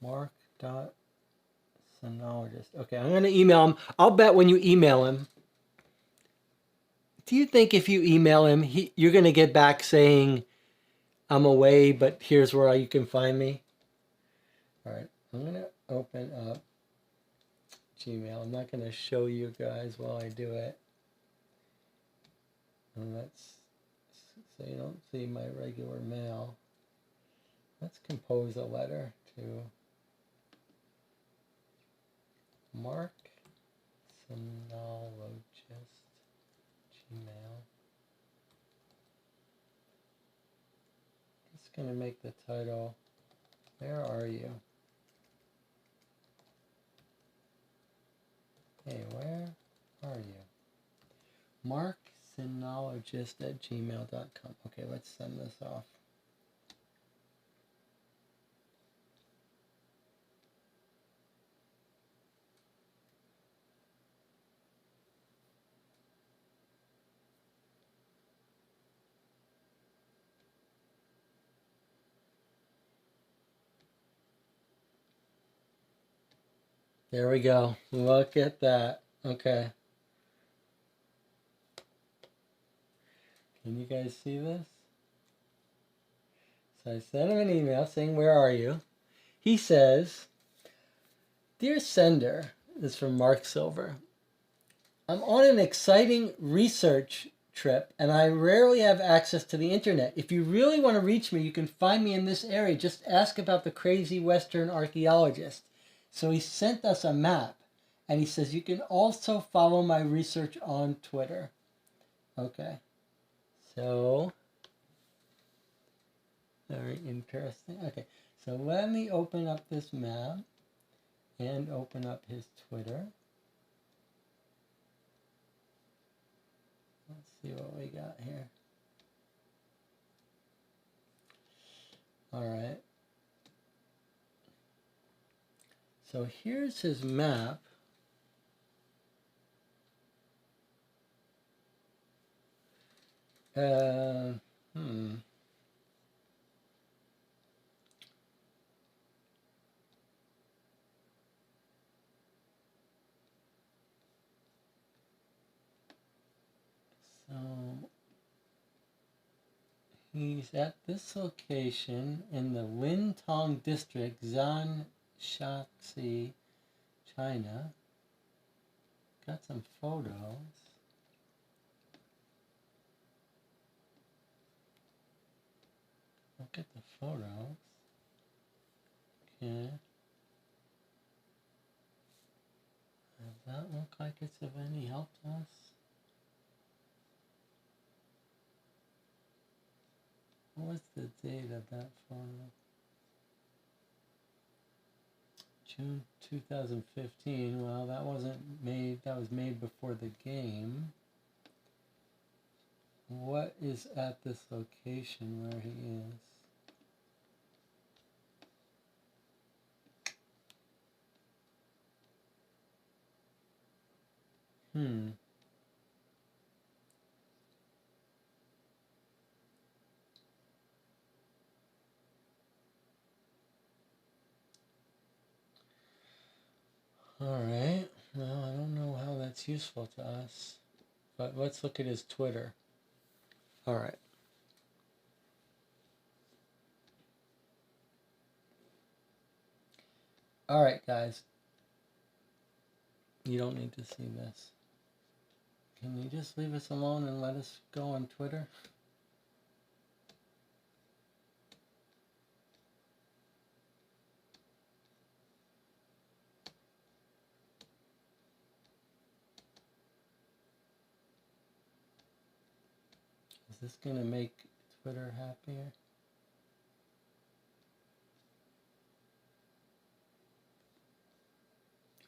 Mark.Sonologist. Okay, I'm gonna email him. I'll bet when you email him. Do you think if you email him, you're gonna get back saying, "I'm away, but here's where you can find me"? All right, I'm gonna open up Gmail. I'm not gonna show you guys while I do it. And let's, so you don't see my regular mail. Let's compose a letter to Mark Sonologist, Gmail. Just gonna make the title, "Where are you?" Hey, where are you? Marksonologist@gmail.com. Okay, let's send this off. There we go. Look at that. Okay. Can you guys see this? So I sent him an email saying, "Where are you?" He says, "Dear sender," this is from Mark Silver, "I'm on an exciting research trip and I rarely have access to the internet. If you really want to reach me, you can find me in this area. Just ask about the crazy Western archaeologist." So he sent us a map and he says, "You can also follow my research on Twitter." Okay. So, very interesting. Okay. So let me open up this map and open up his Twitter. Let's see what we got here. All right. So here's his map. So he's at this location in the Lintong district, Shaanxi, China. Got some photos. Look at the photos. Okay. Does that look like it's of any help to us? What was the date of that photo? June 2015. Well, that wasn't made, that was made before the game. What is at this location where he is? All right. Well, I don't know how that's useful to us, but let's look at his Twitter. All right. All right, guys. You don't need to see this. Can you just leave us alone and let us go on Twitter? Is this going to make Twitter happier?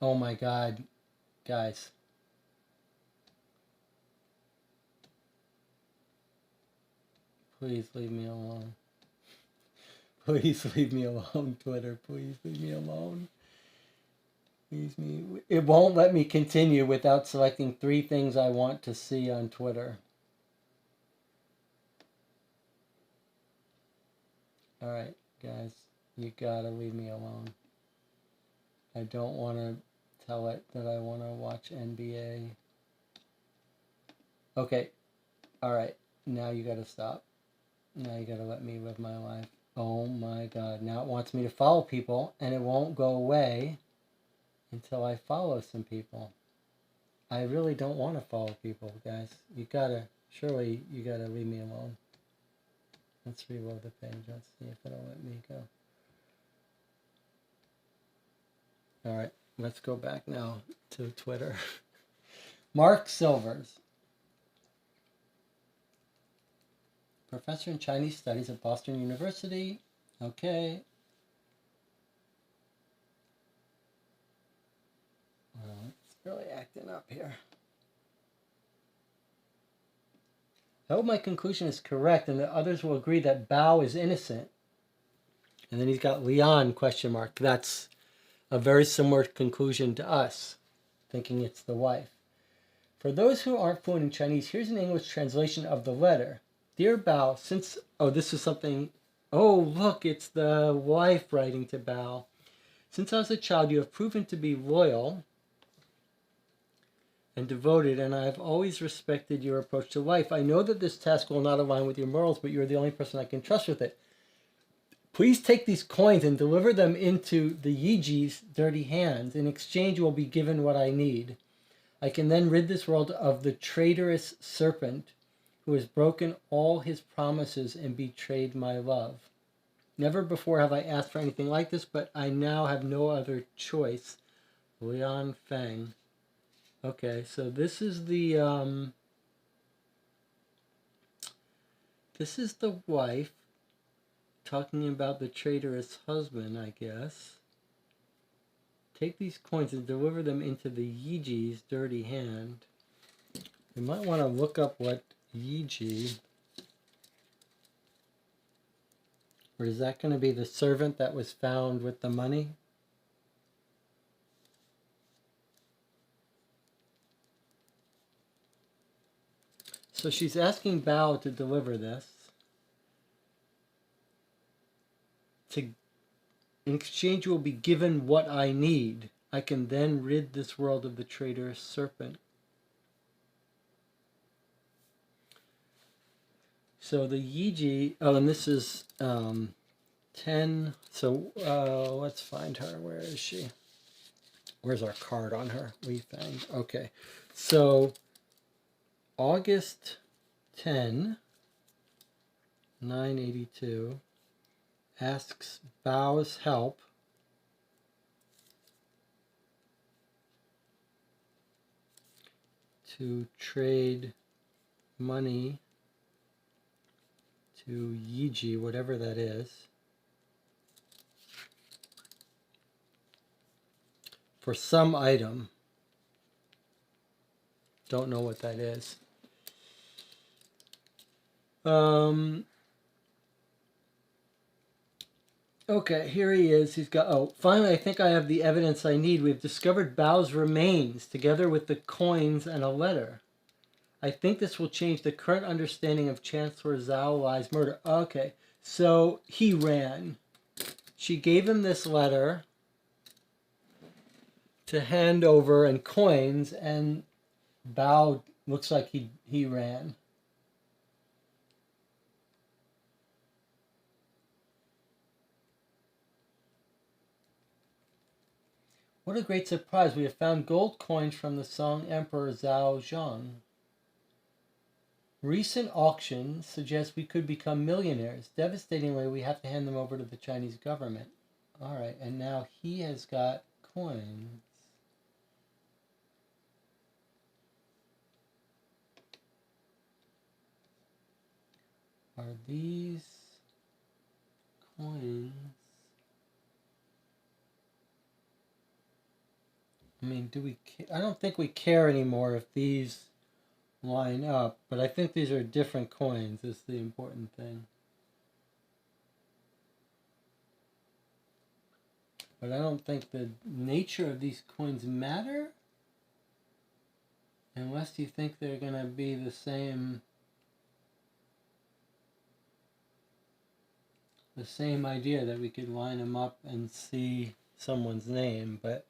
Oh my God, guys. Please leave me alone. Please leave me alone, Twitter. Please leave me alone. It won't let me continue without selecting 3 things I want to see on Twitter. All right, guys, you gotta leave me alone. I don't want to tell it that I want to watch NBA. Okay, all right, now you gotta stop. Now you gotta let me live my life. Oh my God, now it wants me to follow people, and it won't go away until I follow some people. I really don't want to follow people, guys. Surely you gotta leave me alone. Let's reload the page. Let's see if it'll let me go. All right, let's go back now to Twitter. Mark Silvers, professor in Chinese studies at Boston University. Okay. Well, it's really acting up here. I hope my conclusion is correct and that others will agree that Bao is innocent. And then he's got Leon ? That's a very similar conclusion to us, thinking it's the wife. For those who aren't fluent in Chinese, here's an English translation of the letter. Dear Bao, this is something, look, it's the wife writing to Bao. Since I was a child, you have proven to be loyal and devoted, and I have always respected your approach to life. I know that this task will not align with your morals, but you're the only person I can trust with it. Please take these coins and deliver them into the Yiji's dirty hands. In exchange, you will be given what I need. I can then rid this world of the traitorous serpent who has broken all his promises and betrayed my love. Never before have I asked for anything like this, but I now have no other choice. Leon Feng. Okay, so this is the wife talking about the traitorous husband, I guess. Take these coins and deliver them into the Yiji's dirty hand. You might want to look up what Yiji, or is that going to be the servant that was found with the money? So she's asking Bao to deliver this. In exchange, you will be given what I need. I can then rid this world of the traitorous serpent. So the Yiji, and this is 10. So let's find her. Where is she? Where's our card on her? We found. Okay. So August 10, 982, asks Bao's help to trade money to Yiji, whatever that is, for some item. Don't know what that is. Okay, here he is. He's got, finally, I think I have the evidence I need. We've discovered Bao's remains together with the coins and a letter. I think this will change the current understanding of Chancellor Zhao Lai's murder. Okay, so he ran. She gave him this letter. to hand over and coins, and Bao looks like he ran. What a great surprise. We have found gold coins from the Song Emperor Zhao Zhang. Recent auctions suggest we could become millionaires. Devastatingly, we have to hand them over to the Chinese government. All right, and now he has got coins. Are these coins? I mean, do we? I don't think we care anymore if these line up, but I think these are different coins is the important thing. But I don't think the nature of these coins matter, unless you think they're going to be the same idea that we could line them up and see someone's name. But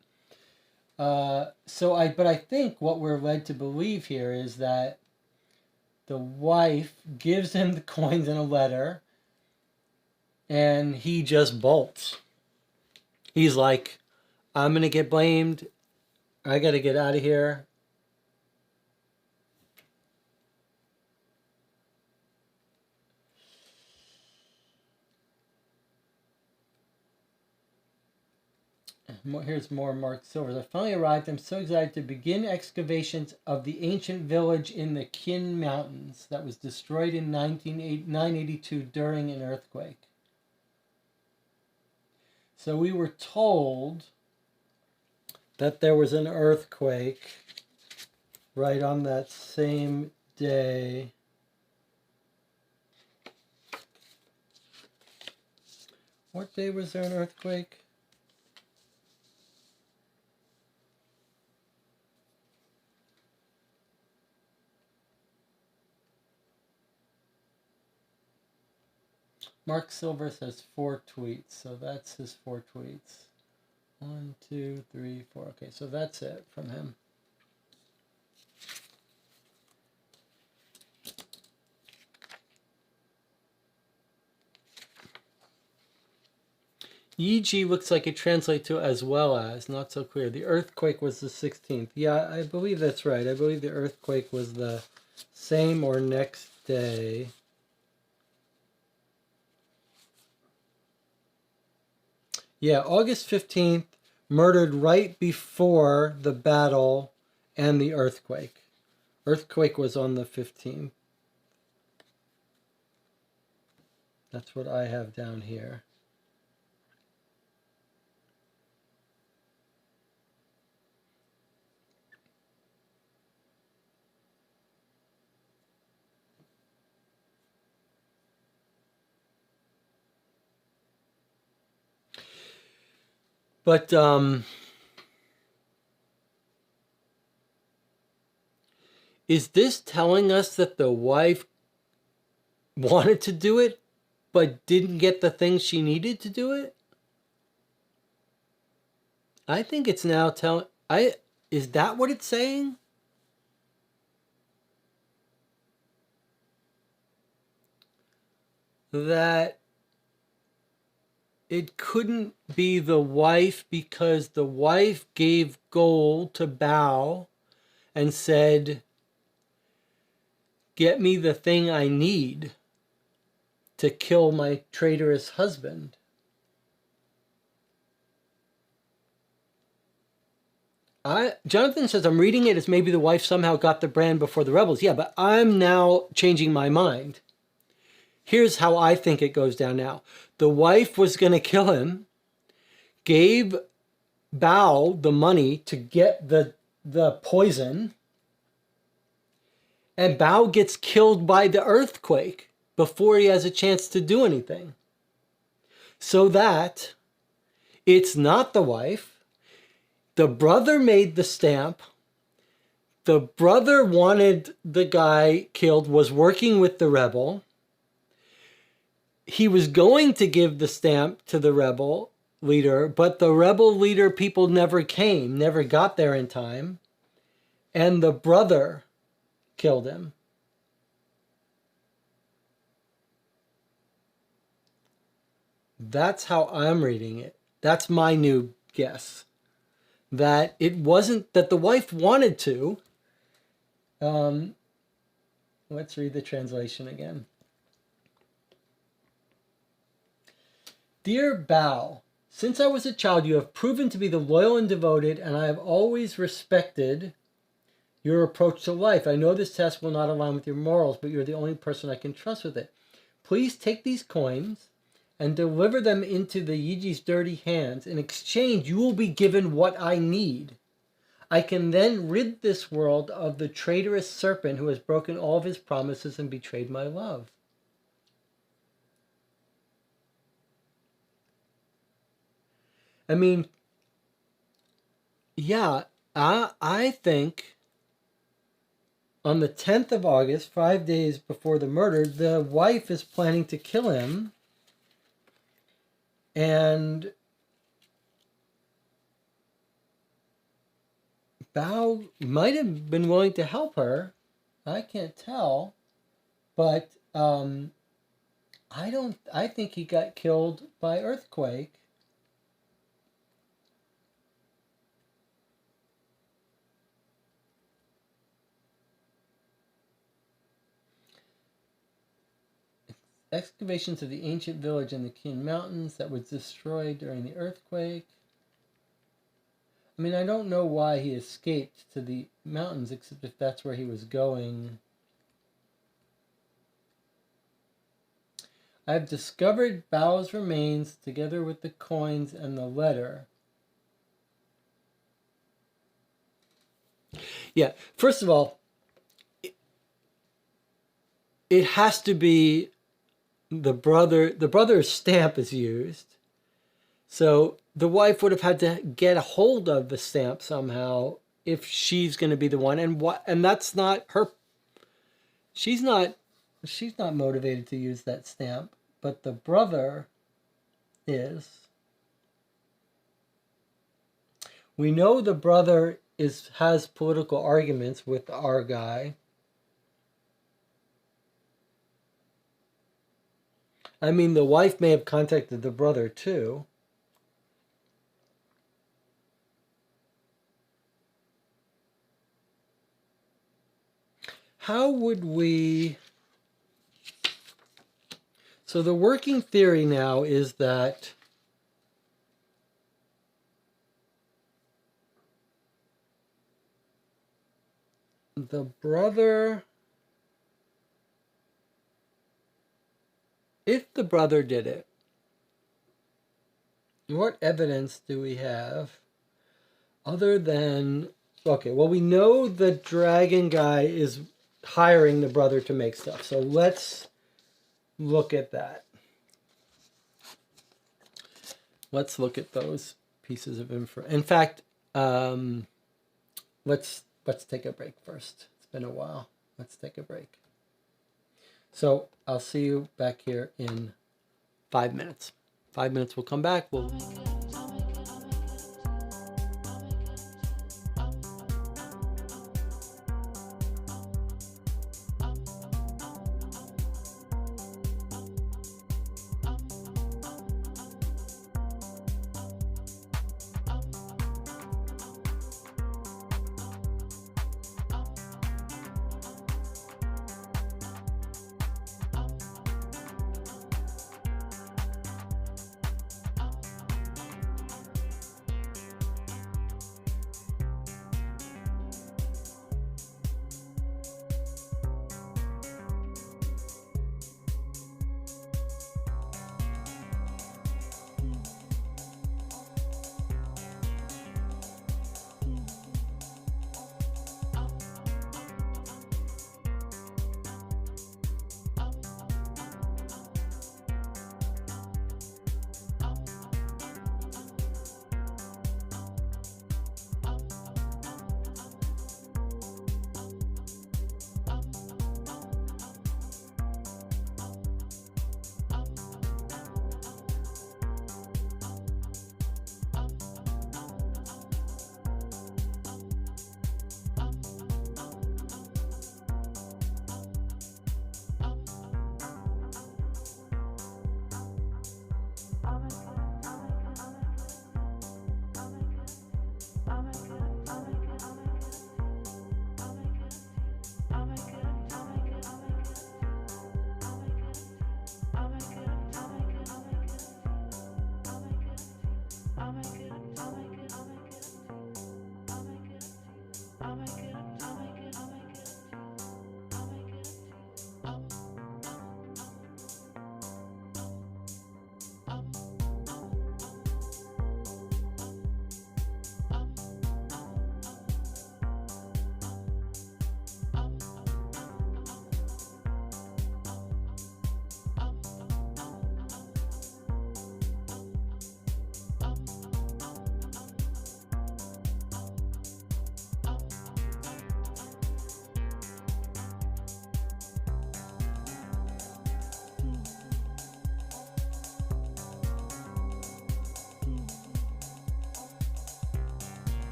but I think what we're led to believe here is that the wife gives him the coins in a letter, and he just bolts. He's like, I'm going to get blamed. I got to get out of here. Here's more Mark Silvers. I finally arrived. I'm so excited to begin excavations of the ancient village in the Qin Mountains that was destroyed in 982 during an earthquake. So we were told that there was an earthquake right on that same day. What day was there an earthquake? Mark Silvers has 4 tweets, so that's his 4 tweets. 1, 2, 3, 4. Okay, so that's it from him. Yi looks like it translates to as well as, not so clear. The earthquake was the 16th. Yeah, I believe that's right. I believe the earthquake was the same or next day. Yeah, August 15th, murdered right before the battle and the earthquake. Earthquake was on the 15th. That's what I have down here. But is this telling us that the wife wanted to do it, but didn't get the things she needed to do it? I think it's now telling... Is that what it's saying? That it couldn't be the wife because the wife gave gold to Bao and said, get me the thing I need to kill my traitorous husband. Jonathan says, I'm reading it as maybe the wife somehow got the brand before the rebels. Yeah, but I'm now changing my mind. Here's how I think it goes down now. The wife was going to kill him, gave Bao the money to get the poison, and Bao gets killed by the earthquake before he has a chance to do anything. So that it's not the wife. The brother made the stamp. The brother wanted the guy killed, was working with the rebel. He was going to give the stamp to the rebel. leader, but the rebel leader people never came, never got there in time, and the brother killed him. That's how I'm reading it. That's my new guess. That it wasn't that the wife wanted to. Let's read the translation again. Dear Bao, since I was a child, you have proven to be the loyal and devoted, and I have always respected your approach to life. I know this test will not align with your morals, but you're the only person I can trust with it. Please take these coins and deliver them into the Yiji's dirty hands. In exchange, you will be given what I need. I can then rid this world of the traitorous serpent who has broken all of his promises and betrayed my love. I mean, yeah, I think on the 10th of August, 5 days before the murder, the wife is planning to kill him. And Bao might have been willing to help her. I can't tell. But I think he got killed by earthquake. Excavations of the ancient village in the Qin Mountains that was destroyed during the earthquake. I mean, I don't know why he escaped to the mountains, except if that's where he was going. I have discovered Bao's remains together with the coins and the letter. Yeah, first of all, it has to be the brother's stamp is used. So the wife would have had to get a hold of the stamp somehow if she's going to be the one. And that's not her. She's not motivated to use that stamp, but the brother is. We know the brother has political arguments with our guy. I mean, the wife may have contacted the brother too. How would we... So the working theory now is that the brother... If the brother did it, what evidence do we have other than... Okay, well, we know the dragon guy is hiring the brother to make stuff. So let's look at that. Let's look at those pieces of info. In fact, let's take a break first. It's been a while. Let's take a break. So I'll see you back here in 5 minutes. 5 minutes, we'll come back.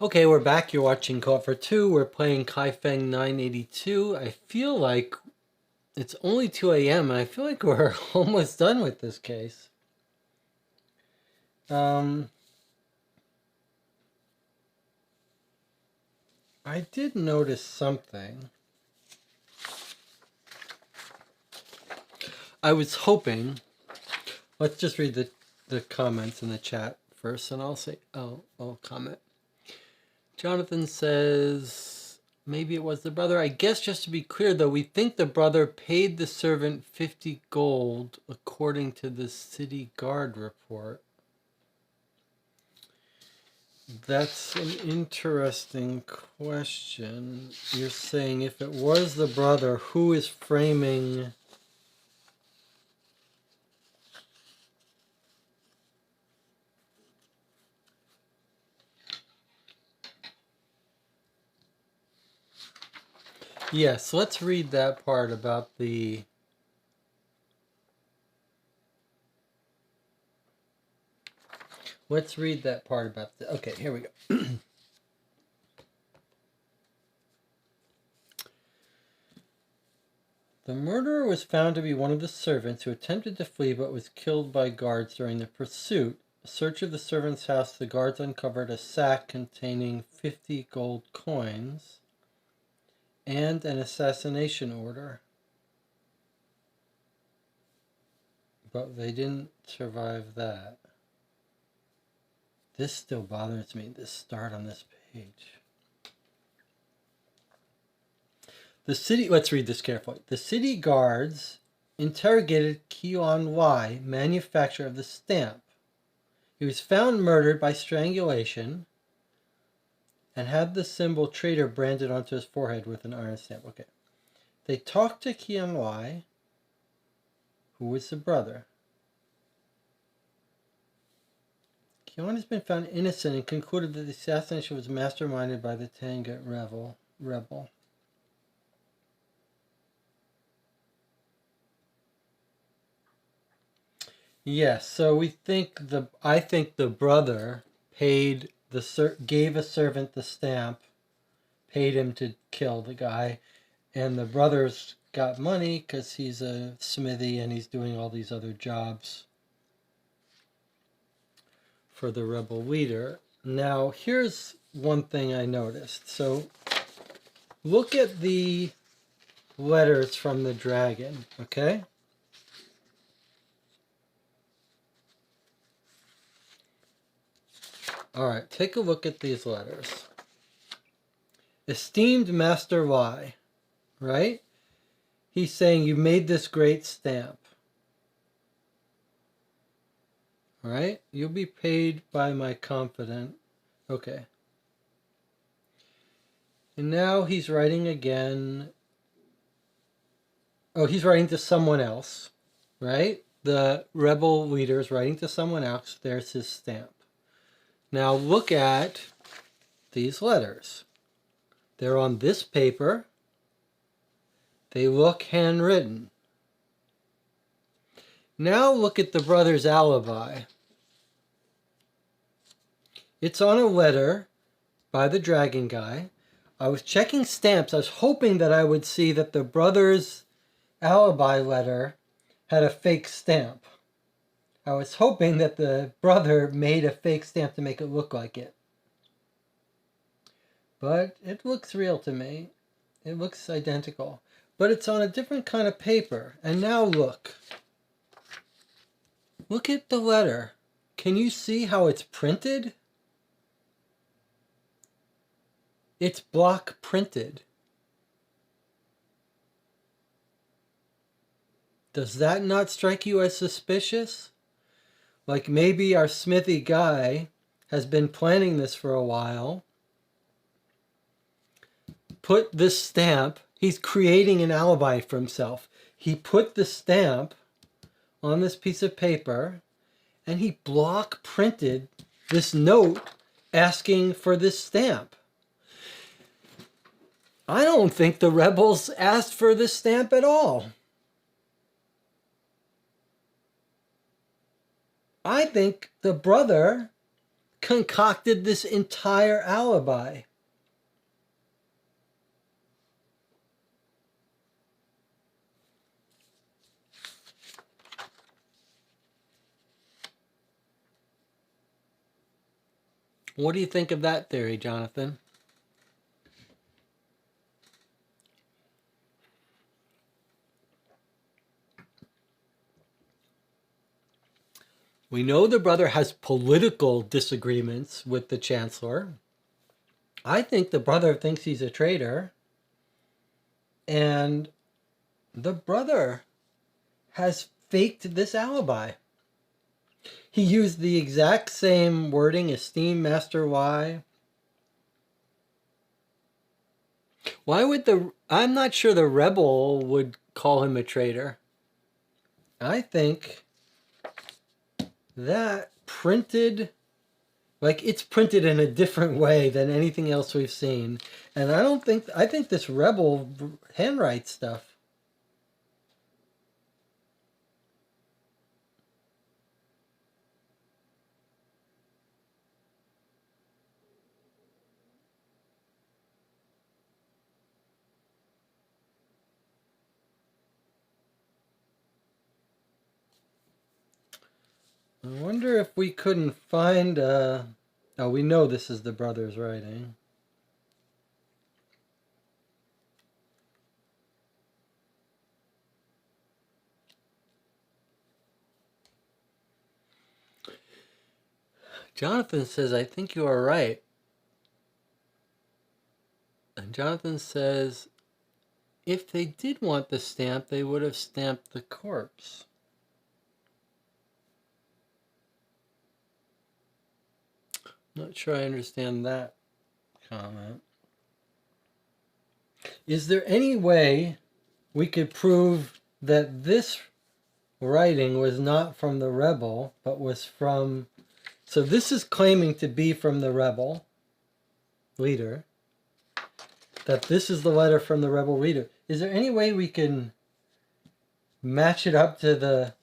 Okay, we're back. You're watching Caught for Two. We're playing Kaifeng 982. I feel like it's only 2 a.m. and I feel like we're almost done with this case. I did notice something. I was hoping. Let's just read the comments in the chat first, and I'll comment. Jonathan says, maybe it was the brother. I guess just to be clear, though, we think the brother paid the servant 50 gold, according to the city guard report. That's an interesting question. You're saying if it was the brother, who is framing... Yes, let's read that part about the... Let's read that part about the... Okay, here we go. The murderer was found to be one of the servants who attempted to flee but was killed by guards during the pursuit. A search of the servant's house, the guards uncovered a sack containing 50 gold coins and an assassination order. But they didn't survive that. This still bothers me, this start on this page. Let's read this carefully. The city guards interrogated Kion Y, manufacturer of the stamp. He was found murdered by strangulation and had the symbol traitor branded onto his forehead with an iron stamp. Okay. They talked to Kion Y, who was the brother. Kion has been found innocent and concluded that the assassination was masterminded by the Tangut rebel. Yes, so I think the brother gave a servant the stamp, paid him to kill the guy, and the brother's got money because he's a smithy and he's doing all these other jobs for the rebel leader. Now, here's one thing I noticed. So, look at the letters from the dragon, okay? All right, take a look at these letters. Esteemed Master Y, right? He's saying, you made this great stamp. All right? You'll be paid by my confidant. Okay. And now he's writing again. Oh, he's writing to someone else, right? The rebel leader is writing to someone else. There's his stamp. Now look at these letters. They're on this paper. They look handwritten. Now look at the brother's alibi. It's on a letter by the dragon guy. I was checking stamps. I was hoping that I would see that the brother's alibi letter had a fake stamp. I was hoping that the brother made a fake stamp to make it look like it. But it looks real to me. It looks identical. But it's on a different kind of paper. And now look. Look at the letter. Can you see how it's printed? It's block printed. Does that not strike you as suspicious? Like maybe our smithy guy has been planning this for a while. Put this stamp, he's creating an alibi for himself. He put the stamp on this piece of paper and he block printed this note asking for this stamp. I don't think the rebels asked for this stamp at all. I think the brother concocted this entire alibi. What do you think of that theory, Jonathan? We know the brother has political disagreements with the chancellor. I think the brother thinks he's a traitor. And the brother has faked this alibi. He used the exact same wording, esteemed Master Y. Why would I'm not sure the rebel would call him a traitor. I think that printed, like it's printed in a different way than anything else we've seen. And I think this rebel handwrites stuff. I wonder if we couldn't find, oh, we know this is the brother's writing. Jonathan says, I think you are right. And Jonathan says, if they did want the stamp, they would have stamped the corpse. Not sure I understand that comment. Is there any way we could prove that this writing was not from the rebel, but was from... So this is claiming to be from the rebel leader. That this is the letter from the rebel leader. Is there any way we can match it up to the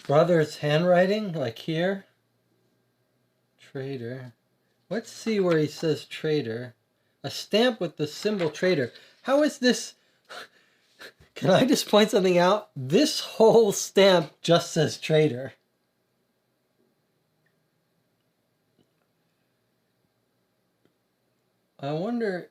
brother's handwriting? Like here? Traitor. Let's see where he says traitor. A stamp with the symbol traitor. How is this? Can I just point something out? This whole stamp just says traitor. I wonder...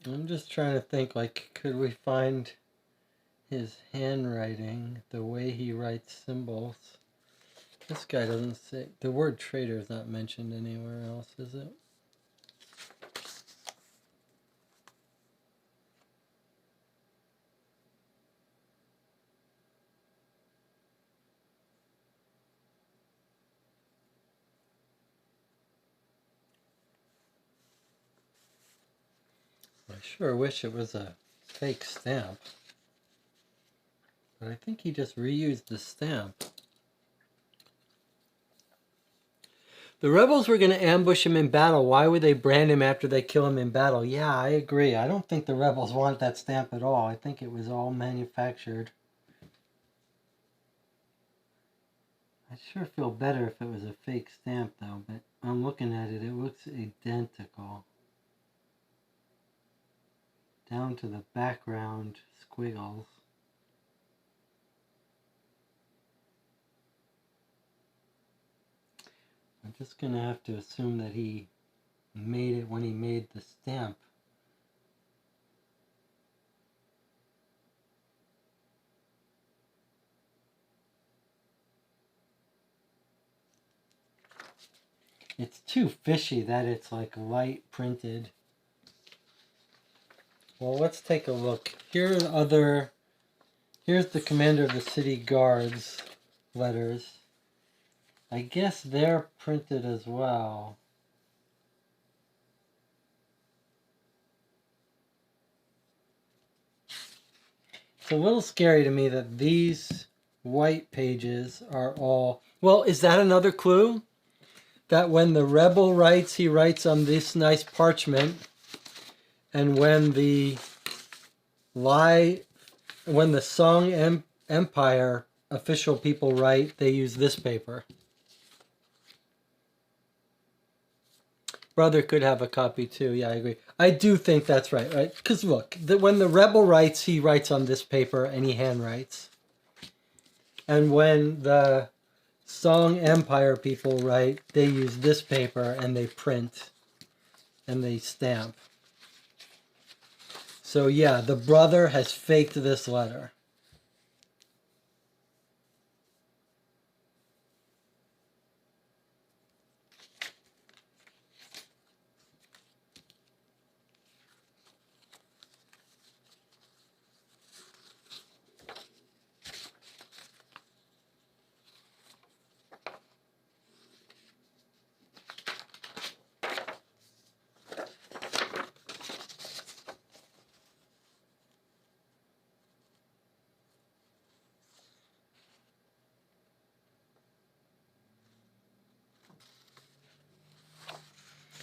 I'm just trying to think, like, could we find his handwriting, the way he writes symbols? This guy doesn't say... The word traitor is not mentioned anywhere else, is it? I sure wish it was a fake stamp. But I think he just reused the stamp. The rebels were going to ambush him in battle. Why would they brand him after they kill him in battle? Yeah, I agree. I don't think the rebels want that stamp at all. I think it was all manufactured. I'd sure feel better if it was a fake stamp, though. But I'm looking at it. It looks identical. Down to the background squiggles. I'm just going to have to assume that he made it when he made the stamp. It's too fishy that it's like light printed. Well, let's take a look. Here's the commander of the city guards letters. I guess they're printed as well. It's a little scary to me that these white pages are all... Well, is that another clue? That when the rebel writes, he writes on this nice parchment. And when the lie when the Song Empire official people write, they use this paper. Brother could have a copy too. Yeah, I agree. I do think that's right, right? Because look, when the rebel writes, he writes on this paper and he handwrites. And when the Song Empire people write, they use this paper and they print and they stamp. So yeah, the brother has faked this letter.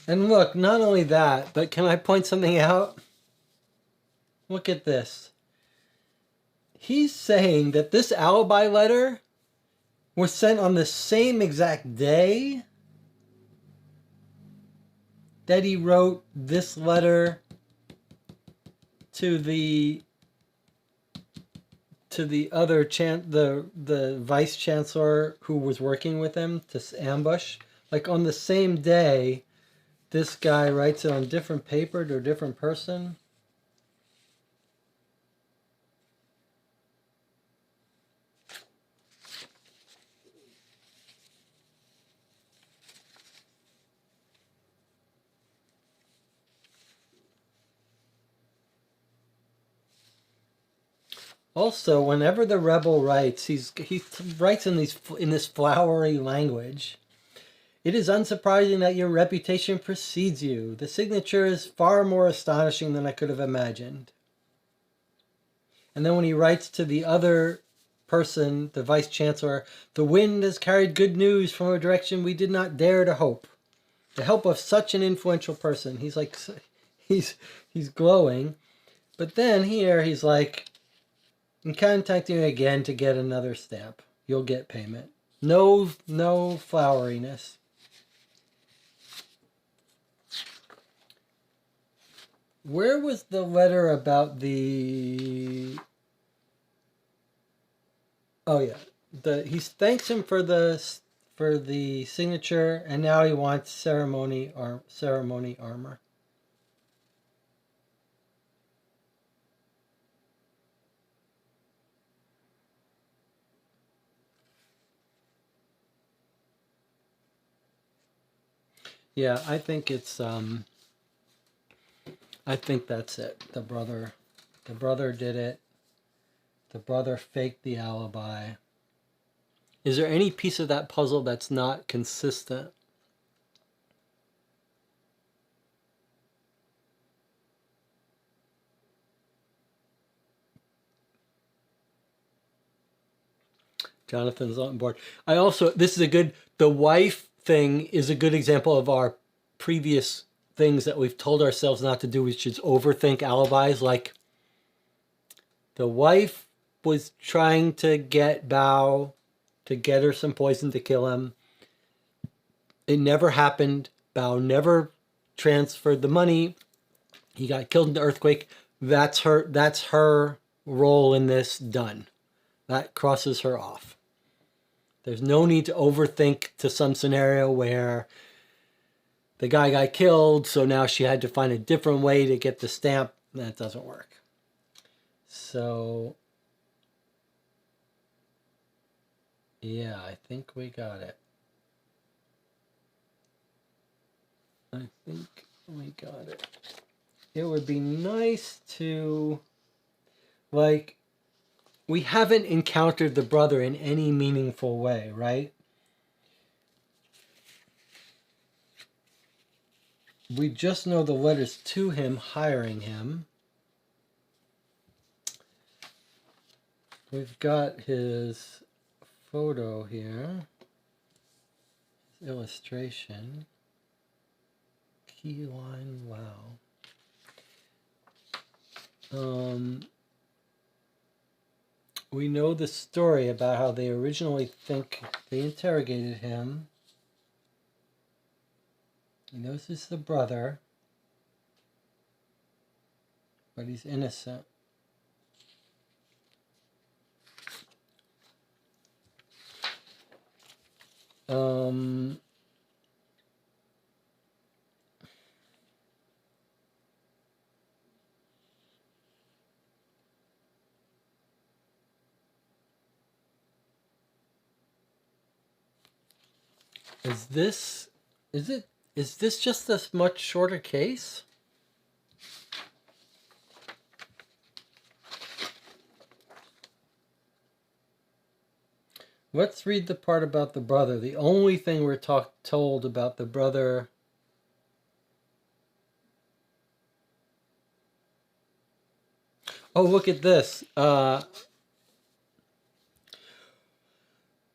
And look, not only that, but can I point something out? Look at this. He's saying that this alibi letter was sent on the same exact day that he wrote this letter to the other the vice chancellor who was working with him to ambush. Like on the same day, this guy writes it on different paper to a different person. Also, whenever the rebel writes, he writes in this flowery language. It is unsurprising that your reputation precedes you. The signature is far more astonishing than I could have imagined. And then when he writes to the other person, the vice chancellor, the wind has carried good news from a direction we did not dare to hope. The help of such an influential person. He's like, he's glowing. But then here he's like, I'm contacting you again to get another stamp. You'll get payment. No floweriness. Where was the letter about the... Oh yeah, he thanks him for the signature, and now he wants ceremony armor. Yeah, I think it's I think that's it. The brother did it. The brother faked the alibi. Is there any piece of that puzzle that's not consistent? Jonathan's on board. This is the wife thing is a good example of our previous things that we've told ourselves not to do, which is overthink alibis. Like, the wife was trying to get Bao to get her some poison to kill him. It never happened. Bao never transferred the money. He got killed in the earthquake. That's her role in this done. That crosses her off. There's no need to overthink to some scenario where the guy got killed, so now she had to find a different way to get the stamp. That doesn't work. So, yeah, I think we got it. I think we got it. It would be nice to, like, we haven't encountered the brother in any meaningful way, right? We just know the letters to him hiring him. We've got his photo here, his illustration, keyline, wow. we know the story about how they originally think they interrogated him. He knows it's the brother, but he's innocent. Is this just a much shorter case? Let's read the part about the brother. The only thing we're told about the brother. Oh, look at this.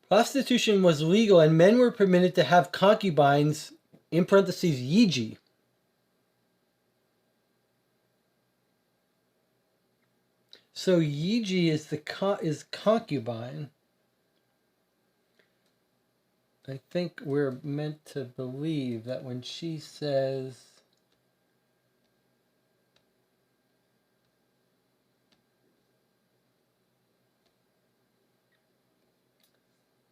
Prostitution was legal and men were permitted to have concubines, in parentheses, yiji. So yiji is concubine. I think we're meant to believe that when she says,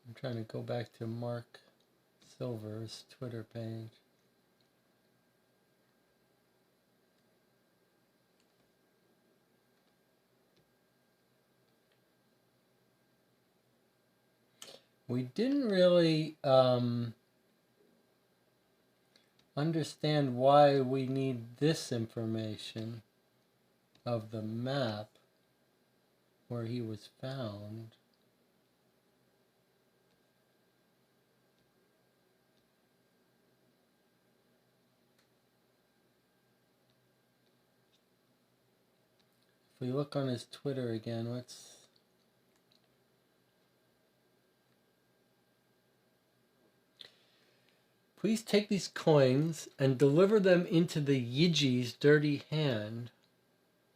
I'm trying to go back to Mark Silver's Twitter page. We didn't really understand why we need this information of the map where he was found. If we look on his Twitter again, let's... Please take these coins and deliver them into the Yiji's dirty hands.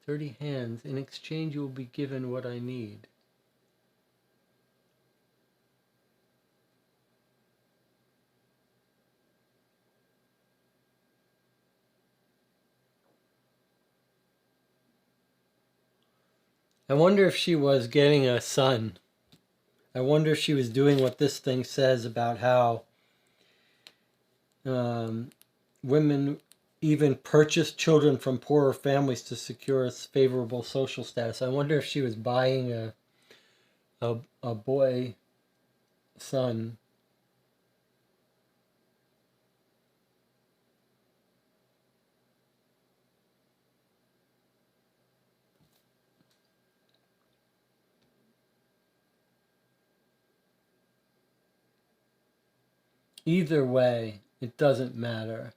In exchange, you will be given what I need. I wonder if she was getting a son. I wonder if she was doing what this thing says about how women even purchase children from poorer families to secure a favorable social status. I wonder if she was buying a boy son. Either way, it doesn't matter.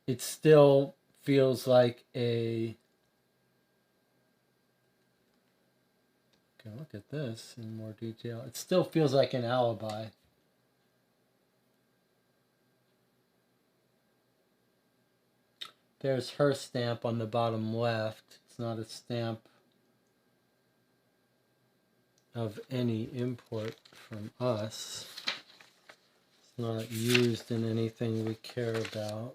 It still feels like a... Okay, look at this in more detail. It still feels like an alibi. There's her stamp on the bottom left. It's not a stamp of any import from us. It's not used in anything we care about.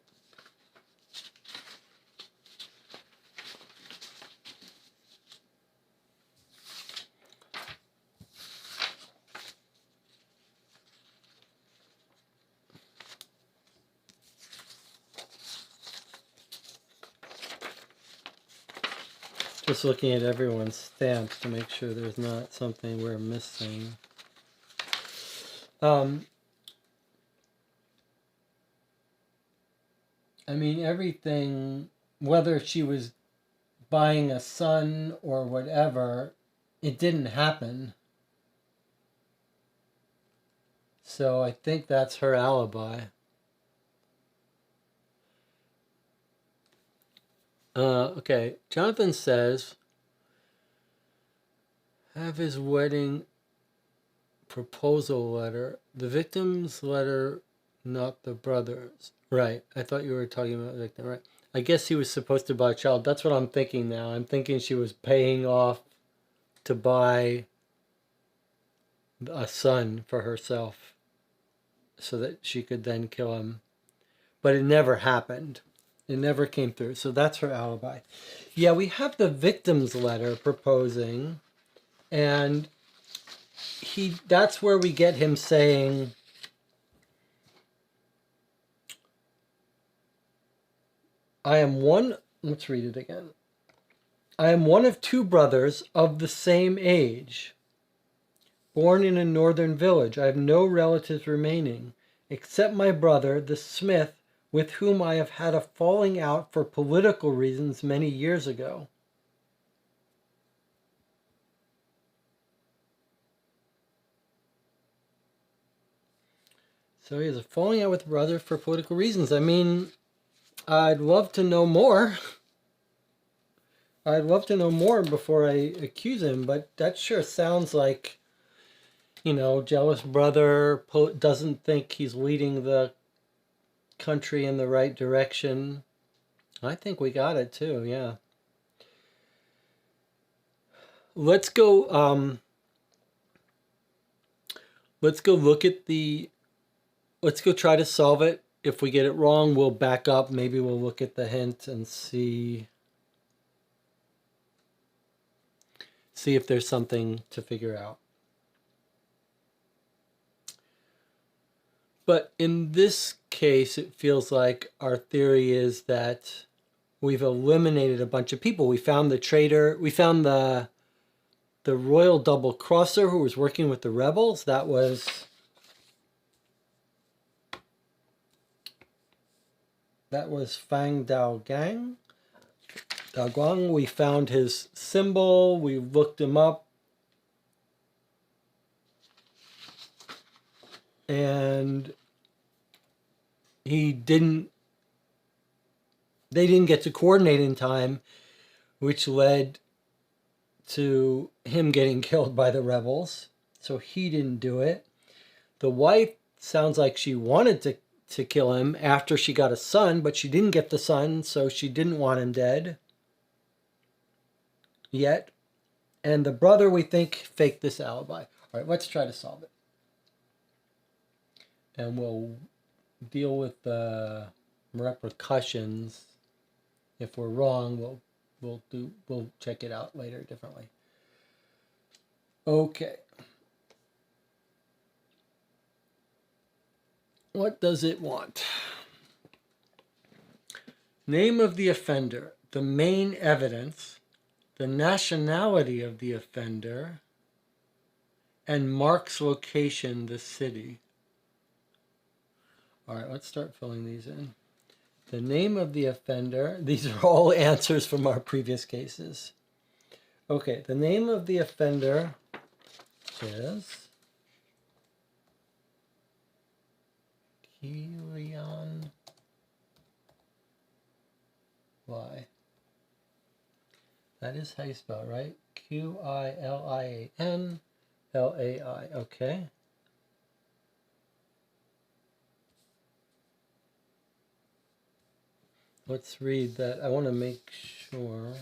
Just looking at everyone's stamps to make sure there's not something we're missing. I mean, everything, whether she was buying a son or whatever, it didn't happen. So I think that's her alibi. Okay, Jonathan says, have his wedding proposal letter, the victim's letter, not the brother's. Right, I thought you were talking about the victim, right. I guess he was supposed to buy a child. That's what I'm thinking now. I'm thinking she was paying off to buy a son for herself so that she could then kill him. But it never happened. It never came through. So that's her alibi. Yeah, we have the victim's letter proposing, and that's where we get him saying, let's read it again. I am one of two brothers of the same age, born in a northern village. I have no relatives remaining, except my brother, the smith, with whom I have had a falling out for political reasons many years ago. So he has a falling out with brother for political reasons. I mean, I'd love to know more. I'd love to know more before I accuse him, but that sure sounds like, jealous brother doesn't think he's leading the country in the right direction. I think we got it too, yeah. Let's go let's go try to solve it. If we get it wrong, we'll back up. Maybe we'll look at the hint and see if there's something to figure out. But in this case, it feels like our theory is that we've eliminated a bunch of people. We found the traitor. We found the royal double crosser who was working with the rebels. That was Fang Dao Gang. Dao Guang. We found his symbol. We looked him up. And they didn't get to coordinate in time, which led to him getting killed by the rebels. So he didn't do it. The wife sounds like she wanted to kill him after she got a son, but she didn't get the son, so she didn't want him dead yet. And the brother, we think, faked this alibi. All right, let's try to solve it. And we'll deal with the repercussions. If we're wrong, we'll check it out later differently. Okay. What does it want? Name of the offender, the main evidence, the nationality of the offender, and Mark's location, the city. All right, let's start filling these in. The name of the offender. These are all answers from our previous cases. Okay, the name of the offender is Qilian Y. That is how you spell it, right? Qilian Lai. Okay. Let's read that. I want to make sure.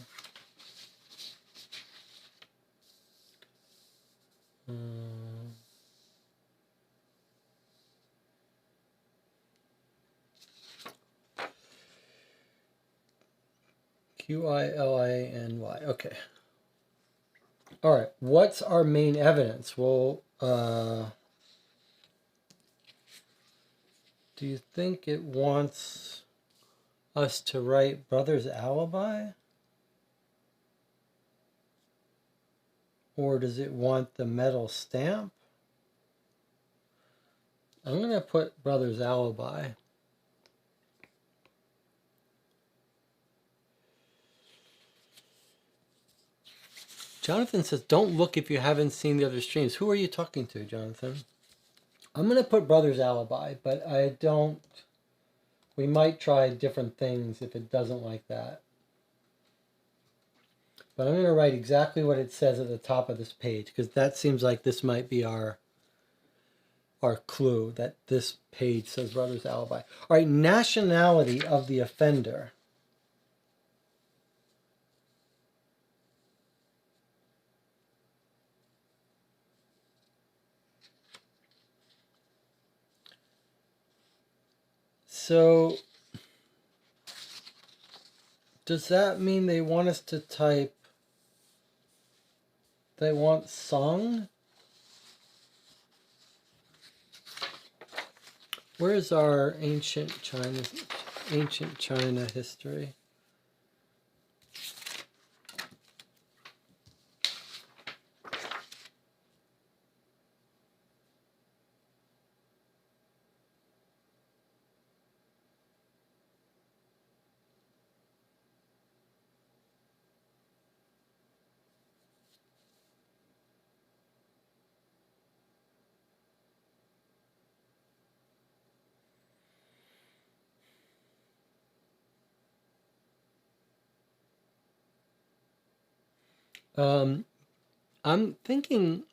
Qiliany. Okay. All right. What's our main evidence? Well, do you think it wants us to write brother's alibi? Or does it want the metal stamp? I'm going to put brother's alibi. Jonathan says, don't look if you haven't seen the other streams. Who are you talking to, Jonathan? I'm going to put brother's alibi, but I don't... We might try different things if it doesn't like that. But I'm going to write exactly what it says at the top of this page, because that seems like this might be our clue, that this page says brother's alibi. All right, nationality of the offender. So does that mean they want us to type, they want song? Where's our ancient China history? I'm thinking,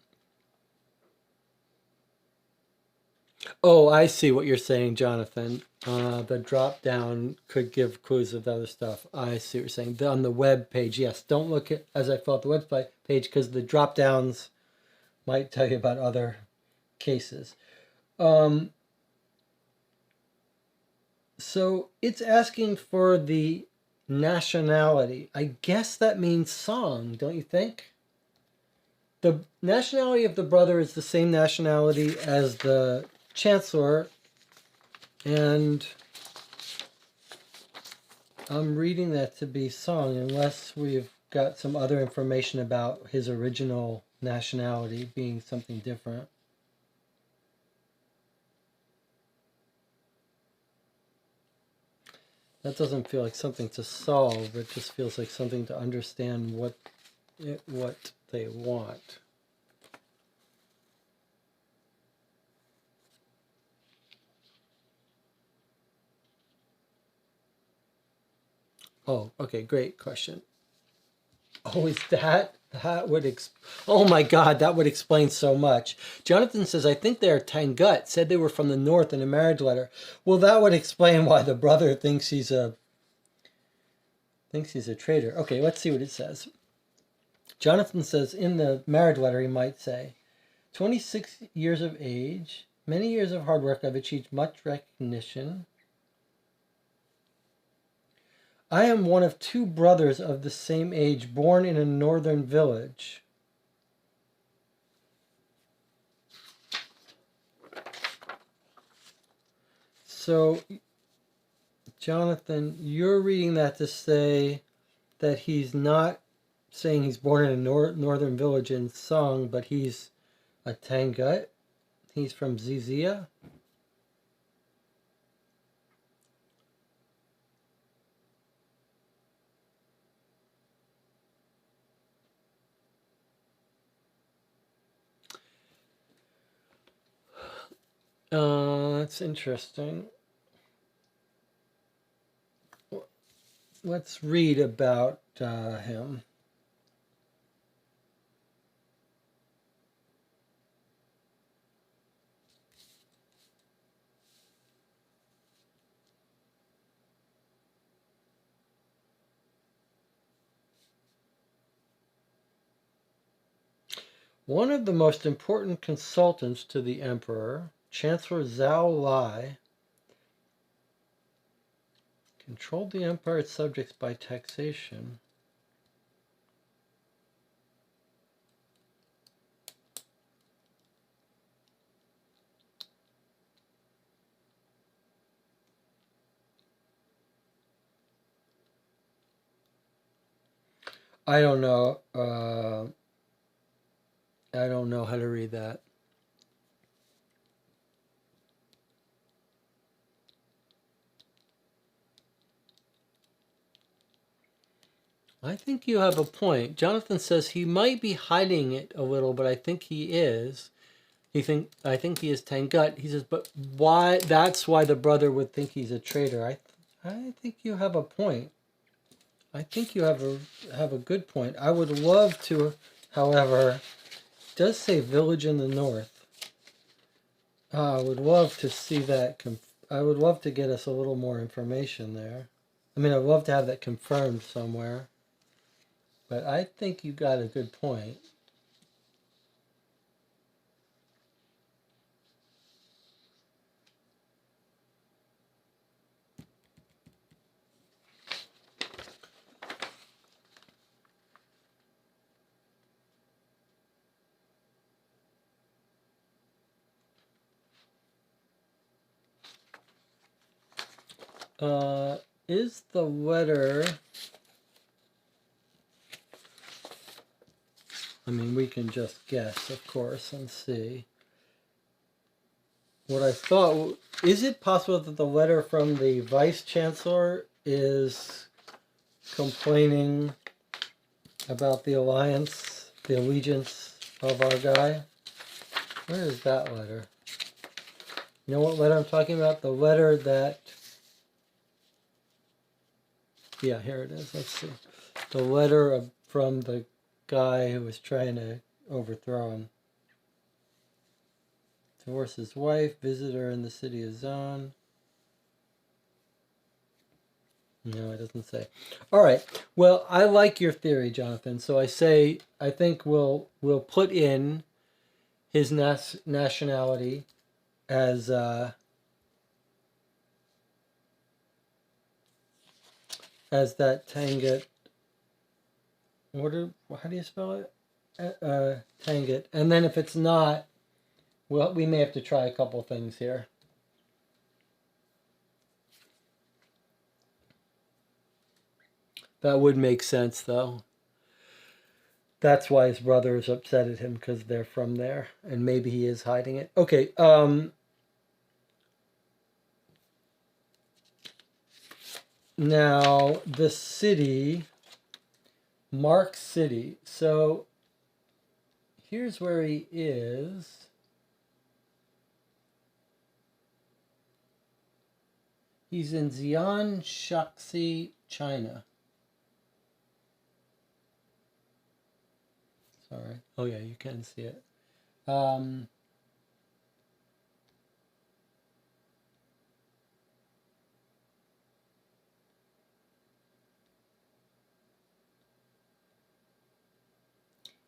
oh, I see what you're saying, Jonathan. The drop down could give clues of other stuff. I see what you're saying. On the web page, yes. Don't look at as I fill out the website page because the drop downs might tell you about other cases. So it's asking for the nationality. I guess that means song, don't you think? The nationality of the brother is the same nationality as the chancellor, and I'm reading that to be song, unless we've got some other information about his original nationality being something different. That doesn't feel like something to solve. It just feels like something to understand what they want. Oh, okay, great question. Oh, is that would oh my God, that would explain so much. Jonathan says, I think they're Tangut, said they were from the north in a marriage letter. Well, that would explain why the brother thinks he's a traitor. Okay, let's see what it says. Jonathan says in the marriage letter he might say, 26 years of age, many years of hard work, I've achieved much recognition. I am one of two brothers of the same age, born in a northern village. So, Jonathan, you're reading that to say that he's not saying he's born in a northern village in Song, but he's a Tangut. He's from Zizia. That's interesting. Let's read about him. One of the most important consultants to the emperor, Chancellor Zhao Lai, controlled the empire's subjects by taxation. I don't know. I don't know how to read that. I think you have a point. Jonathan says he might be hiding it a little, but I think he is. I think he is Tangut. He says, but why? That's why the brother would think he's a traitor. I think you have a point. I think you have a good point. I would love to, however, it does say village in the north. I would love to see that. I would love to get us a little more information there. I mean, I'd love to have that confirmed somewhere. But I think you got a good point. Is the letter... I mean, we can just guess, of course, and see. What I thought... Is it possible that the letter from the Vice Chancellor is complaining about the alliance, the allegiance of our guy? Where is that letter? You know what letter I'm talking about? The letter that... Yeah, here it is. Let's see. The letter from the guy who was trying to overthrow him. Divorce his wife, visit her in the city of Zone. No, it doesn't say. All right. Well, I like your theory, Jonathan. So I think we'll put in his nationality as that Tangut. How do you spell it? Tangut. And then if it's not, well, we may have to try a couple things here. That would make sense, though. That's why his brother is upset at him, because they're from there, and maybe he is hiding it. Okay. Now the city, Mark City. So here's where he is. He's in Xi'an, Shaxi, China. Sorry. Oh yeah, you can see it.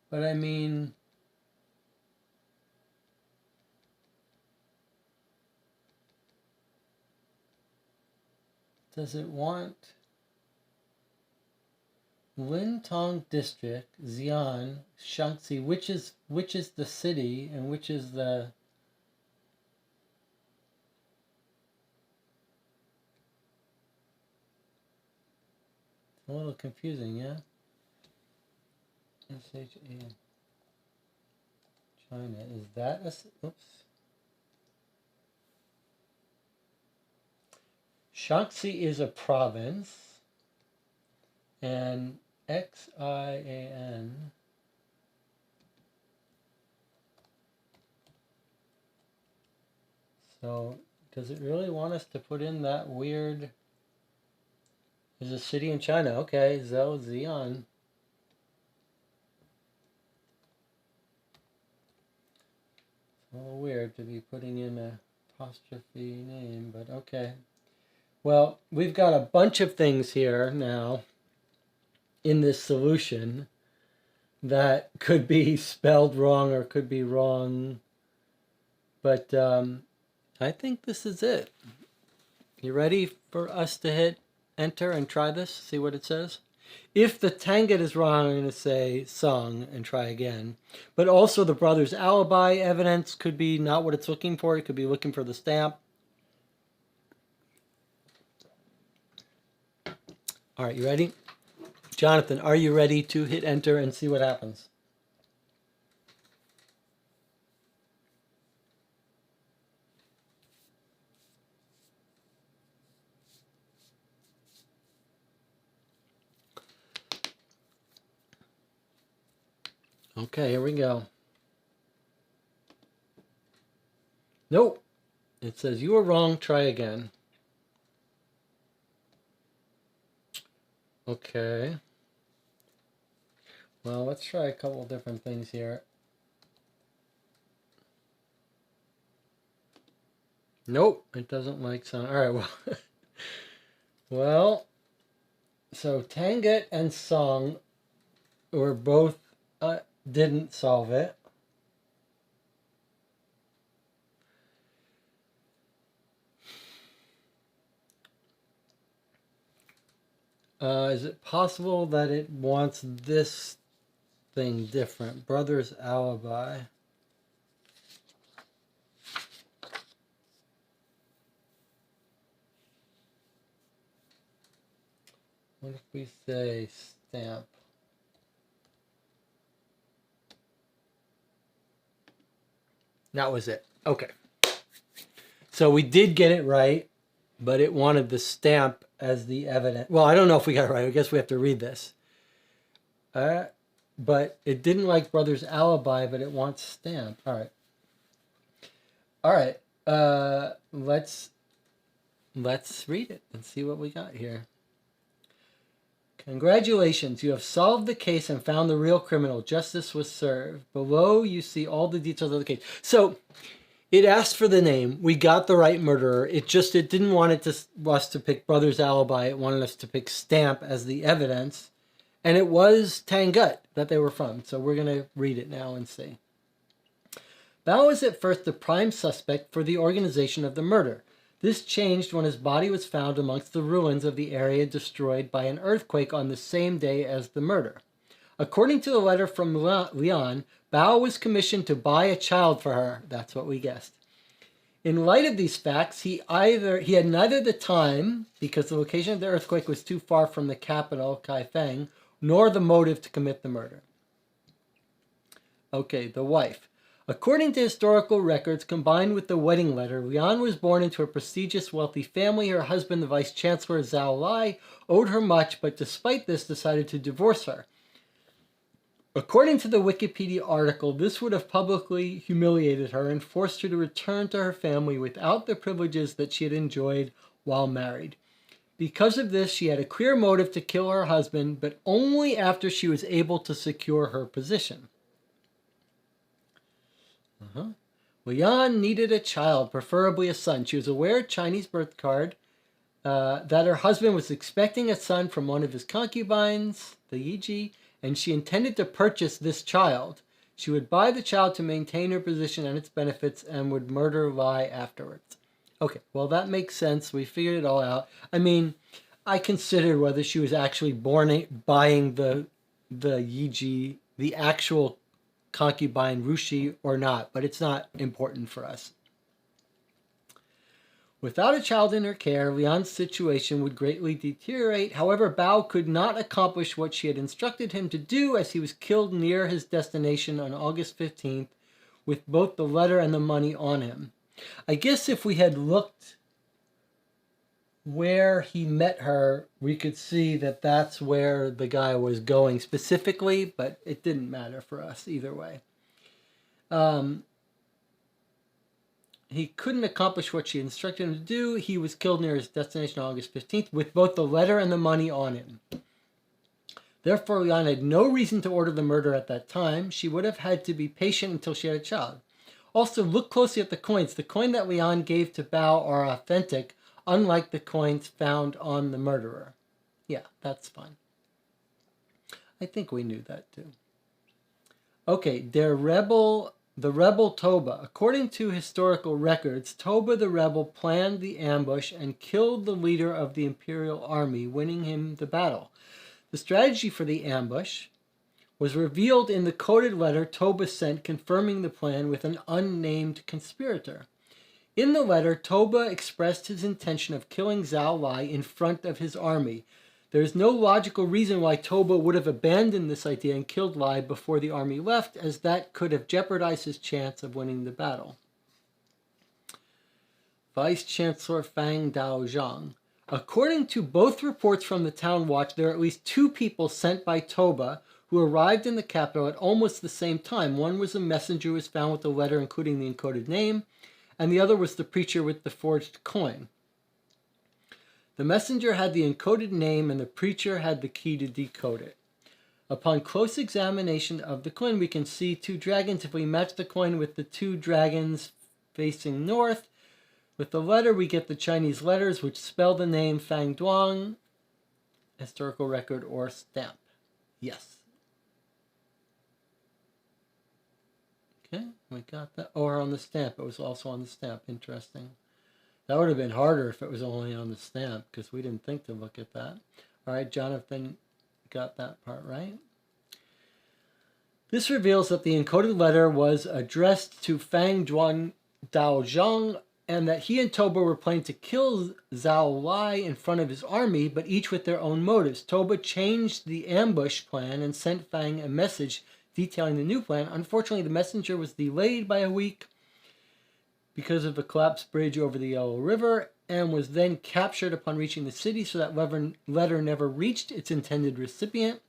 But I mean, does it want Lintong District, Xi'an, Shaanxi, which is the city and which is the... It's a little confusing, yeah? S-H-A-N. China, is that a... Oops. Shaanxi is a province, and Xian... So, does it really want us to put in that weird... There's a city in China. Okay, Xi'an. It's a little weird to be putting in a apostrophe name, but okay. Well, we've got a bunch of things here now in this solution that could be spelled wrong or could be wrong. But I think this is it. You ready for us to hit enter and try this? See what it says? If the Tangut is wrong, I'm going to say sung and try again. But also the brother's alibi evidence could be not what it's looking for. It could be looking for the stamp. All right, you ready? Jonathan, are you ready to hit enter and see what happens? Okay, here we go. Nope. It says you were wrong, try again. Okay. Well, let's try a couple different things here. Nope, it doesn't like sound. All right, well. Well, so Tangut and Song were both didn't solve it. Is it possible that it wants this thing different? Brother's alibi. What if we say stamp? That was it. Okay. So we did get it right, but it wanted the stamp as the evidence. Well, I don't know if we got it right. I guess we have to read this. But it didn't like brother's alibi, but it wants stamp. All right. All right. Let's read it and see what we got here. Congratulations, you have solved the case and found the real criminal. Justice was served. Below, you see all the details of the case. So, it asked for the name. We got the right murderer. It didn't want us to pick brother's alibi. It wanted us to pick stamp as the evidence. And it was Tangut that they were from. So we're going to read it now and see. Bao was at first the prime suspect for the organization of the murder. This changed when his body was found amongst the ruins of the area destroyed by an earthquake on the same day as the murder. According to the letter from Lian, Bao was commissioned to buy a child for her. That's what we guessed. In light of these facts, he had neither the time, because the location of the earthquake was too far from the capital, Kaifeng, nor the motive to commit the murder. Okay, the wife. According to historical records combined with the wedding letter, Lian was born into a prestigious, wealthy family. Her husband, the vice chancellor Zhao Lai, owed her much, but despite this decided to divorce her. According to the Wikipedia article, this would have publicly humiliated her and forced her to return to her family without the privileges that she had enjoyed while married. Because of this, she had a clear motive to kill her husband, but only after she was able to secure her position. Lian needed a child, preferably a son. She was aware of Chinese birth card that her husband was expecting a son from one of his concubines, the Yiji, and she intended to purchase this child. She would buy the child to maintain her position and its benefits and would murder Lai afterwards. Okay, well, that makes sense. We figured it all out. I mean, I considered whether she was actually buying the Yiji, the actual concubine Rushi, or not, but it's not important for us. Without a child in her care, Lian's situation would greatly deteriorate. However, Bao could not accomplish what she had instructed him to do, as he was killed near his destination on August 15th with both the letter and the money on him. I guess if we had looked where he met her, we could see that that's where the guy was going specifically, but it didn't matter for us either way. He couldn't accomplish what she instructed him to do. He was killed near his destination on August 15th with both the letter and the money on him. Therefore, Lian had no reason to order the murder at that time. She would have had to be patient until she had a child. Also, look closely at the coins. The coin that Lian gave to Bao are authentic, unlike the coins found on the murderer. Yeah, that's fine. I think we knew that too. Okay, the rebel Toba. According to historical records, Toba the rebel planned the ambush and killed the leader of the imperial army, winning him the battle. The strategy for the ambush was revealed in the coded letter Toba sent confirming the plan with an unnamed conspirator. In the letter, Toba expressed his intention of killing Zhao Lai in front of his army. There is no logical reason why Toba would have abandoned this idea and killed Lai before the army left, as that could have jeopardized his chance of winning the battle. Vice Chancellor Fang Daozhang. According to both reports from the Town Watch, there are at least 2 people sent by Toba who arrived in the capital at almost the same time. One was a messenger who was found with a letter including the encoded name, and the other was the preacher with the forged coin. The messenger had the encoded name, and the preacher had the key to decode it. Upon close examination of the coin, we can see 2 dragons. If we match the coin with the 2 dragons facing north, with the letter, we get the Chinese letters which spell the name Fang Duang, historical record, or stamp. Yes. Okay, we got that. Or on the stamp. It was also on the stamp. Interesting. That would have been harder if it was only on the stamp, because we didn't think to look at that. All right, Jonathan got that part right. This reveals that the encoded letter was addressed to Fang Daozhang, and that he and Toba were planning to kill Zhao Lai in front of his army, but each with their own motives. Toba changed the ambush plan and sent Fang a message detailing the new plan. Unfortunately, the messenger was delayed by a week because of a collapsed bridge over the Yellow River, and was then captured upon reaching the city, so that letter never reached its intended recipient.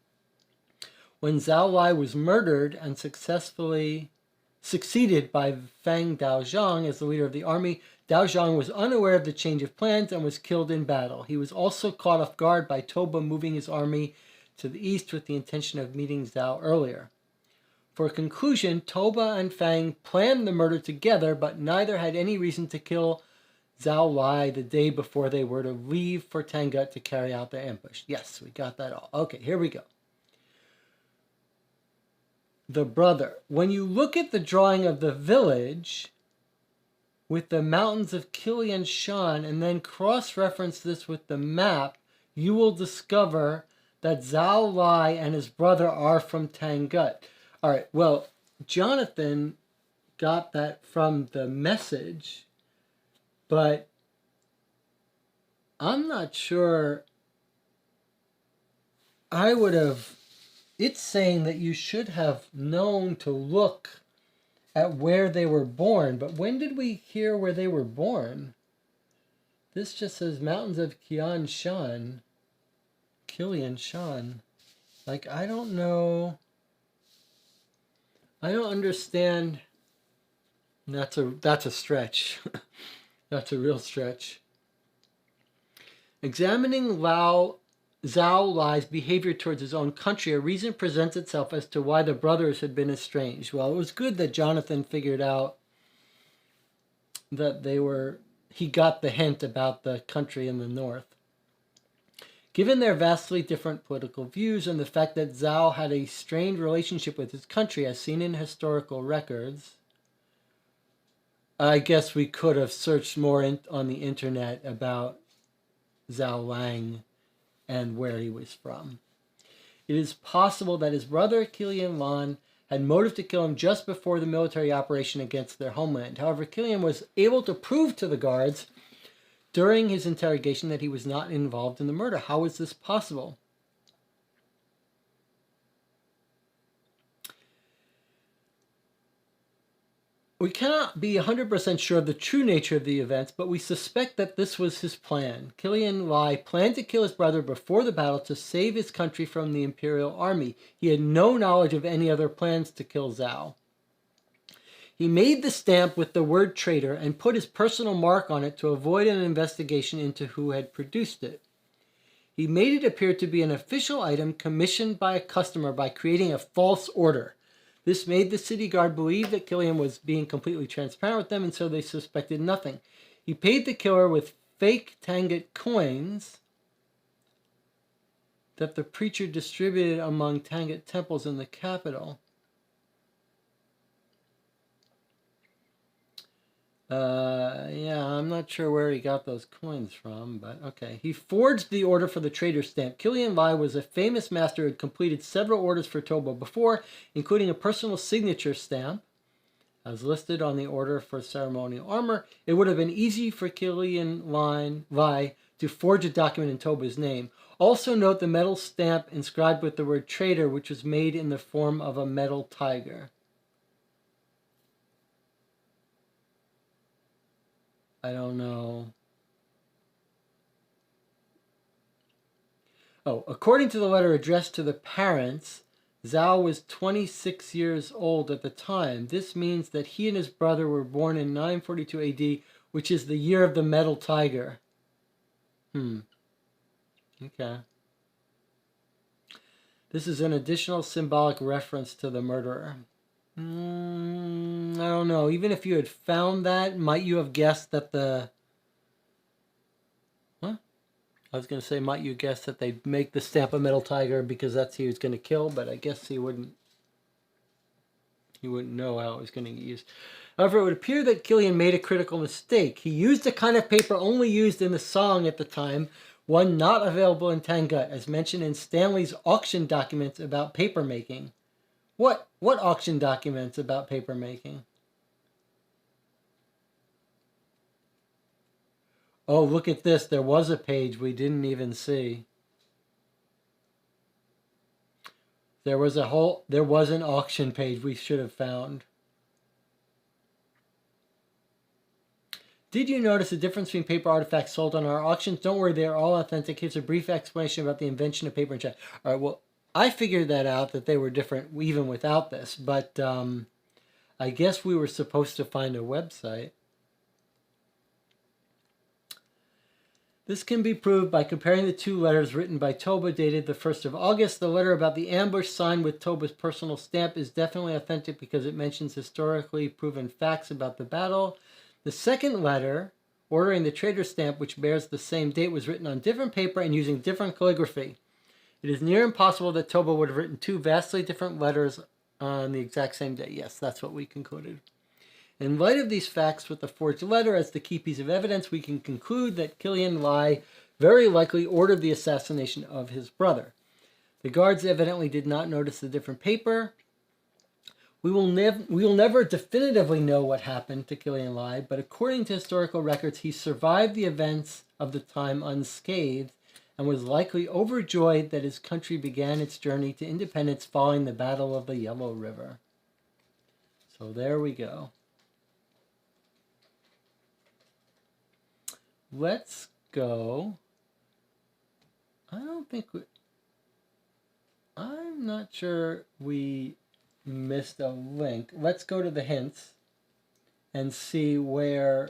When Zhao Lai was murdered and succeeded by Fang Daozhang as the leader of the army, Daozhang was unaware of the change of plans and was killed in battle. He was also caught off guard by Toba moving his army to the east with the intention of meeting Zhao earlier. For conclusion, Toba and Fang planned the murder together, but neither had any reason to kill Zhao Lai the day before they were to leave for Tangut to carry out their ambush. Yes, we got that all. Okay, here we go. The brother. When you look at the drawing of the village with the mountains of Kilian Shan and then cross-reference this with the map, you will discover that Zhao Lai and his brother are from Tangut. All right, well, Jonathan got that from the message, but I'm not sure I would have... It's saying that you should have known to look at where they were born, but when did we hear where they were born? This just says mountains of Kilian Shan. Like, I don't know. I don't understand. That's a stretch. That's a real stretch. Examining Zhao Lai's behavior towards his own country, a reason presents itself as to why the brothers had been estranged. Well, it was good that Jonathan figured out that he got the hint about the country in the north. Given their vastly different political views and the fact that Zhao had a strained relationship with his country, as seen in historical records, I guess we could have searched more on the internet about Zhao Lang and where he was from. It is possible that his brother Kilian Lan had motive to kill him just before the military operation against their homeland. However, Kilian was able to prove to the guards during his interrogation that he was not involved in the murder. How is this possible? We cannot be 100% sure of the true nature of the events, but we suspect that this was his plan. Kilian Lai planned to kill his brother before the battle to save his country from the imperial army. He had no knowledge of any other plans to kill Zhao. He made the stamp with the word traitor and put his personal mark on it to avoid an investigation into who had produced it. He made it appear to be an official item commissioned by a customer by creating a false order. This made the city guard believe that Kilian was being completely transparent with them, and so they suspected nothing. He paid the killer with fake Tangut coins that the preacher distributed among Tangut temples in the capital. Yeah, I'm not sure where he got those coins from, but okay. He forged the order for the traitor stamp. Kilian Lai was a famous master who had completed several orders for Toba before, including a personal signature stamp, as listed on the order for ceremonial armor. It would have been easy for Kilian Lai to forge a document in Toba's name. Also note the metal stamp inscribed with the word traitor, which was made in the form of a metal tiger. I don't know. Oh, according to the letter addressed to the parents, Zhao was 26 years old at the time. This means that he and his brother were born in 942 AD, which is the year of the metal tiger. Okay. This is an additional symbolic reference to the murderer. I don't know. Even if you had found that, might you have guessed that the... What? I was going to say, might you guess that they'd make the stamp a metal tiger because that's who he was going to kill, but I guess he wouldn't know how it was going to get used. However, it would appear that Kilian made a critical mistake. He used a kind of paper only used in the song at the time, one not available in Tangut, as mentioned in Stanley's auction documents about paper making. What auction documents about paper making? Oh, look at this. There was a page we didn't even see. There was an auction page we should have found. Did you notice the difference between paper artifacts sold on our auctions? Don't worry, they are all authentic. Here's a brief explanation about the invention of paper and check. All right, well, I figured that out, that they were different even without this, but I guess we were supposed to find a website. This can be proved by comparing the two letters written by Toba dated the 1st of August. The letter about the ambush signed with Toba's personal stamp is definitely authentic because it mentions historically proven facts about the battle. The second letter, ordering the trader's stamp, which bears the same date, was written on different paper and using different calligraphy. It is near impossible that Toba would have written two vastly different letters on the exact same day. Yes, that's what we concluded. In light of these facts with the forged letter as the key piece of evidence, we can conclude that Kilian Lai very likely ordered the assassination of his brother. The guards evidently did not notice the different paper. We will never definitively know what happened to Kilian Lai, but according to historical records, he survived the events of the time unscathed and was likely overjoyed that his country began its journey to independence following the Battle of the Yellow River. So there we go. Let's go. I'm not sure we missed a link. Let's go to the hints and see where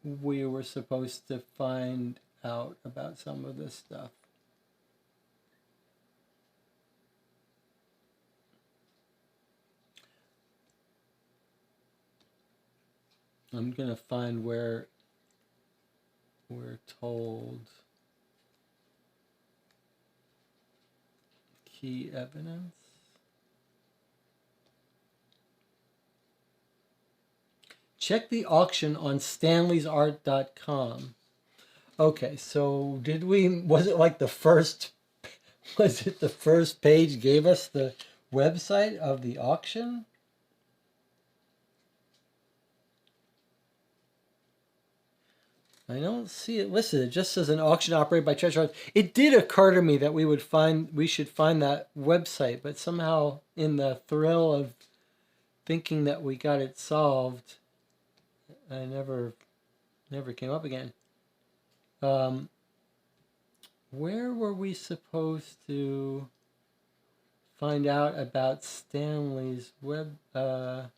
we were supposed to find out about some of this stuff. I'm going to find where we're told key evidence. Check the auction on stanleysart.com. Okay, so was it the first page gave us the website of the auction? I don't see it listed. It just says an auction operated by Treasure Hunt. It did occur to me that we should find that website, but somehow in the thrill of thinking that we got it solved, I never came up again. Where were we supposed to find out about Stanley's Stanley'sArt.com?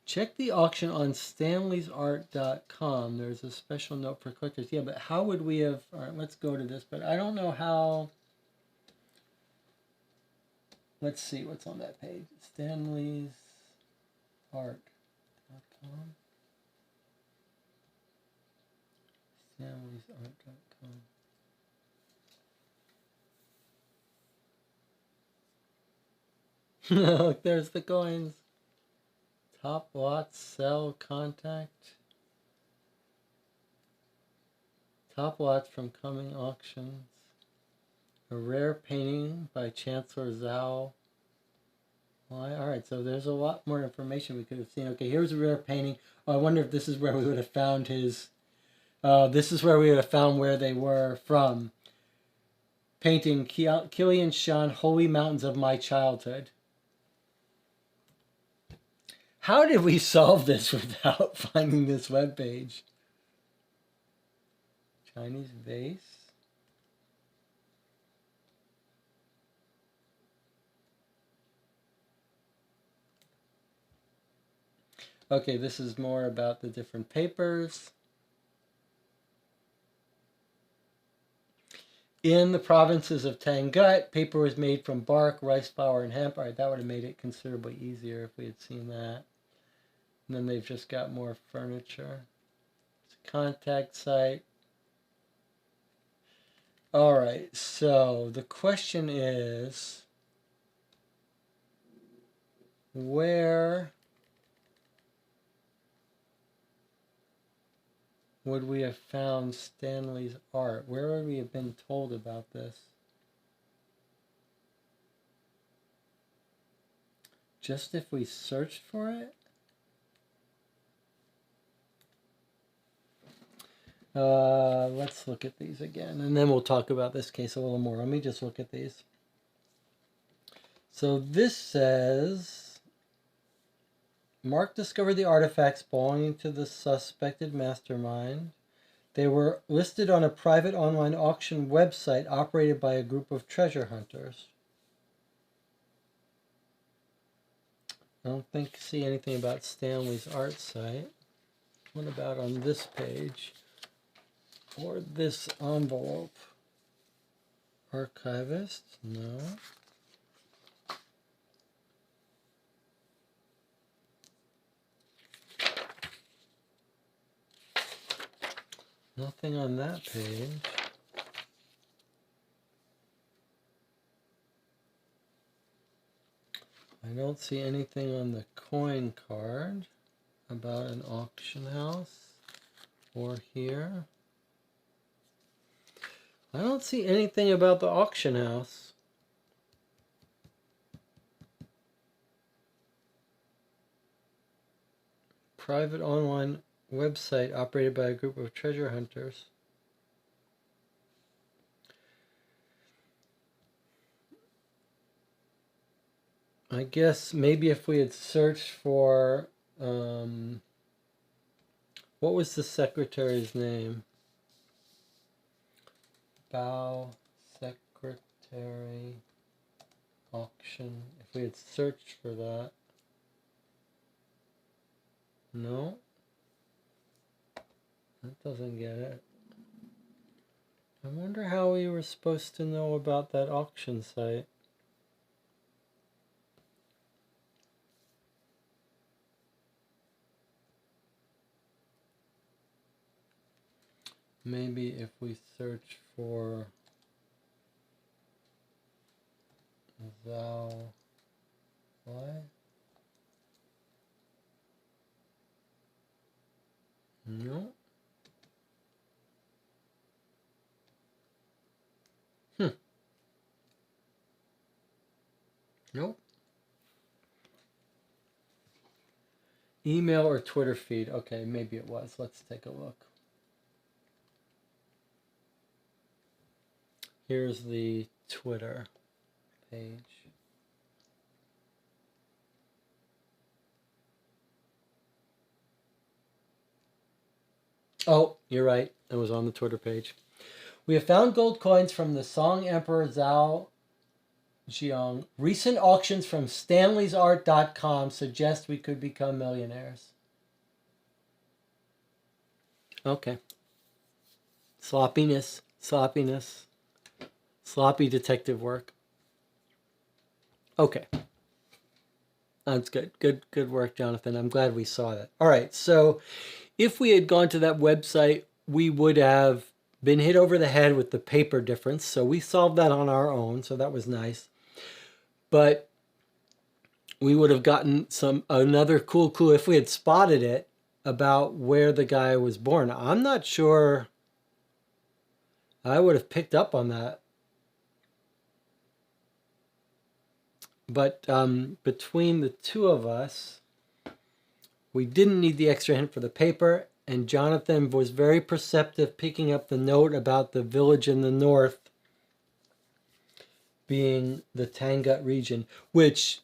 Check the auction on Stanley'sArt.com. There's a special note for collectors. Yeah, but how would we have... All right, let's go to this. But I don't know how... Let's see what's on that page. Stanley'sArt.com. Stanley'sArt.com. Look, there's the coins. Top lots, sell, contact. Top lots from coming auctions. A rare painting by Chancellor Zhao. Why? All right, so there's a lot more information we could have seen. Okay, here's a rare painting. Oh, I wonder if this is where we would have found his... this is where we would have found where they were from. Painting Kilian Shan, Holy Mountains of My Childhood. How did we solve this without finding this webpage? Chinese vase. Okay, this is more about the different papers. In the provinces of Tangut, paper was made from bark, rice flour, and hemp. All right, that would have made it considerably easier if we had seen that. And then they've just got more furniture. It's a contact site. All right, so the question is, where would we have found Stanley's art? Where would we have been told about this? Just if we searched for it? Let's look at these again, and then we'll talk about this case a little more. Let me just look at these. So this says, Mark discovered the artifacts belonging to the suspected mastermind. They were listed on a private online auction website operated by a group of treasure hunters. I don't see anything about Stanley's art site. What about on this page? Or this envelope? Archivist? No. Nothing on that page. I don't see anything on the coin card about an auction house or here. I don't see anything about the auction house. Private online website operated by a group of treasure hunters. I guess maybe if we had searched for, what was the secretary's name? Bow Secretary Auction. If we had searched for that. No. That doesn't get it. I wonder how we were supposed to know about that auction site. Maybe if we search for thou what? No. Nope. Email or Twitter feed. Okay, maybe it was. Let's take a look. Here's the Twitter page. Oh, you're right. It was on the Twitter page. We have found gold coins from the Song Emperor Zhao Jiang. Recent auctions from Stanley'sArt.com suggest we could become millionaires. Okay. Sloppiness. Sloppy detective work. Okay. That's good. Good work, Jonathan. I'm glad we saw that. All right. So if we had gone to that website, we would have been hit over the head with the paper difference. So we solved that on our own. So that was nice. But we would have gotten another cool clue if we had spotted it about where the guy was born. I'm not sure I would have picked up on that. But between the two of us, we didn't need the extra hint for the paper, and Jonathan was very perceptive picking up the note about the village in the north being the Tangut region, which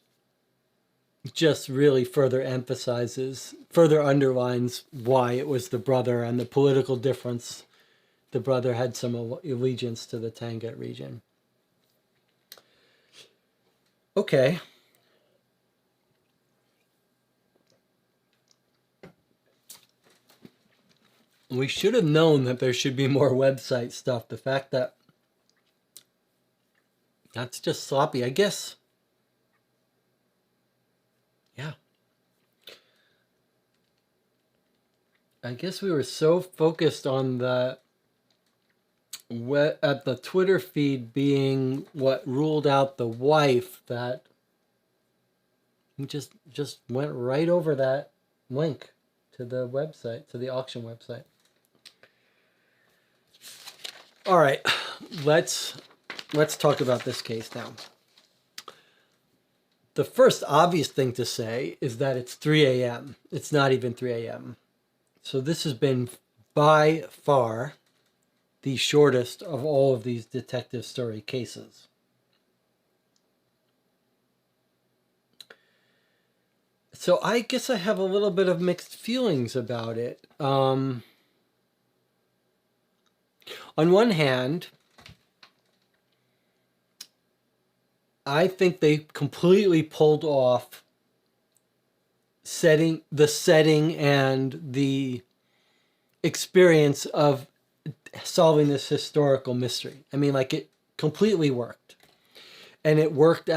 just really further underlines why it was the brother and the political difference. The brother had some allegiance to the Tangut region. Okay. We should have known that there should be more website stuff. The fact that that's just sloppy, I guess. Yeah. I guess we were so focused on at the Twitter feed being what ruled out the wife that We just went right over that link to the website, to the auction website. All right, let's talk about this case now. The first obvious thing to say is that it's 3 a.m. It's not even 3 a.m. So this has been by far the shortest of all of these detective story cases. So I guess I have a little bit of mixed feelings about it. On one hand, I think they completely pulled off the setting and the experience of solving this historical mystery. I mean, like, it completely worked. And it worked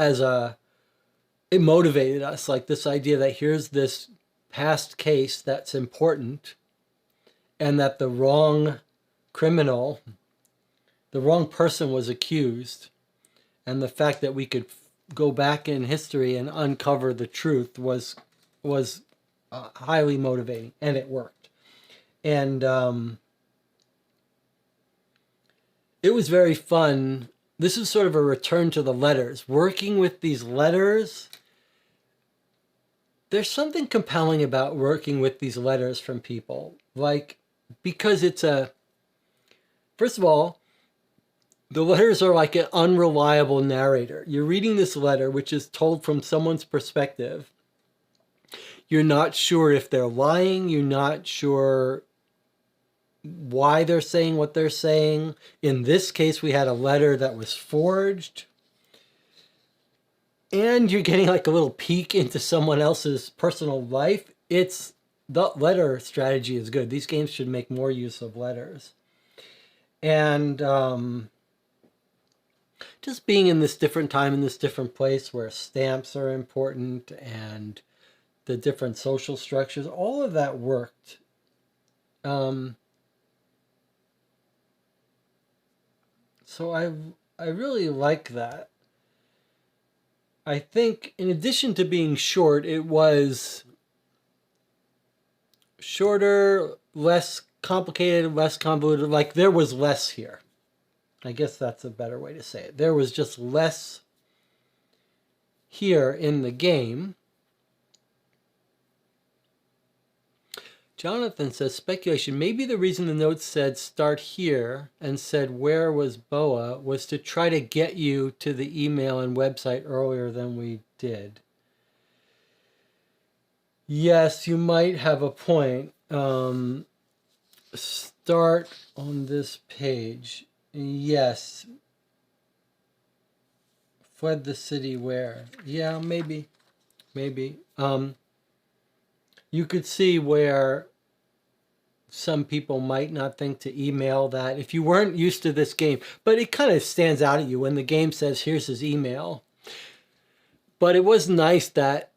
it motivated us, like this idea that here's this past case that's important, and that the wrong person was accused, and the fact that we could go back in history and uncover the truth was highly motivating, and it worked. And it was very fun. This is sort of a return to the letters. Working with these letters, there's something compelling about working with these letters from people. Like, because first of all, the letters are like an unreliable narrator. You're reading this letter, which is told from someone's perspective. You're not sure if they're lying. You're not sure why they're saying what they're saying. In this case, we had a letter that was forged. And you're getting like a little peek into someone else's personal life. The letter strategy is good. These games should make more use of letters. And just being in this different time, in this different place where stamps are important and the different social structures, all of that worked. So I really like that. I think in addition to being short, it was shorter, less complicated, less convoluted. Like, there was less here. I guess that's a better way to say it. There was just less here in the game. Jonathan says, speculation. Maybe the reason the note said start here and said where was Boa was to try to get you to the email and website earlier than we did. Yes, you might have a point. Start on this page. Yes. Fled the city where? Yeah, maybe. You could see where some people might not think to email that if you weren't used to this game. But it kind of stands out at you when the game says, here's his email. But it was nice that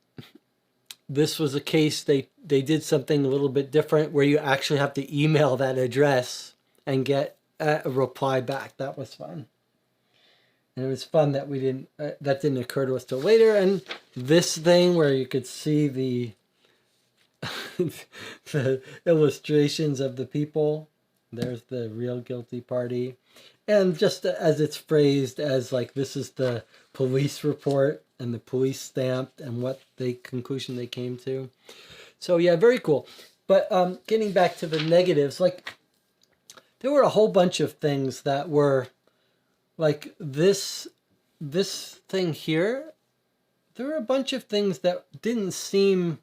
this was a case they did something a little bit different where you actually have to email that address and get a reply back. That was fun. And it was fun that that didn't occur to us till later. And this thing where you could see the illustrations of the people. There's the real guilty party. And just as it's phrased as like, this is the police report and the police stamped and what the conclusion they came to. So yeah, very cool. But getting back to the negatives, like, there were a whole bunch of things that were like this thing here. There were a bunch of things that didn't seem...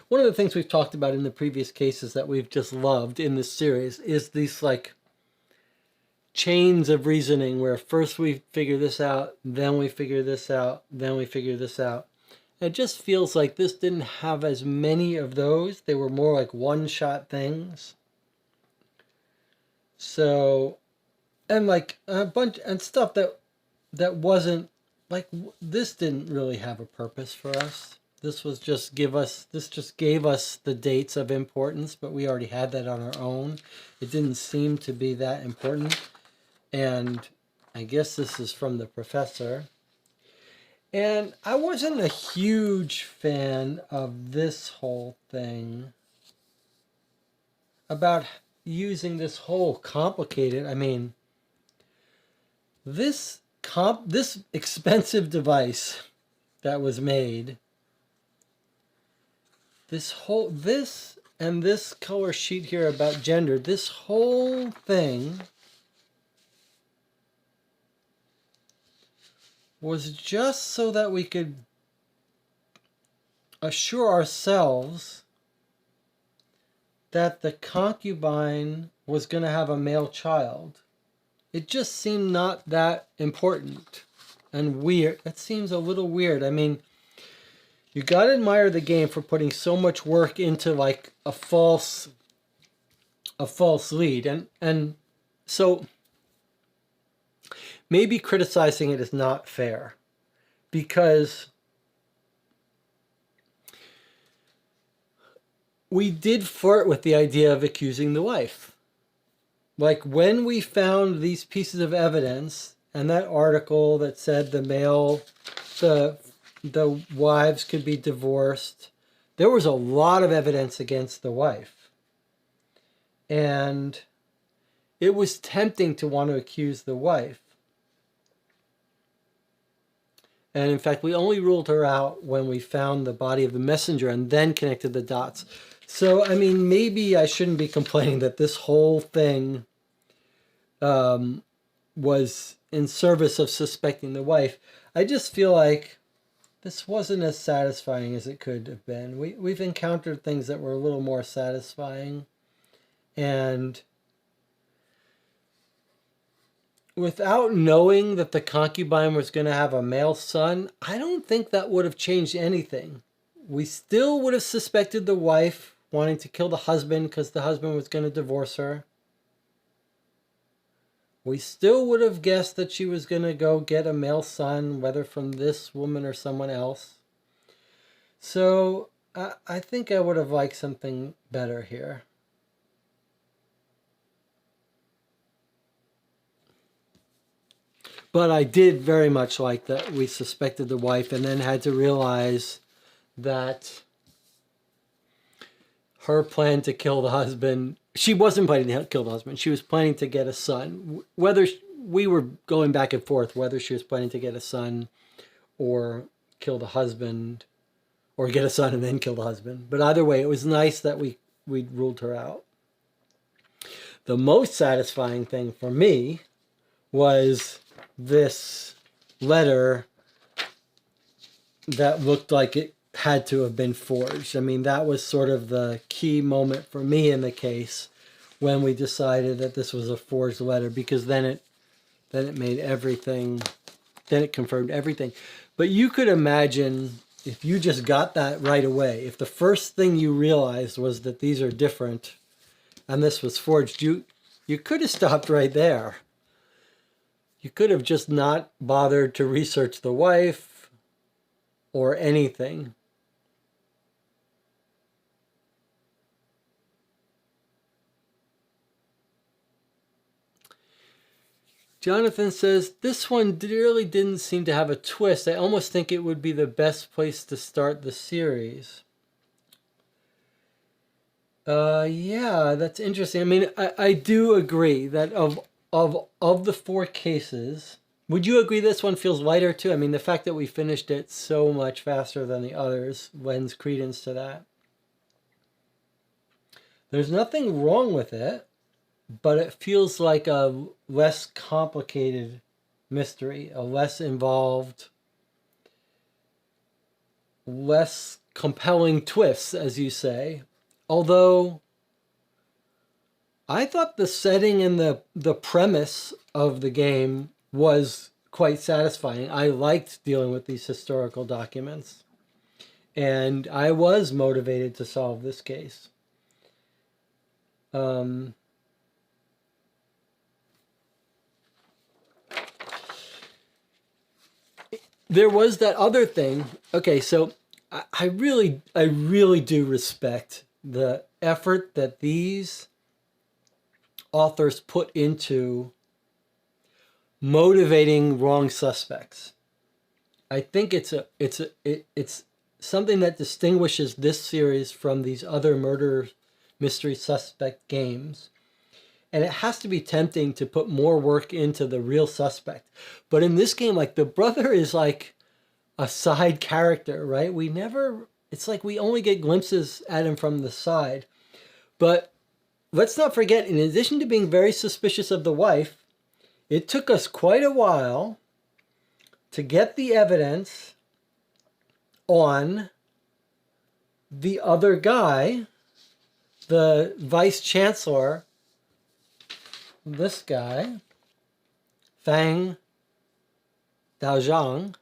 One of the things we've talked about in the previous cases that we've just loved in this series is these like chains of reasoning where first we figure this out, then we figure this out, then we figure this out. It just feels like this didn't have as many of those. They were more like one-shot things. So, and like a bunch and stuff that wasn't like, this didn't really have a purpose for us. This just gave us the dates of importance, but we already had that on our own. It didn't seem to be that important. And I guess this is from the professor. And I wasn't a huge fan of this whole thing about using this whole complicated, I mean, this expensive device that was made, this and this color sheet here about gender, this whole thing was just so that we could assure ourselves that the concubine was going to have a male child. It just seemed not that important and weird. That seems a little weird. I mean, you got to admire the game for putting so much work into like a false lead. And so maybe criticizing it is not fair, because we did flirt with the idea of accusing the wife. Like when we found these pieces of evidence and that article that said the wives could be divorced, there was a lot of evidence against the wife. And it was tempting to want to accuse the wife. And in fact, we only ruled her out when we found the body of the messenger and then connected the dots. So, I mean, maybe I shouldn't be complaining that this whole thing was in service of suspecting the wife. I just feel like this wasn't as satisfying as it could have been. We've encountered things that were a little more satisfying. And without knowing that the concubine was going to have a male son, I don't think that would have changed anything. We still would have suspected the wife wanting to kill the husband because the husband was going to divorce her. We still would have guessed that she was going to go get a male son, whether from this woman or someone else. So I think I would have liked something better here. But I did very much like that we suspected the wife and then had to realize that her plan to kill the husband, she wasn't planning to kill the husband. She was planning to get a son. Whether we were going back and forth, whether she was planning to get a son or kill the husband, or get a son and then kill the husband. But either way, it was nice that we ruled her out. The most satisfying thing for me was this letter that looked like it had to have been forged. I mean, that was sort of the key moment for me in the case when we decided that this was a forged letter, because then it made everything, then it confirmed everything. But you could imagine if you just got that right away, if the first thing you realized was that these are different and this was forged, you could have stopped right there. You could have just not bothered to research the wife or anything. Jonathan says, this one really didn't seem to have a twist. I almost think it would be the best place to start the series. Yeah, that's interesting. I mean, I do agree that of the 4 cases, would you agree this one feels lighter too? I mean, the fact that we finished it so much faster than the others lends credence to that. There's nothing wrong with it, but it feels like a less complicated mystery, a less involved, less compelling twist, as you say. Although I thought the setting and the premise of the game was quite satisfying. I liked dealing with these historical documents, and I was motivated to solve this case. There was that other thing. Okay, so I really do respect the effort that these authors put into motivating wrong suspects. I think it's something that distinguishes this series from these other murder mystery suspect games. And it has to be tempting to put more work into the real suspect. But in this game, like, the brother is like a side character, right? It's like we only get glimpses at him from the side. But let's not forget, in addition to being very suspicious of the wife, it took us quite a while to get the evidence on the other guy, the vice chancellor, this guy, Fang Daozhang.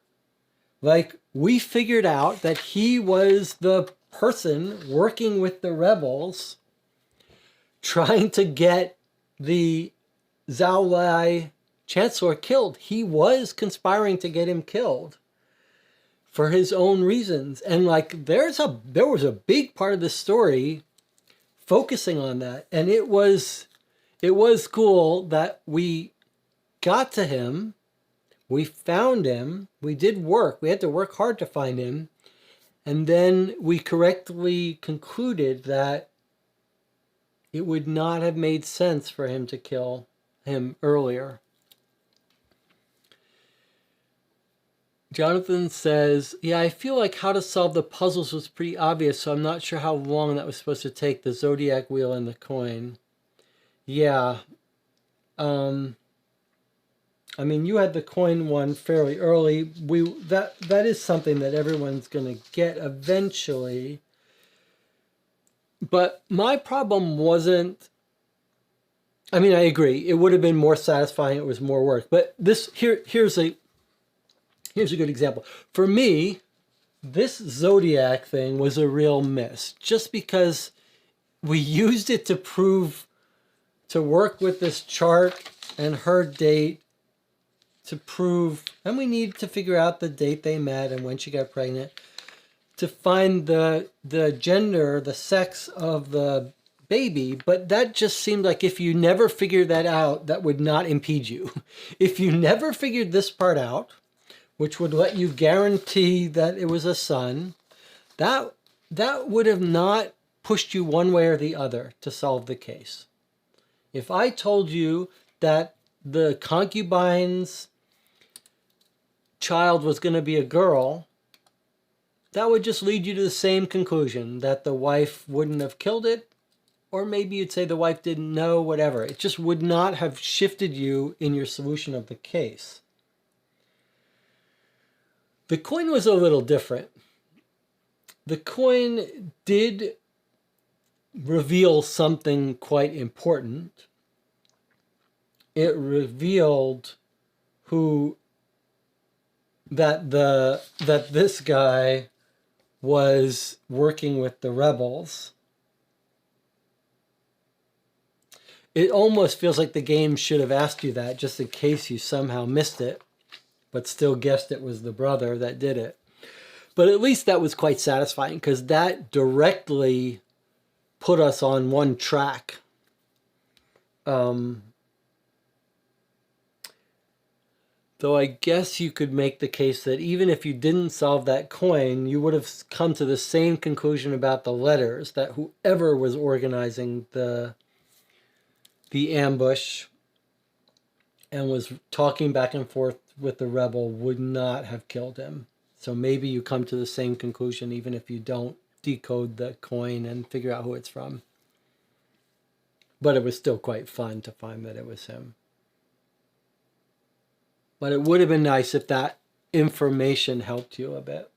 Like, we figured out that he was the person working with the rebels trying to get the Zhao Lai chancellor killed. He was conspiring to get him killed for his own reasons. And like, there was a big part of the story focusing on that. And it was cool that we got to him. We found him. We did work. We had to work hard to find him. And then we correctly concluded that it would not have made sense for him to kill him earlier. Jonathan says, yeah, I feel like how to solve the puzzles was pretty obvious, so I'm not sure how long that was supposed to take, the zodiac wheel and the coin. Yeah. I mean, you had the coin one fairly early. That is something that everyone's going to get eventually. But my problem wasn't, I mean, I agree. It would have been more satisfying. It was more work. But here's a good example. For me, this zodiac thing was a real miss. Just because we used it to work with this chart and her date to prove, and we needed to figure out the date they met and when she got pregnant, to find the gender, the sex of the baby. But that just seemed like if you never figured that out, that would not impede you. If you never figured this part out, which would let you guarantee that it was a son, that would have not pushed you one way or the other to solve the case. If I told you that the concubine's child was going to be a girl, that would just lead you to the same conclusion, that the wife wouldn't have killed it, or maybe you'd say the wife didn't know, whatever. It just would not have shifted you in your solution of the case. The coin was a little different. The coin did reveal something quite important. It revealed that this guy was working with the rebels. It almost feels like the game should have asked you that, just in case you somehow missed it, but still guessed it was the brother that did it. But at least that was quite satisfying, because that directly put us on one track. Though I guess you could make the case that even if you didn't solve that coin, you would have come to the same conclusion about the letters, that whoever was organizing the ambush and was talking back and forth with the rebel would not have killed him. So maybe you come to the same conclusion even if you don't decode the coin and figure out who it's from. But it was still quite fun to find that it was him. But it would have been nice if that information helped you a bit.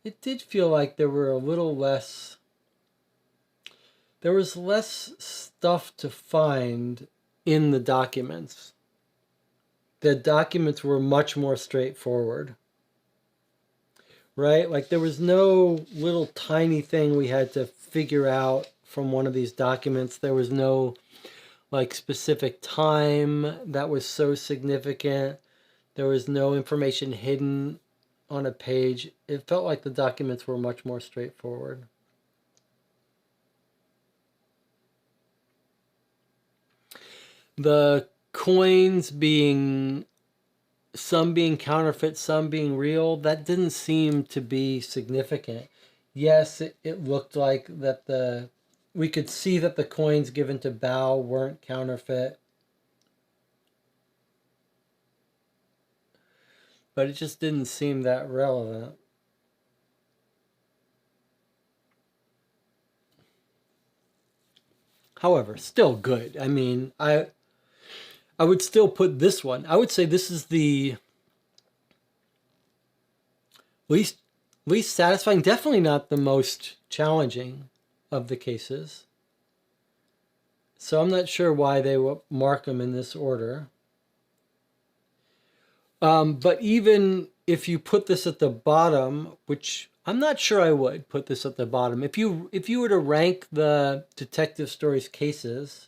It did feel like there was less stuff to find in the documents. The documents were much more straightforward. Right? Like, there was no little tiny thing we had to figure out from one of these documents. There was no like specific time that was so significant. There was no information hidden on a page. It felt like the documents were much more straightforward. The coins being, some being counterfeit, some being real, that didn't seem to be significant. Yes, it looked like that we could see that the coins given to Bao weren't counterfeit, but it just didn't seem that relevant. However, still good. I mean, I would still put this one. I would say this is the least satisfying, definitely not the most challenging of the cases. So I'm not sure why they will mark them in this order. But even if you put this at the bottom, which I'm not sure I would put this at the bottom. If you were to rank the detective stories cases,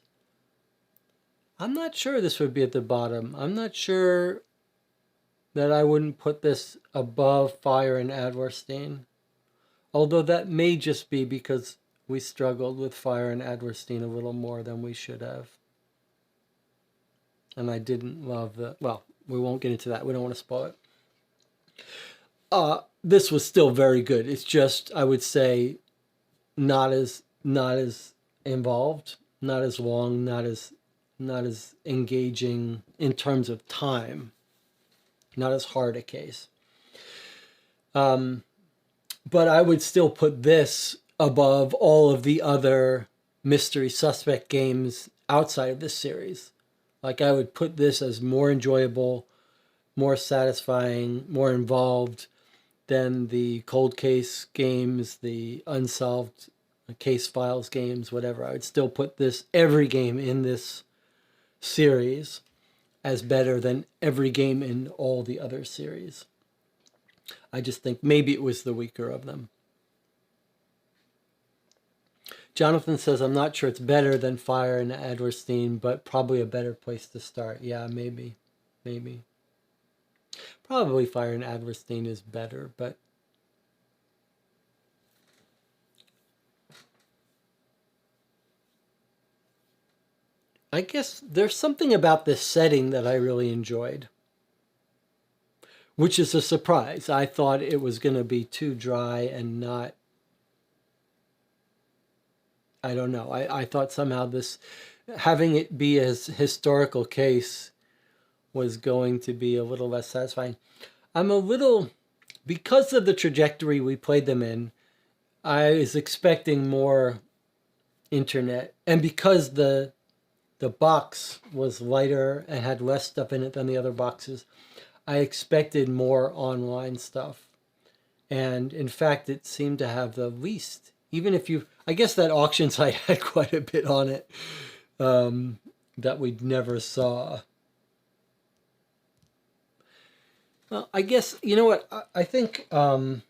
I'm not sure this would be at the bottom. I'm not sure that I wouldn't put this above Fire and Adlerstein. Although that may just be because we struggled with Fire and Adlerstein a little more than we should have. And I didn't love well, we won't get into that. We don't want to spoil it. This was still very good. It's just, I would say, not as involved, not as long, not as engaging in terms of time, not as hard a case. But I would still put this above all of the other mystery suspect games outside of this series. Like, I would put this as more enjoyable, more satisfying, more involved than the cold case games, the unsolved case files games, whatever. I would still put this, every game in this series, as better than every game in all the other series. I just think maybe it was the weaker of them. Jonathan says, I'm not sure it's better than Fire and Adlerstein, but probably a better place to start. Yeah, maybe. Probably Fire and Adlerstein is better, but I guess there's something about this setting that I really enjoyed, which is a surprise. I thought it was going to be too dry and not, I don't know. I thought somehow this, having it be a historical case, was going to be a little less satisfying. I'm a little, because of the trajectory we played them in, I was expecting more internet. And because the box was lighter and had less stuff in it than the other boxes, I expected more online stuff. And in fact, it seemed to have the least. Even if you, I guess that auction site had quite a bit on it that we never saw. Well, I guess, you know what, I think that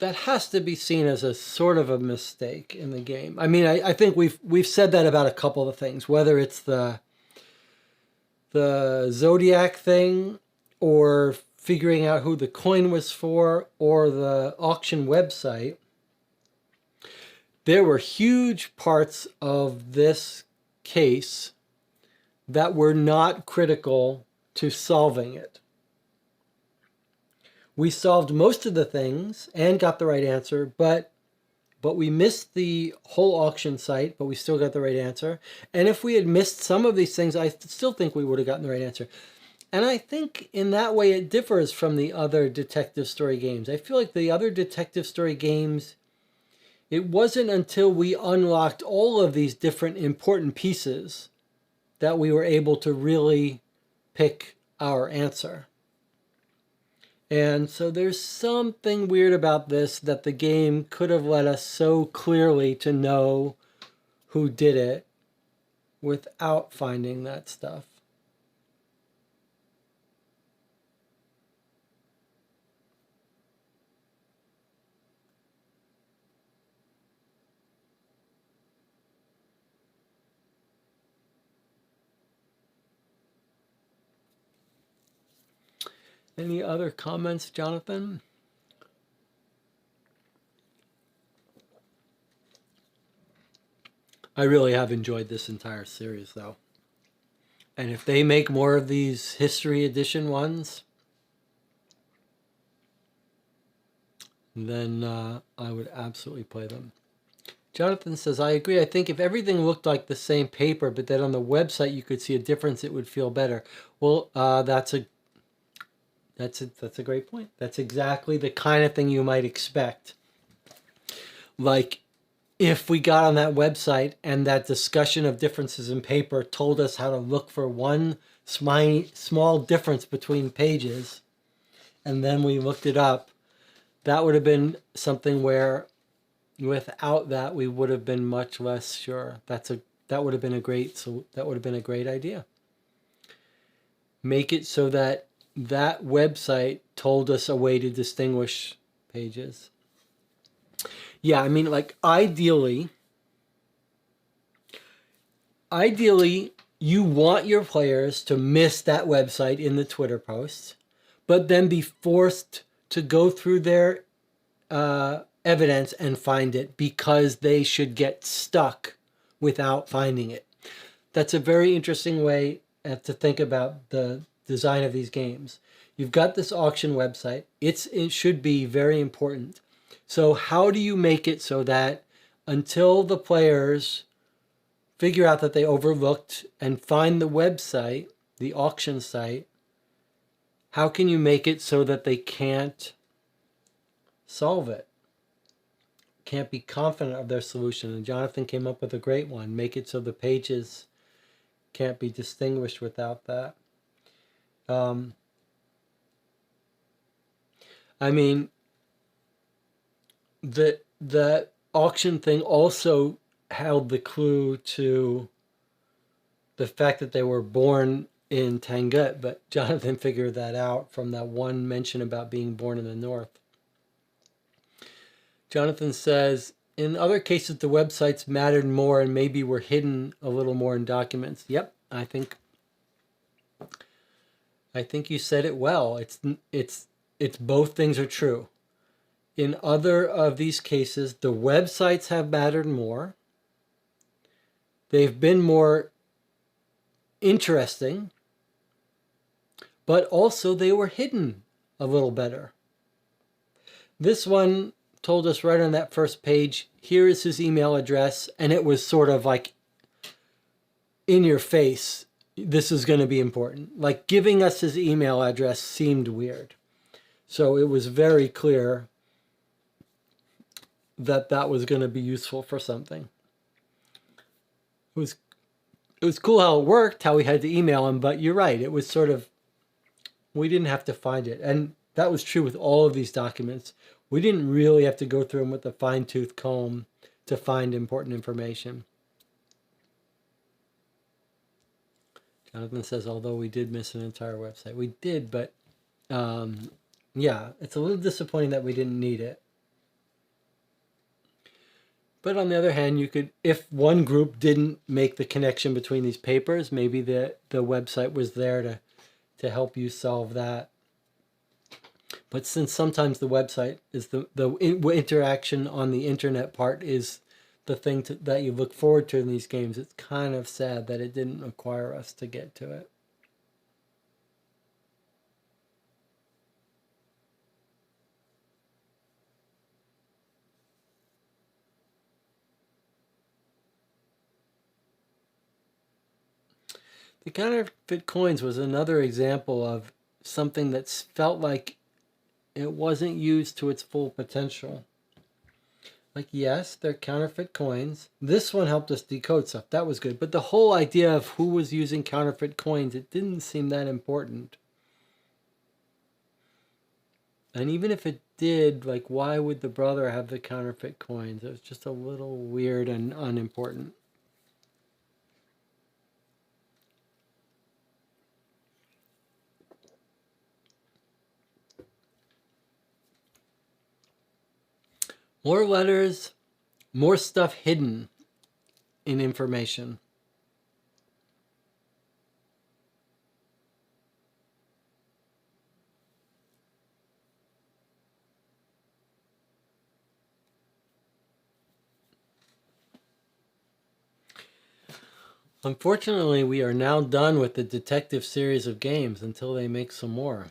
has to be seen as a sort of a mistake in the game. I mean, I think we've said that about a couple of things, whether it's the Zodiac thing, or figuring out who the coin was for, or the auction website. There were huge parts of this case that were not critical to solving it. We solved most of the things and got the right answer, but we missed the whole auction site, but we still got the right answer. And if we had missed some of these things, I still think we would have gotten the right answer. And I think in that way it differs from the other detective story games. I feel like the other detective story games, it wasn't until we unlocked all of these different important pieces that we were able to really pick our answer. And so there's something weird about this, that the game could have led us so clearly to know who did it without finding that stuff. Any other comments, Jonathan? I really have enjoyed this entire series, though. And if they make more of these History Edition ones, then I would absolutely play them. Jonathan says, I agree. I think if everything looked like the same paper, but then on the website you could see a difference, it would feel better. Well, that's a great point. That's exactly the kind of thing you might expect. Like, if we got on that website and that discussion of differences in paper told us how to look for one small difference between pages, and then we looked it up, that would have been something where without that we would have been much less sure. That would have been a great idea. Make it so that that website told us a way to distinguish pages. Yeah, I mean, like, ideally, you want your players to miss that website in the Twitter posts, but then be forced to go through their evidence and find it because they should get stuck without finding it. That's a very interesting way to think about the design of these games. You've got this auction website. It should be very important. So how do you make it so that until the players figure out that they overlooked and find the website, the auction site, how can you make it so that they can't solve it? Can't be confident of their solution? And Jonathan came up with a great one. Make it so the pages can't be distinguished without that. I mean, the auction thing also held the clue to the fact that they were born in Tangut, but Jonathan figured that out from that one mention about being born in the north. Jonathan says, in other cases, the websites mattered more and maybe were hidden a little more in documents. Yep, I think you said it well. It's both things are true. In other of these cases, the websites have mattered more. They've been more interesting, but also they were hidden a little better. This one told us right on that first page, here is his email address, and it was sort of like in your face, this is going to be important. Like giving us his email address seemed weird. So it was very clear that was going to be useful for something. It was cool how it worked, how we had to email him, but you're right. It was sort of, we didn't have to find it. And that was true with all of these documents. We didn't really have to go through them with a fine-tooth comb to find important information. Jonathan says, although we did miss an entire website. We did, but yeah, it's a little disappointing that we didn't need it. But on the other hand, you could, if one group didn't make the connection between these papers, maybe the website was there to help you solve that. But since sometimes the website is the interaction on the internet part is the thing that you look forward to in these games, it's kind of sad that it didn't require us to get to it. The counterfeit coins was another example of something that felt like it wasn't used to its full potential. Like, yes, they're counterfeit coins. This one helped us decode stuff. That was good. But the whole idea of who was using counterfeit coins, it didn't seem that important. And even if it did, like, why would the brother have the counterfeit coins? It was just a little weird and unimportant. More letters, more stuff hidden in information. Unfortunately, we are now done with the detective series of games until they make some more.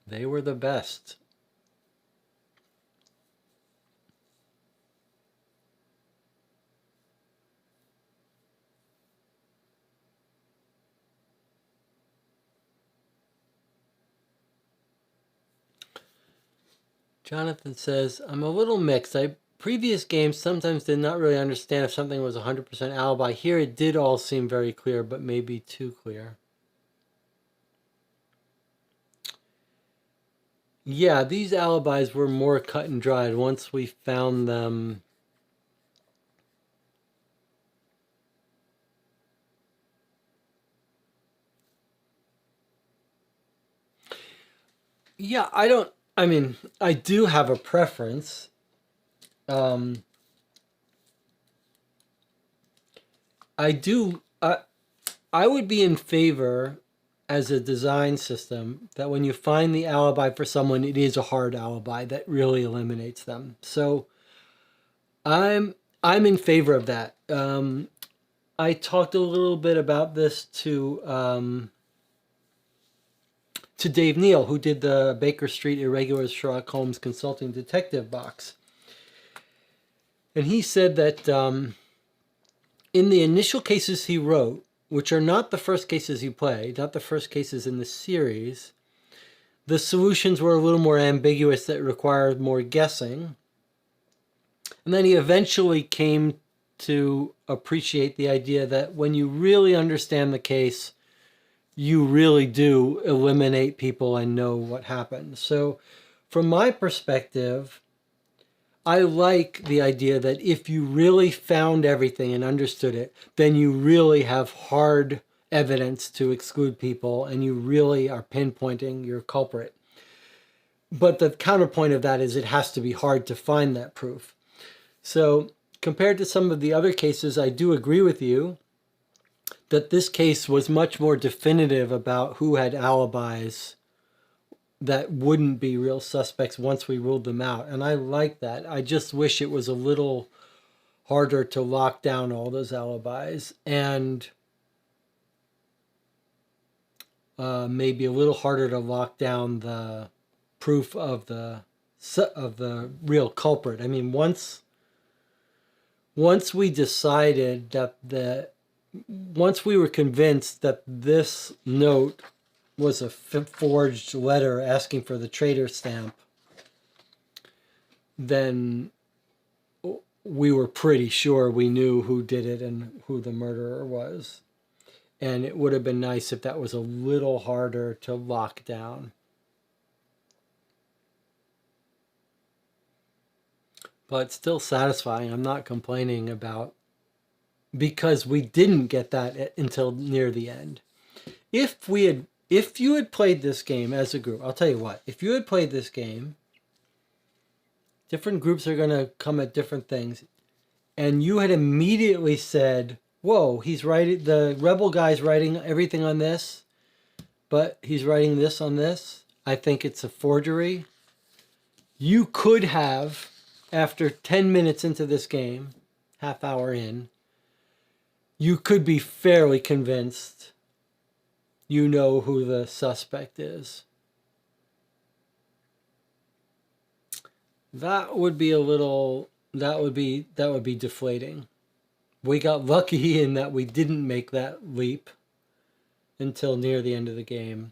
They were the best. Jonathan says, I'm a little mixed. Previous games sometimes did not really understand if something was 100% alibi. Here it did all seem very clear, but maybe too clear. Yeah, these alibis were more cut and dried once we found them. Yeah, I do have a preference. Um, I do, I would be in favor as a design system that when you find the alibi for someone, it is a hard alibi that really eliminates them. So I'm I'm in favor of that. I talked a little bit about this to Dave Neal, who did the Baker Street Irregular Sherlock Holmes Consulting Detective box, and he said that in the initial cases he wrote, which are not the first cases he played, not the first cases in the series, the solutions were a little more ambiguous that required more guessing. And then he eventually came to appreciate the idea that when you really understand the case, you really do eliminate people and know what happened. So, from my perspective, I like the idea that if you really found everything and understood it, then you really have hard evidence to exclude people and you really are pinpointing your culprit. But the counterpoint of that is it has to be hard to find that proof. So, compared to some of the other cases, I do agree with you that this case was much more definitive about who had alibis that wouldn't be real suspects once we ruled them out. And I like that. I just wish it was a little harder to lock down all those alibis and maybe a little harder to lock down the proof of the real culprit. I mean, once we decided that once we were convinced that this note was a forged letter asking for the traitor stamp, then we were pretty sure we knew who did it and who the murderer was. And it would have been nice if that was a little harder to lock down. But still satisfying. I'm not complaining about, because we didn't get that until near the end. If you had played this game as a group, I'll tell you what, if you had played this game, different groups are going to come at different things, and you had immediately said, whoa, he's writing, the rebel guy's writing everything on this, but he's writing this on this, I think it's a forgery. You could have, after 10 minutes into this game, half hour in, you could be fairly convinced you know who the suspect is. That would be deflating. We got lucky in that we didn't make that leap until near the end of the game.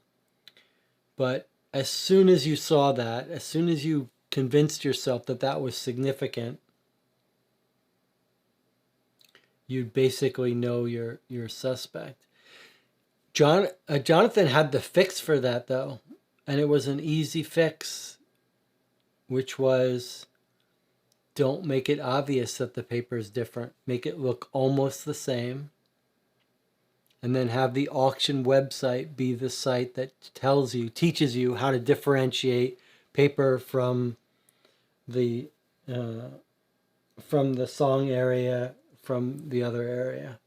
But as soon as you saw that, as soon as you convinced yourself that that was significant, you'd basically know your suspect. Jonathan had the fix for that, though, and it was an easy fix, which was don't make it obvious that the paper is different. Make it look almost the same, and then have the auction website be the site that teaches you how to differentiate paper from the song area from the other area.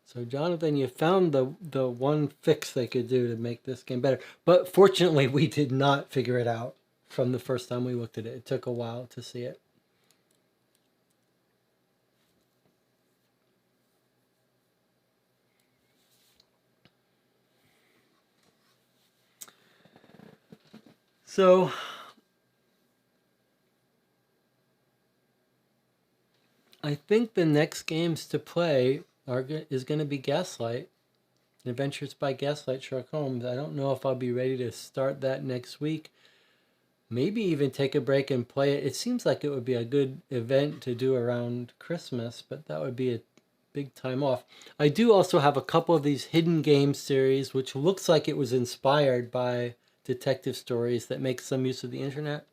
So Jonathan, you found the one fix they could do to make this game better. But fortunately, we did not figure it out from the first time we looked at it. It took a while to see it. So I think the next games to play is going to be Gaslight, Adventures by Gaslight Sherlock Holmes. I don't know if I'll be ready to start that next week. Maybe even take a break and play it. It seems like it would be a good event to do around Christmas, but that would be a big time off. I do also have a couple of these hidden game series, which looks like it was inspired by detective stories that make some use of the internet.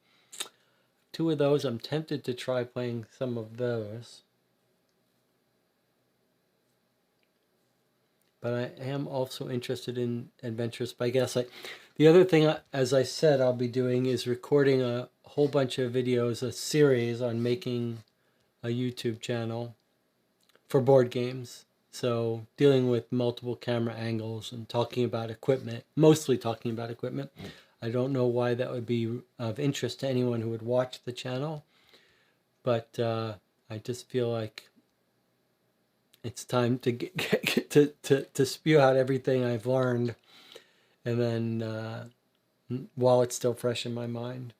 Two of those, I'm tempted to try playing some of those. But I am also interested in Adventures by Gaslight. The other thing, as I said, I'll be doing is recording a whole bunch of videos, a series on making a YouTube channel for board games. So dealing with multiple camera angles and talking about equipment, mostly talking about equipment. I don't know why that would be of interest to anyone who would watch the channel, but I just feel like it's time to get to spew out everything I've learned, and then while it's still fresh in my mind.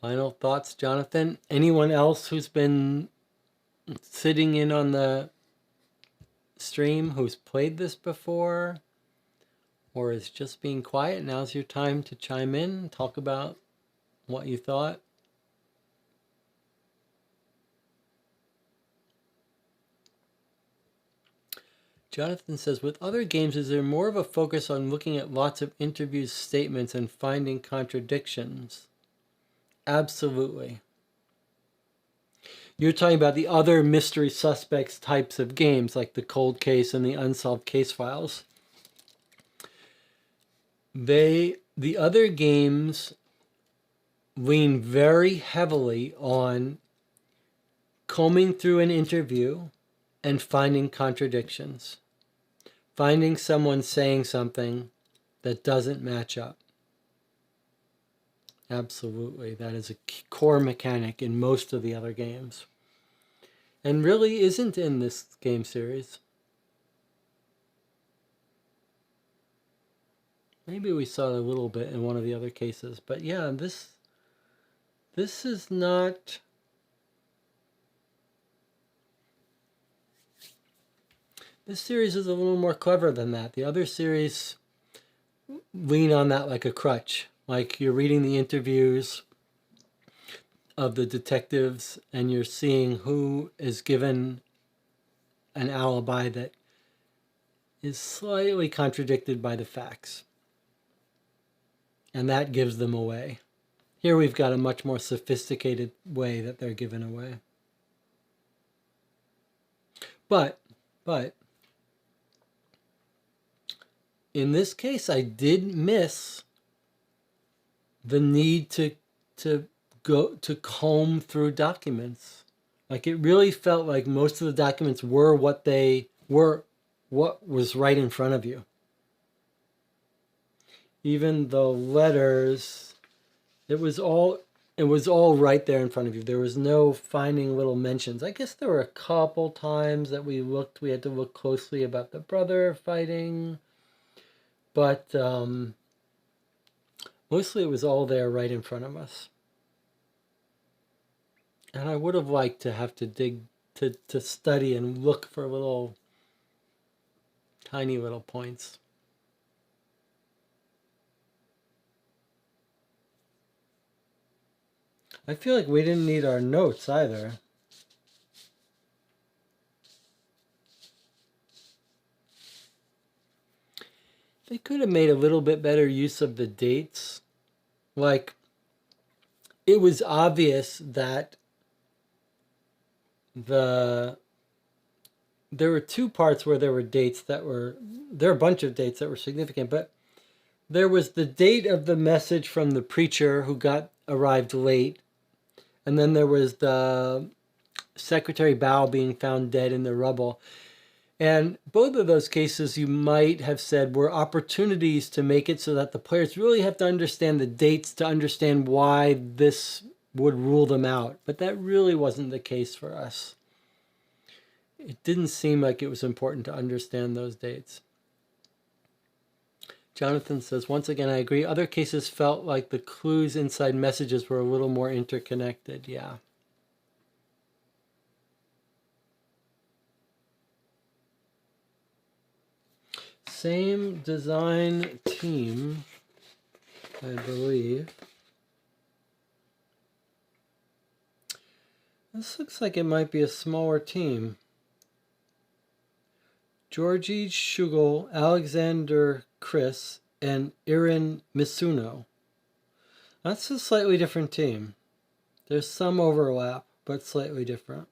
Final thoughts, Jonathan? Anyone else who's been sitting in on the stream who's played this before or is just being quiet? Now's your time to chime in, talk about what you thought. Jonathan says, with other games, is there more of a focus on looking at lots of interviews, statements, and finding contradictions? Absolutely. You're talking about the other mystery suspects types of games, like the cold case and the unsolved case files. The other games lean very heavily on combing through an interview and finding contradictions. Finding someone saying something that doesn't match up. Absolutely. That is a core mechanic in most of the other games. And really isn't in this game series. Maybe we saw it a little bit in one of the other cases. But yeah, this is not... This series is a little more clever than that. The other series lean on that like a crutch. Like you're reading the interviews of the detectives and you're seeing who is given an alibi that is slightly contradicted by the facts. And that gives them away. Here we've got a much more sophisticated way that they're given away. But in this case, I did miss the need to go to comb through documents. Like it really felt like most of the documents were what was right in front of you. Even the letters, it was all right there in front of you. There was no finding little mentions. I guess there were a couple times that we had to look closely about the brother fighting. But mostly it was all there right in front of us. And I would have liked to have to dig, to study and look for little, tiny little points. I feel like we didn't need our notes either. They could have made a little bit better use of the dates. Like, it was obvious that there were two parts where there were dates there were a bunch of dates that were significant, but there was the date of the message from the preacher who arrived late, and then there was the Secretary Bao being found dead in the rubble. And both of those cases, you might have said, were opportunities to make it so that the players really have to understand the dates to understand why this would rule them out. But that really wasn't the case for us. it didn't seem like it was important to understand those dates. Jonathan says, once again, I agree. Other cases felt like the clues inside messages were a little more interconnected. Yeah. Same design team, I believe. This looks like it might be a smaller team. Georgie Shugel, Alexander Chris, and Irin Misuno. That's a slightly different team. There's some overlap, but slightly different.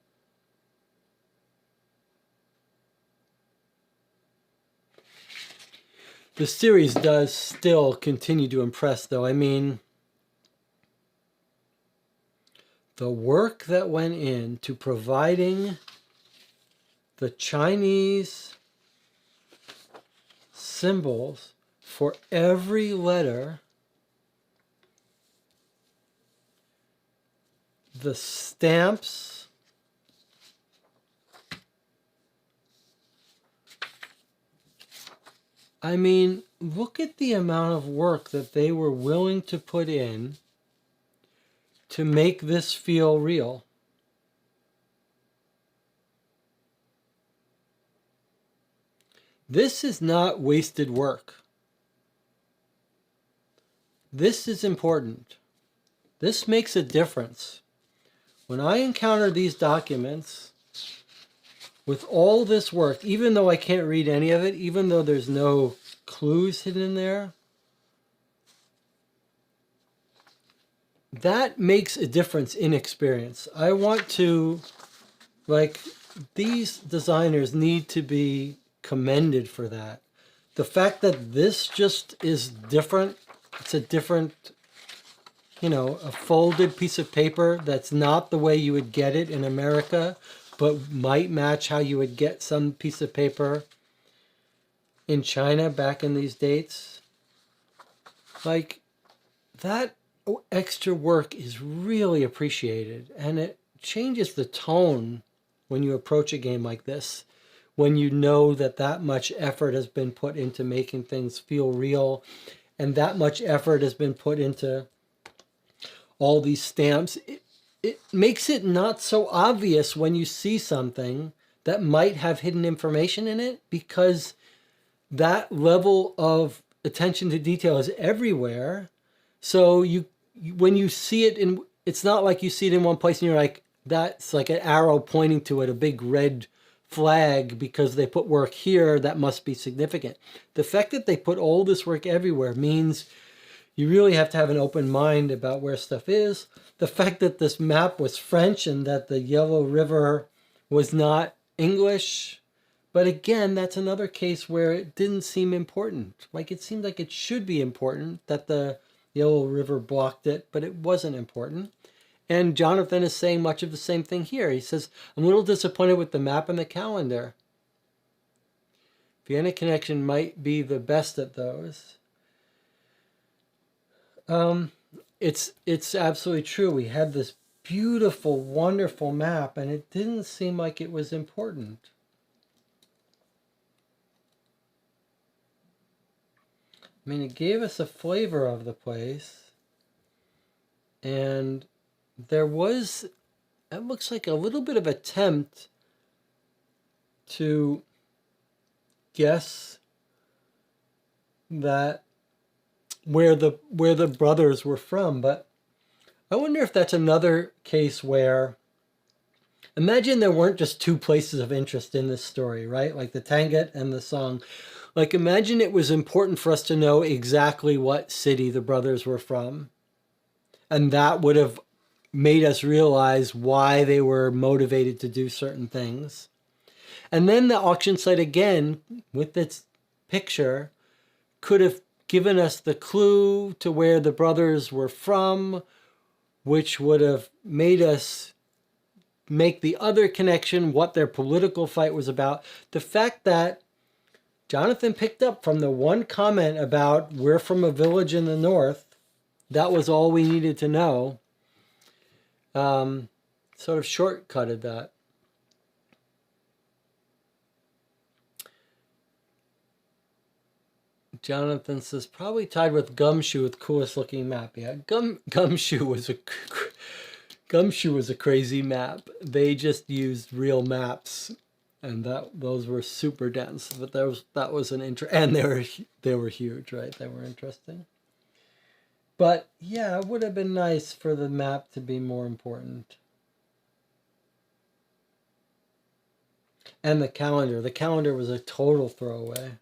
The series does still continue to impress, though. I mean, the work that went into providing the Chinese symbols for every letter, the stamps, I mean, look at the amount of work that they were willing to put in to make this feel real. This is not wasted work. This is important. This makes a difference. When I encounter these documents with all this work, even though I can't read any of it, even though there's no clues hidden in there, that makes a difference in experience. I want to, like, these designers need to be commended for that. The fact that this just is different, it's a different, a folded piece of paper that's not the way you would get it in America, but might match how you would get some piece of paper in China back in these dates. Like, that extra work is really appreciated, and it changes the tone when you approach a game like this, when you know that that much effort has been put into making things feel real, and that much effort has been put into all these stamps. It makes it not so obvious when you see something that might have hidden information in it, because that level of attention to detail is everywhere. So when you see it it's not like you see it in one place and you're like, that's like an arrow pointing to it, a big red flag because they put work here, that must be significant. The fact that they put all this work everywhere means you really have to have an open mind about where stuff is. The fact that this map was French and that the Yellow River was not English. But again, that's another case where it didn't seem important. Like, it seemed like it should be important that the Yellow River blocked it, but it wasn't important. And Jonathan is saying much of the same thing here. He says, I'm a little disappointed with the map and the calendar. Vienna Connection might be the best at those. It's absolutely true. We had this beautiful, wonderful map, and it didn't seem like it was important. I mean, it gave us a flavor of the place, and there was, it looks like a little bit of attempt to guess that where the brothers were from. But I wonder if that's another case where, imagine there weren't just two places of interest in this story, right? Like the Tangut and the Song. Like, imagine it was important for us to know exactly what city the brothers were from. And that would have made us realize why they were motivated to do certain things. And then the auction site, again, with its picture, could have given us the clue to where the brothers were from, which would have made us make the other connection, what their political fight was about. The fact that Jonathan picked up from the one comment about we're from a village in the north, that was all we needed to know, sort of shortcutted that. Jonathan says, probably tied with Gumshoe with coolest looking map. Yeah, Gumshoe was a crazy map. They just used real maps, and those were super dense. But that was an and they were huge, right? They were interesting. But yeah, it would have been nice for the map to be more important. And the calendar. The calendar was a total throwaway.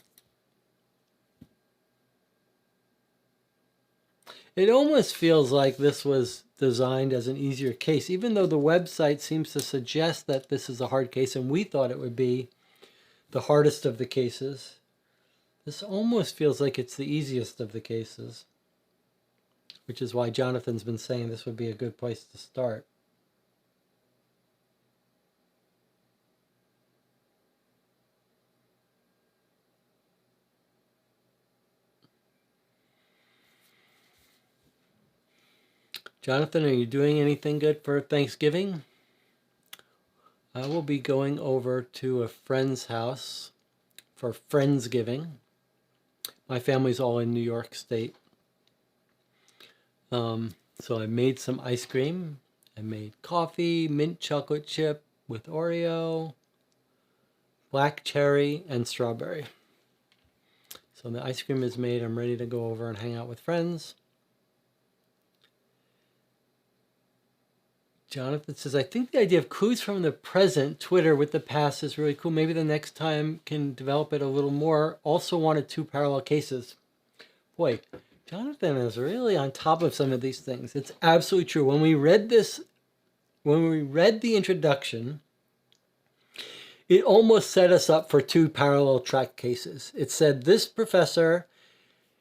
It almost feels like this was designed as an easier case, even though the website seems to suggest that this is a hard case, and we thought it would be the hardest of the cases. This almost feels like it's the easiest of the cases, which is why Jonathan's been saying this would be a good place to start. Jonathan, are you doing anything good for Thanksgiving? I will be going over to a friend's house for Friendsgiving. My family's all in New York State. So I made some ice cream. I made coffee, mint chocolate chip with Oreo, black cherry, and strawberry. So the ice cream is made. I'm ready to go over and hang out with friends. Jonathan says, I think the idea of clues from the present, Twitter with the past is really cool. Maybe the next time can develop it a little more. Also wanted 2 parallel cases. Boy, Jonathan is really on top of some of these things. It's absolutely true. When we read the introduction, it almost set us up for 2 parallel track cases. It said this professor,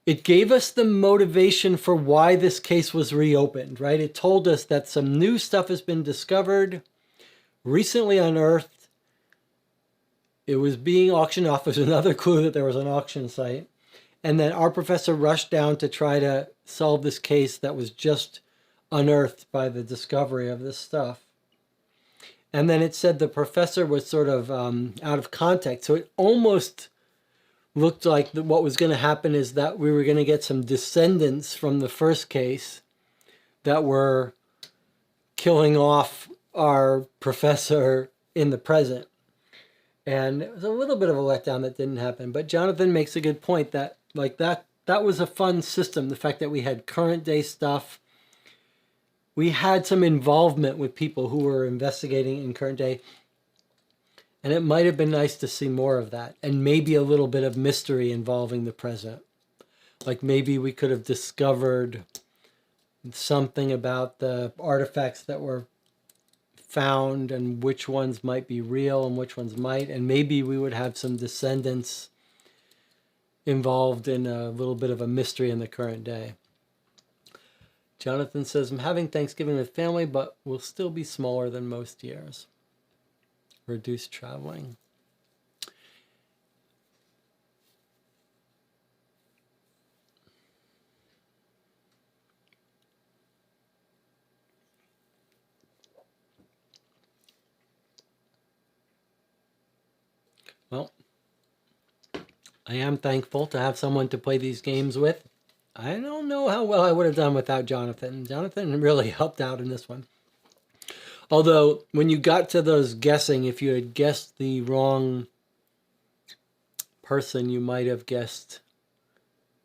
it gave us the motivation for why this case was reopened, right? It told us that some new stuff has been discovered, recently unearthed. It was being auctioned off. There's another clue that there was an auction site. And then our professor rushed down to try to solve this case that was just unearthed by the discovery of this stuff. And then it said the professor was sort of out of context. So it almost looked like what was going to happen is that we were going to get some descendants from the first case that were killing off our professor in the present. And it was a little bit of a letdown that didn't happen. But Jonathan makes a good point that that was a fun system. The fact that we had current day stuff. We had some involvement with people who were investigating in current day. And it might have been nice to see more of that. And maybe a little bit of mystery involving the present. Like maybe we could have discovered something about the artifacts that were found and which ones might be real and which ones might. And maybe we would have some descendants involved in a little bit of a mystery in the current day. Jonathan says, I'm having Thanksgiving with family, but will still be smaller than most years. Reduced traveling. Well, I am thankful to have someone to play these games with. I don't know how well I would have done without Jonathan. Jonathan really helped out in this one. Although, when you got to those guessing, if you had guessed the wrong person, you might have guessed.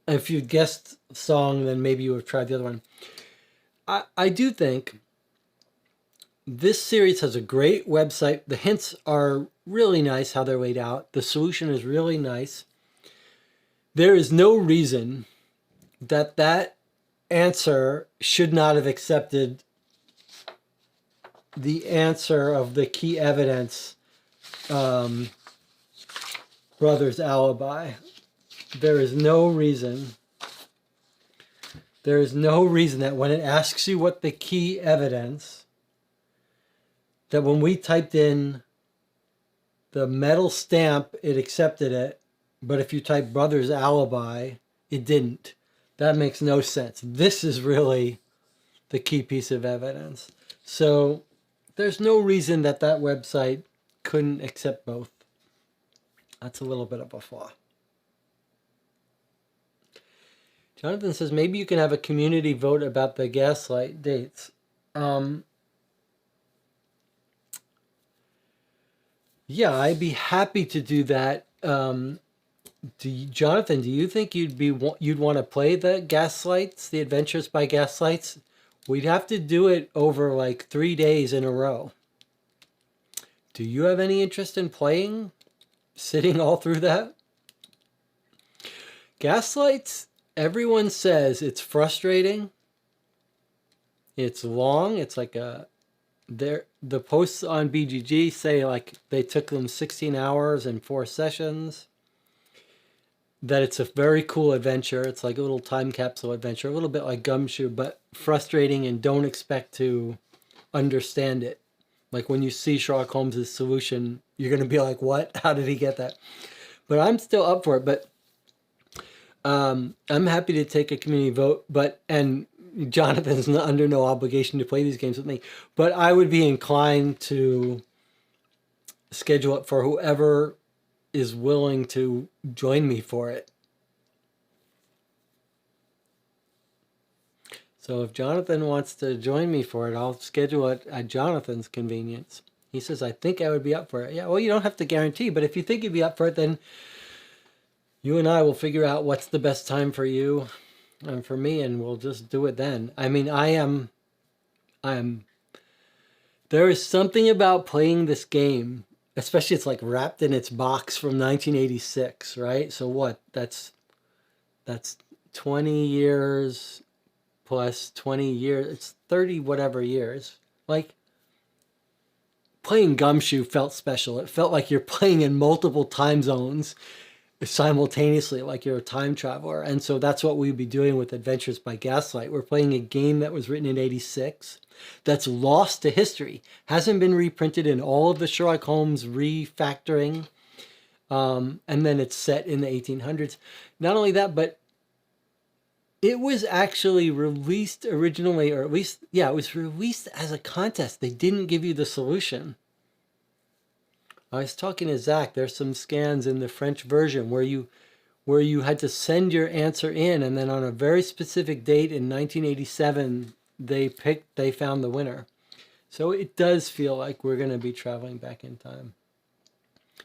If you guessed song, then maybe you would have tried the other one. I do think this series has a great website. The hints are really nice how they're laid out. The solution is really nice. There is no reason that answer should not have accepted the answer of the key evidence, brother's alibi. There is no reason that when it asks you what the key evidence, that when we typed in the metal stamp, it accepted it, but if you type brother's alibi, it didn't. That makes no sense. This is really the key piece of evidence. So there's no reason that website couldn't accept both. That's a little bit of a flaw. Jonathan says maybe you can have a community vote about the Gaslight dates. Yeah, I'd be happy to do that. Jonathan, do you think you'd want to play the Gaslights, the Adventures by Gaslights? We'd have to do it over like 3 days in a row. Do you have any interest in playing, sitting all through that? Gaslights, everyone says it's frustrating. It's long. It's like the posts on BGG say like they took them 16 hours and 4 sessions. That it's a very cool adventure. It's like a little time capsule adventure, a little bit like Gumshoe, but frustrating, and don't expect to understand it. Like when you see Sherlock Holmes' solution, you're going to be like, what? How did he get that? But I'm still up for it. But I'm happy to take a community vote. And Jonathan's under no obligation to play these games with me. But I would be inclined to schedule it for whoever is willing to join me for it. So if Jonathan wants to join me for it, I'll schedule it at Jonathan's convenience. He says, I think I would be up for it. Yeah, well, you don't have to guarantee, but if you think you'd be up for it, then you and I will figure out what's the best time for you and for me, and we'll just do it then. I mean, there is something about playing this game, especially it's like wrapped in its box from 1986, right? So what? That's 20 years plus 20 years. It's 30 whatever years. Like, playing Gumshoe felt special. It felt like you're playing in multiple time zones simultaneously, like you're a time traveler. And so that's what we'd be doing with Adventures by Gaslight. We're playing a game that was written in 86 that's lost to history, hasn't been reprinted in all of the Sherlock Holmes refactoring, and then it's set in the 1800s. Not only that, but it was actually released originally, or at least, yeah, it was released as a contest. They didn't give you the solution. I was talking to Zach. There's some scans in the French version where you had to send your answer in, and then on a very specific date in 1987, they found the winner. So it does feel like we're going to be traveling back in time.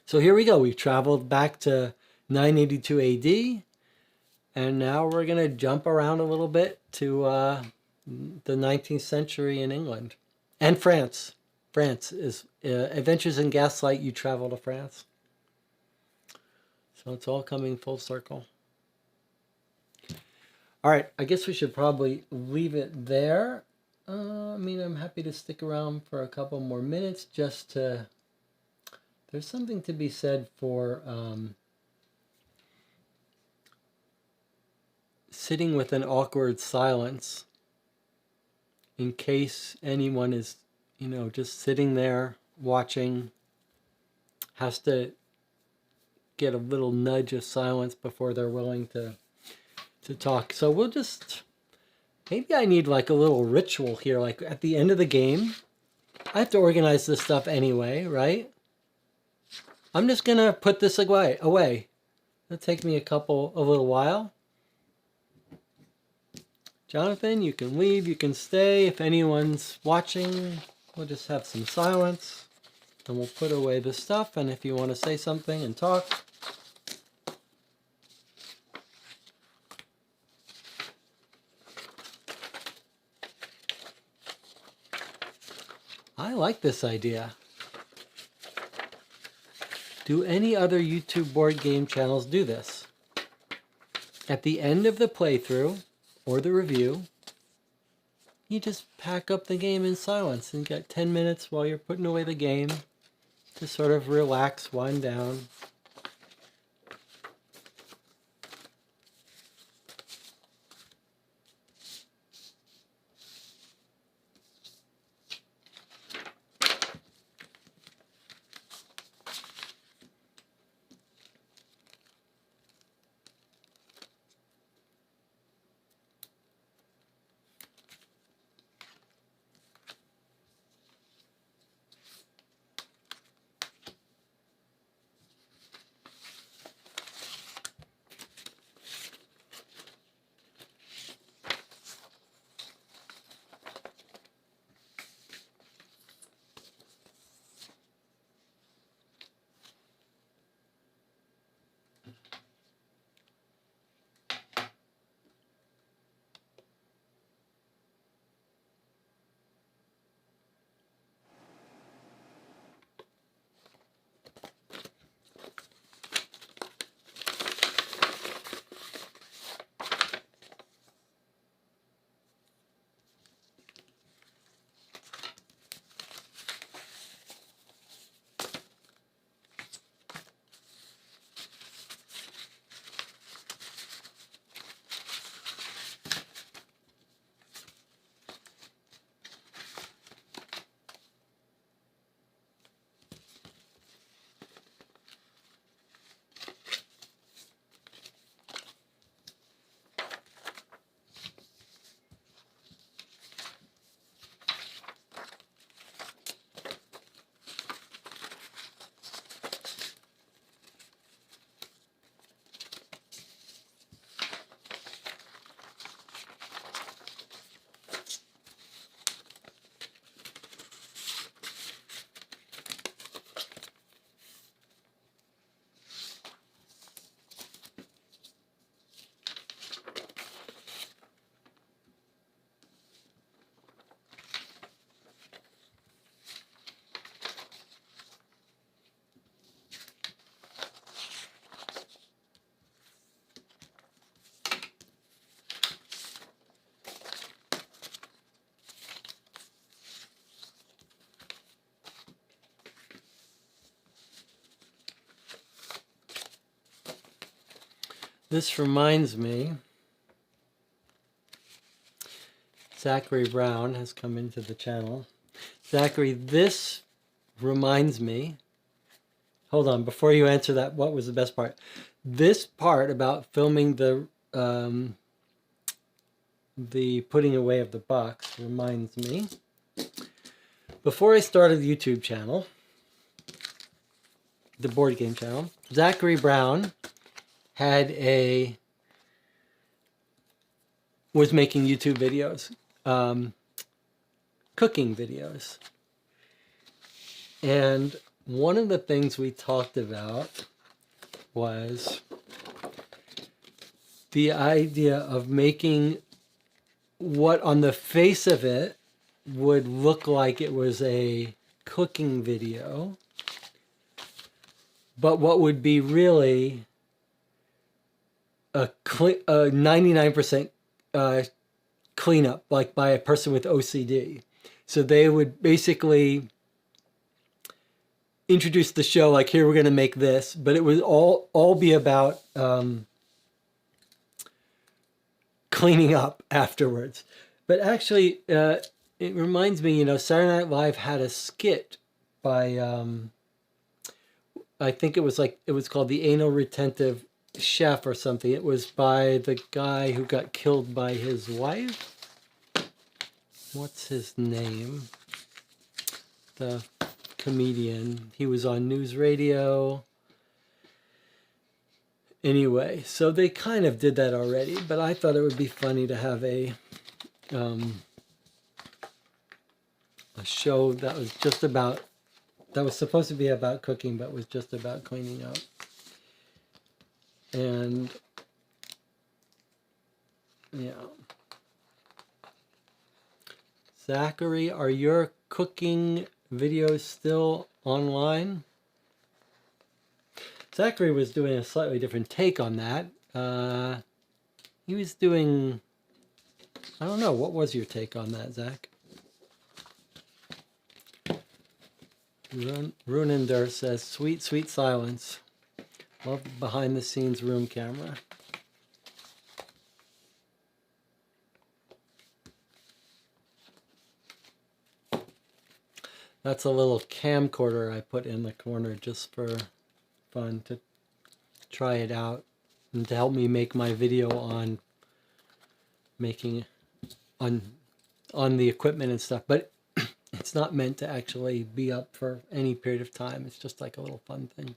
So here we go. We've traveled back to 982 AD, and now we're going to jump around a little bit to the 19th century in England and France. France is Adventures in Gaslight. You travel to France. So it's all coming full circle. All right, I guess we should probably leave it there. I mean, I'm happy to stick around for a couple more minutes just to... There's something to be said for sitting with an awkward silence in case anyone is, just sitting there watching, has to get a little nudge of silence before they're willing to talk. So we'll just, maybe I need like a little ritual here, like at the end of the game. I have to organize this stuff anyway, right? I'm just gonna put this away. It'll take me a little while. Jonathan, you can leave, you can stay. If anyone's watching, we'll just have some silence and we'll put away the stuff. And if you want to say something and talk, I like this idea. Do any other YouTube board game channels do this? At the end of the playthrough or the review, you just pack up the game in silence and get 10 minutes while you're putting away the game to sort of relax, wind down. This reminds me, Zachary Brown has come into the channel. Zachary, this reminds me, hold on, before you answer that, what was the best part? This part about filming the putting away of the box reminds me, before I started the YouTube channel, the board game channel, Zachary Brown was making YouTube videos, cooking videos. And one of the things we talked about was the idea of making what on the face of it would look like it was a cooking video, but what would be really a 99% cleanup, like by a person with OCD. So they would basically introduce the show like, here, we're going to make this, but it would all be about cleaning up afterwards. But actually, it reminds me, Saturday Night Live had a skit by, I think it was called The Anal Retentive Chef or something. It was by the guy who got killed by his wife. What's his name? The comedian. He was on news radio. Anyway, so they kind of did that already, but I thought it would be funny to have a show that was just about, that was supposed to be about cooking, but was just about cleaning up. And yeah. Zachary, are your cooking videos still online? Zachary was doing a slightly different take on that. He was doing, I don't know, what was your take on that, Zach? Runender says, sweet, sweet silence. Love behind the scenes room camera. That's a little camcorder I put in the corner just for fun, to try it out and to help me make my video on making on the equipment and stuff. But it's not meant to actually be up for any period of time. It's just like a little fun thing.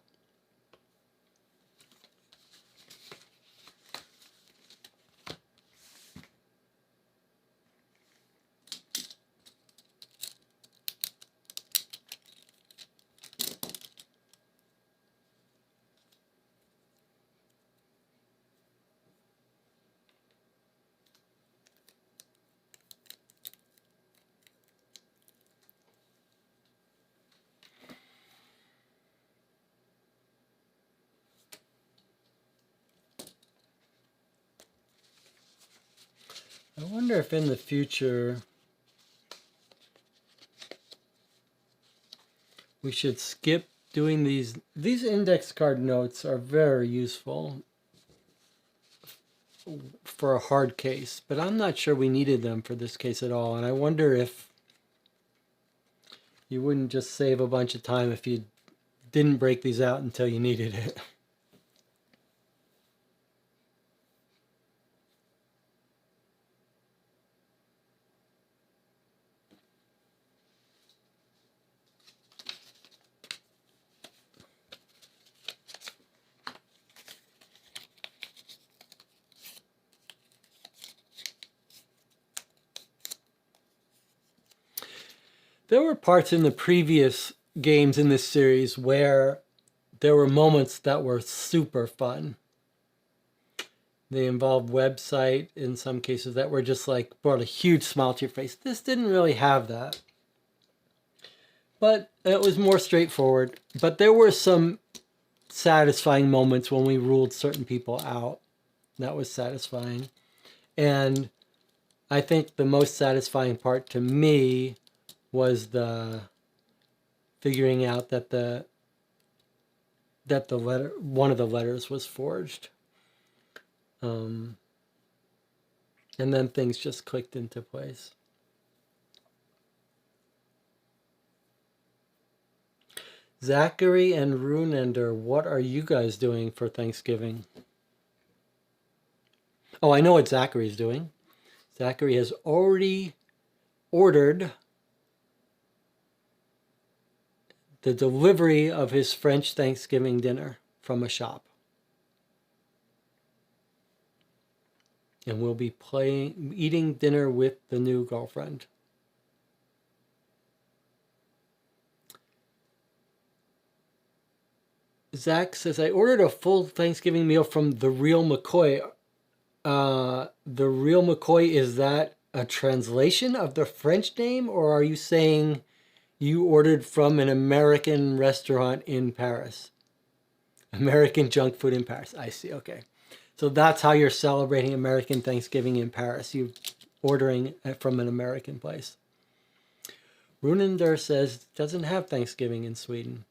I wonder if in the future we should skip doing these. These index card notes are very useful for a hard case, but I'm not sure we needed them for this case at all. And I wonder if you wouldn't just save a bunch of time if you didn't break these out until you needed it. There were parts in the previous games in this series where there were moments that were super fun. They involved website in some cases that were just like brought a huge smile to your face. This didn't really have that. But it was more straightforward. But there were some satisfying moments when we ruled certain people out. That was satisfying. And I think the most satisfying part to me was the figuring out that one of the letters was forged. And then things just clicked into place. Zachary and Runender, what are you guys doing for Thanksgiving? Oh, I know what Zachary's doing. Zachary has already ordered the delivery of his French Thanksgiving dinner from a shop. And we'll be eating dinner with the new girlfriend. Zach says, I ordered a full Thanksgiving meal from The Real McCoy. The Real McCoy, is that a translation of the French name, or are you saying you ordered from an American restaurant in Paris? American junk food in Paris. I see, okay. So that's how you're celebrating American Thanksgiving in Paris. You're ordering from an American place. Runender says, doesn't have Thanksgiving in Sweden.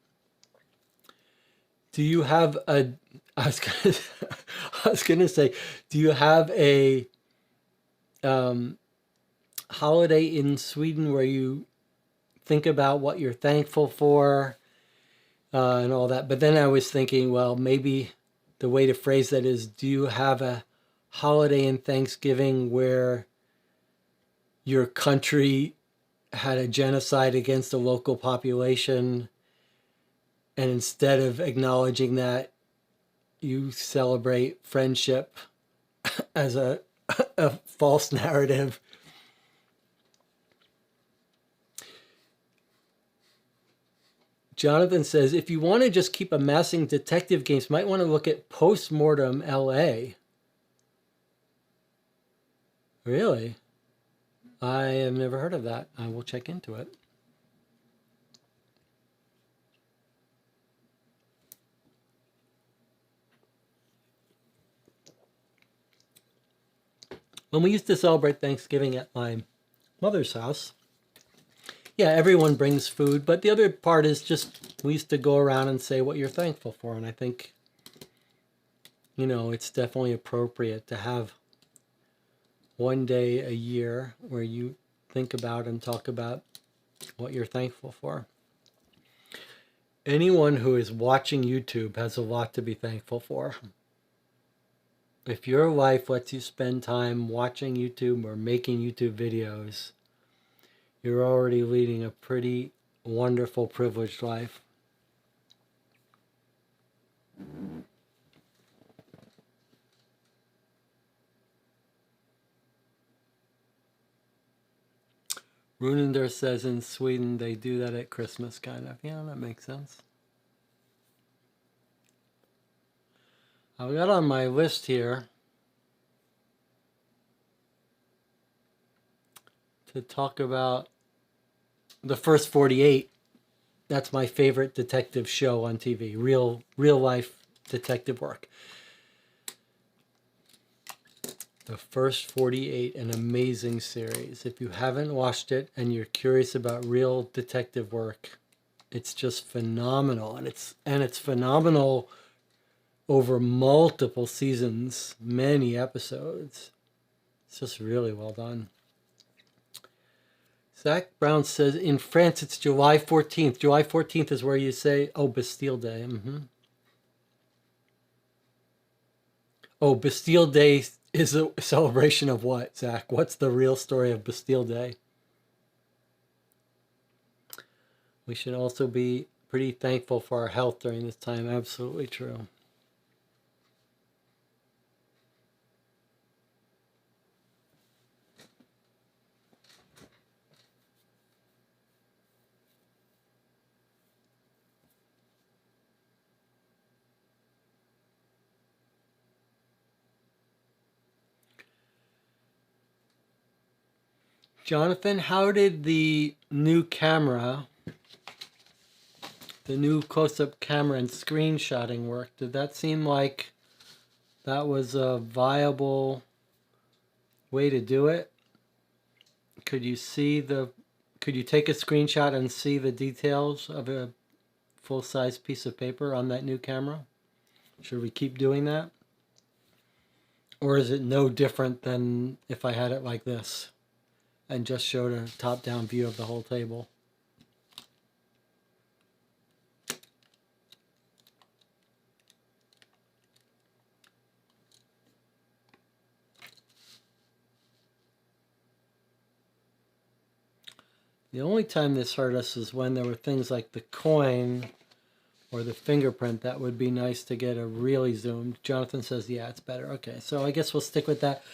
Do you have a, I was gonna say, do you have a holiday in Sweden where you think about what you're thankful for and all that? But then I was thinking, well, maybe the way to phrase that is, do you have a holiday in Thanksgiving where your country had a genocide against the local population, and instead of acknowledging that, you celebrate friendship as a false narrative? Jonathan says, if you want to just keep amassing detective games, might want to look at Postmortem LA. Really? I have never heard of that. I will check into it. When we used to celebrate Thanksgiving at my mother's house, yeah, everyone brings food, but the other part is just we used to go around and say what you're thankful for. And I think, you know, it's definitely appropriate to have one day a year where you think about and talk about what you're thankful for. Anyone who is watching YouTube has a lot to be thankful for. If your life lets you spend time watching YouTube or making YouTube videos, you're already leading a pretty wonderful, privileged life. Runender says in Sweden they do that at Christmas, kind of. Yeah, that makes sense. I've got on my list here to talk about the First 48. That's my favorite detective show on TV. Real life detective work. The First 48, an amazing series. If you haven't watched it and you're curious about real detective work, it's just phenomenal. And it's phenomenal over multiple seasons, many episodes. It's just really well done. Zach Brown says, in France, it's July 14th. July 14th is where you say, oh, Bastille Day. Oh, Bastille Day is a celebration of what, Zach? What's the real story of Bastille Day? We should also be pretty thankful for our health during this time. Absolutely true. Jonathan, how did the new camera, the new close-up camera and screenshotting work? Did that seem like that was a viable way to do it? Could you take a screenshot and see the details of a full-size piece of paper on that new camera? Should we keep doing that? Or is it no different than if I had it like this and just showed a top-down view of the whole table? The only time this hurt us is when there were things like the coin or the fingerprint. That would be nice to get a really zoomed. Jonathan says, yeah, it's better. Okay, so I guess we'll stick with that.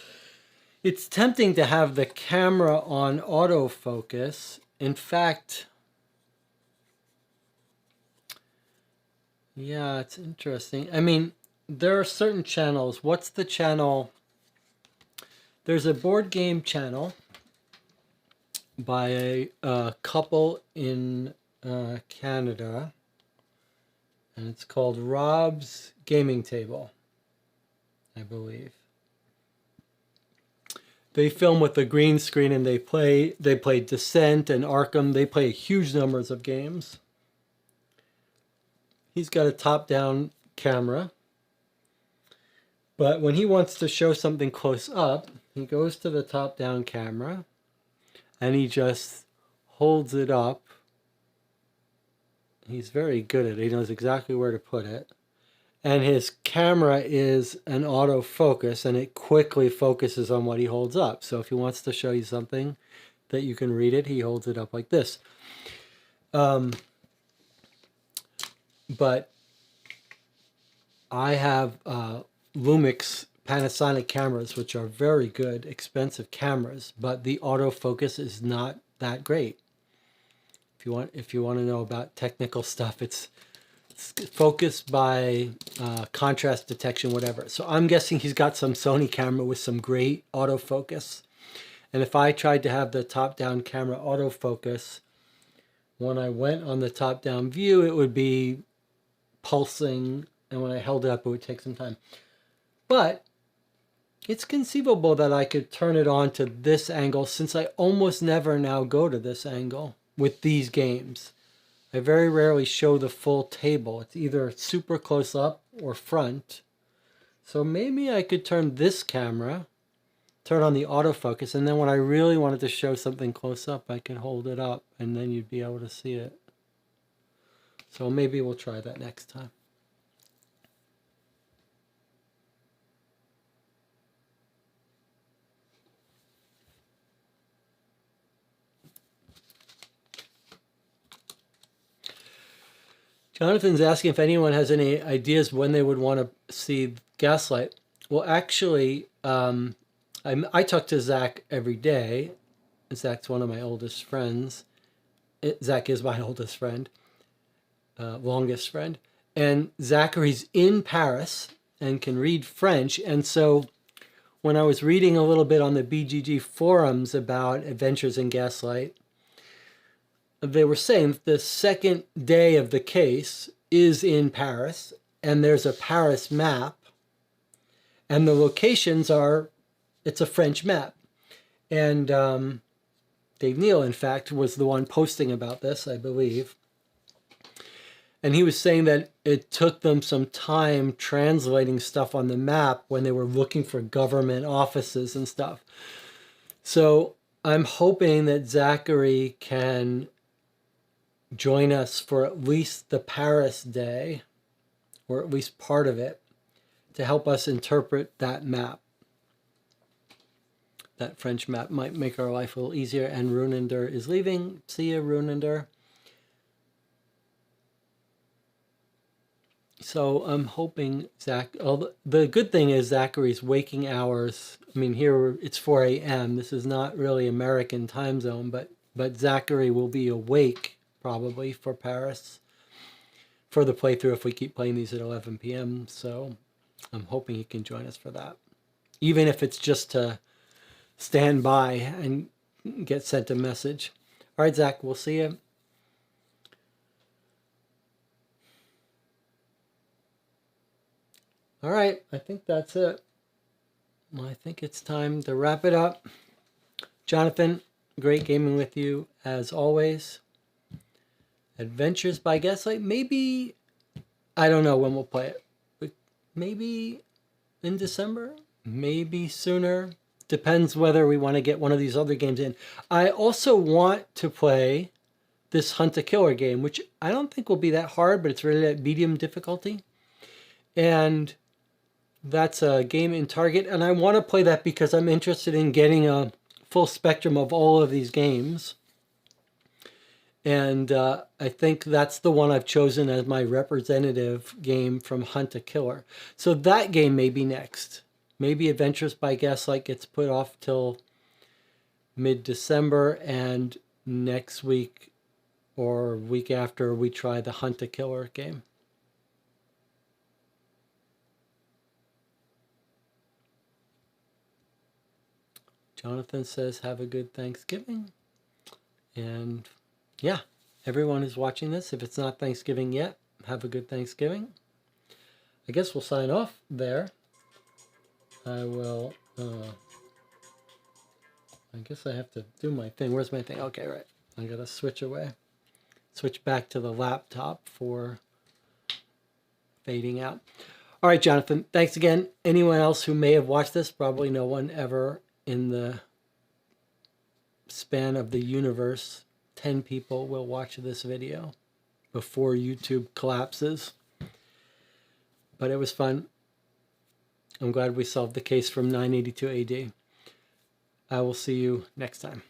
It's tempting to have the camera on autofocus. In fact, yeah, it's interesting. I mean, there are certain channels. What's the channel? There's a board game channel by a couple in Canada, and it's called Rob's Gaming Table, I believe. They film with a green screen and they play Descent and Arkham. They play huge numbers of games. He's got a top-down camera, but when he wants to show something close up, he goes to the top-down camera and he just holds it up. He's very good at it. He knows exactly where to put it. And his camera is an autofocus, and it quickly focuses on what he holds up. So if he wants to show you something that you can read it, he holds it up like this. But I have Lumix Panasonic cameras, which are very good, expensive cameras, but the autofocus is not that great. If you want to know about technical stuff, it's focused by contrast detection, whatever. So I'm guessing he's got some Sony camera with some great autofocus. And if I tried to have the top-down camera autofocus, when I went on the top-down view, it would be pulsing, and when I held it up, it would take some time. But it's conceivable that I could turn it on to this angle, since I almost never now go to this angle with these games. I very rarely show the full table. It's either super close up or front. So maybe I could turn this camera, turn on the autofocus, and then when I really wanted to show something close up, I could hold it up and then you'd be able to see it. So maybe we'll try that next time. Jonathan's asking if anyone has any ideas when they would want to see Gaslight. Well, actually, I talk to Zach every day. Zach's one of my oldest friends. Zach is my oldest friend, longest friend. And Zachary's in Paris and can read French. And so when I was reading a little bit on the BGG forums about Adventures in Gaslight, they were saying that the second day of the case is in Paris, and there's a Paris map, and the locations are, it's a French map. And Dave Neal, in fact, was the one posting about this, I believe. And he was saying that it took them some time translating stuff on the map when they were looking for government offices and stuff. So I'm hoping that Zachary can join us for at least the Paris day, or at least part of it, to help us interpret that map. That French map might make our life a little easier. And Runender is leaving. See you, Runender. So I'm hoping the good thing is Zachary's waking hours. I mean, here it's 4 a.m. This is not really American time zone, but Zachary will be awake probably for Paris for the playthrough if we keep playing these at 11 p.m. So I'm hoping he can join us for that. Even if it's just to stand by and get sent a message. All right, Zach, we'll see you. All right, I think that's it. Well, I think it's time to wrap it up. Jonathan, great gaming with you as always. Adventures by Gaslight, maybe, I don't know when we'll play it, but maybe in December, maybe sooner. Depends whether we want to get one of these other games in. I also want to play this Hunt a Killer game, which I don't think will be that hard, but it's really at medium difficulty. And that's a game in Target. And I want to play that because I'm interested in getting a full spectrum of all of these games. And I think that's the one I've chosen as my representative game from Hunt a Killer. So that game may be next. Maybe Adventures by Gaslight gets put off till mid-December, and next week or week after we try the Hunt a Killer game. Jonathan says, have a good Thanksgiving. And yeah, everyone who's watching this, if it's not Thanksgiving yet, have a good Thanksgiving. I guess we'll sign off there. I guess I have to do my thing. Where's my thing? Okay, right. I gotta switch back to the laptop for fading out. All right, Jonathan, thanks again. Anyone else who may have watched this, probably no one ever in the span of the universe, 10 people will watch this video before YouTube collapses. But it was fun. I'm glad we solved the case from 982 AD. I will see you next time.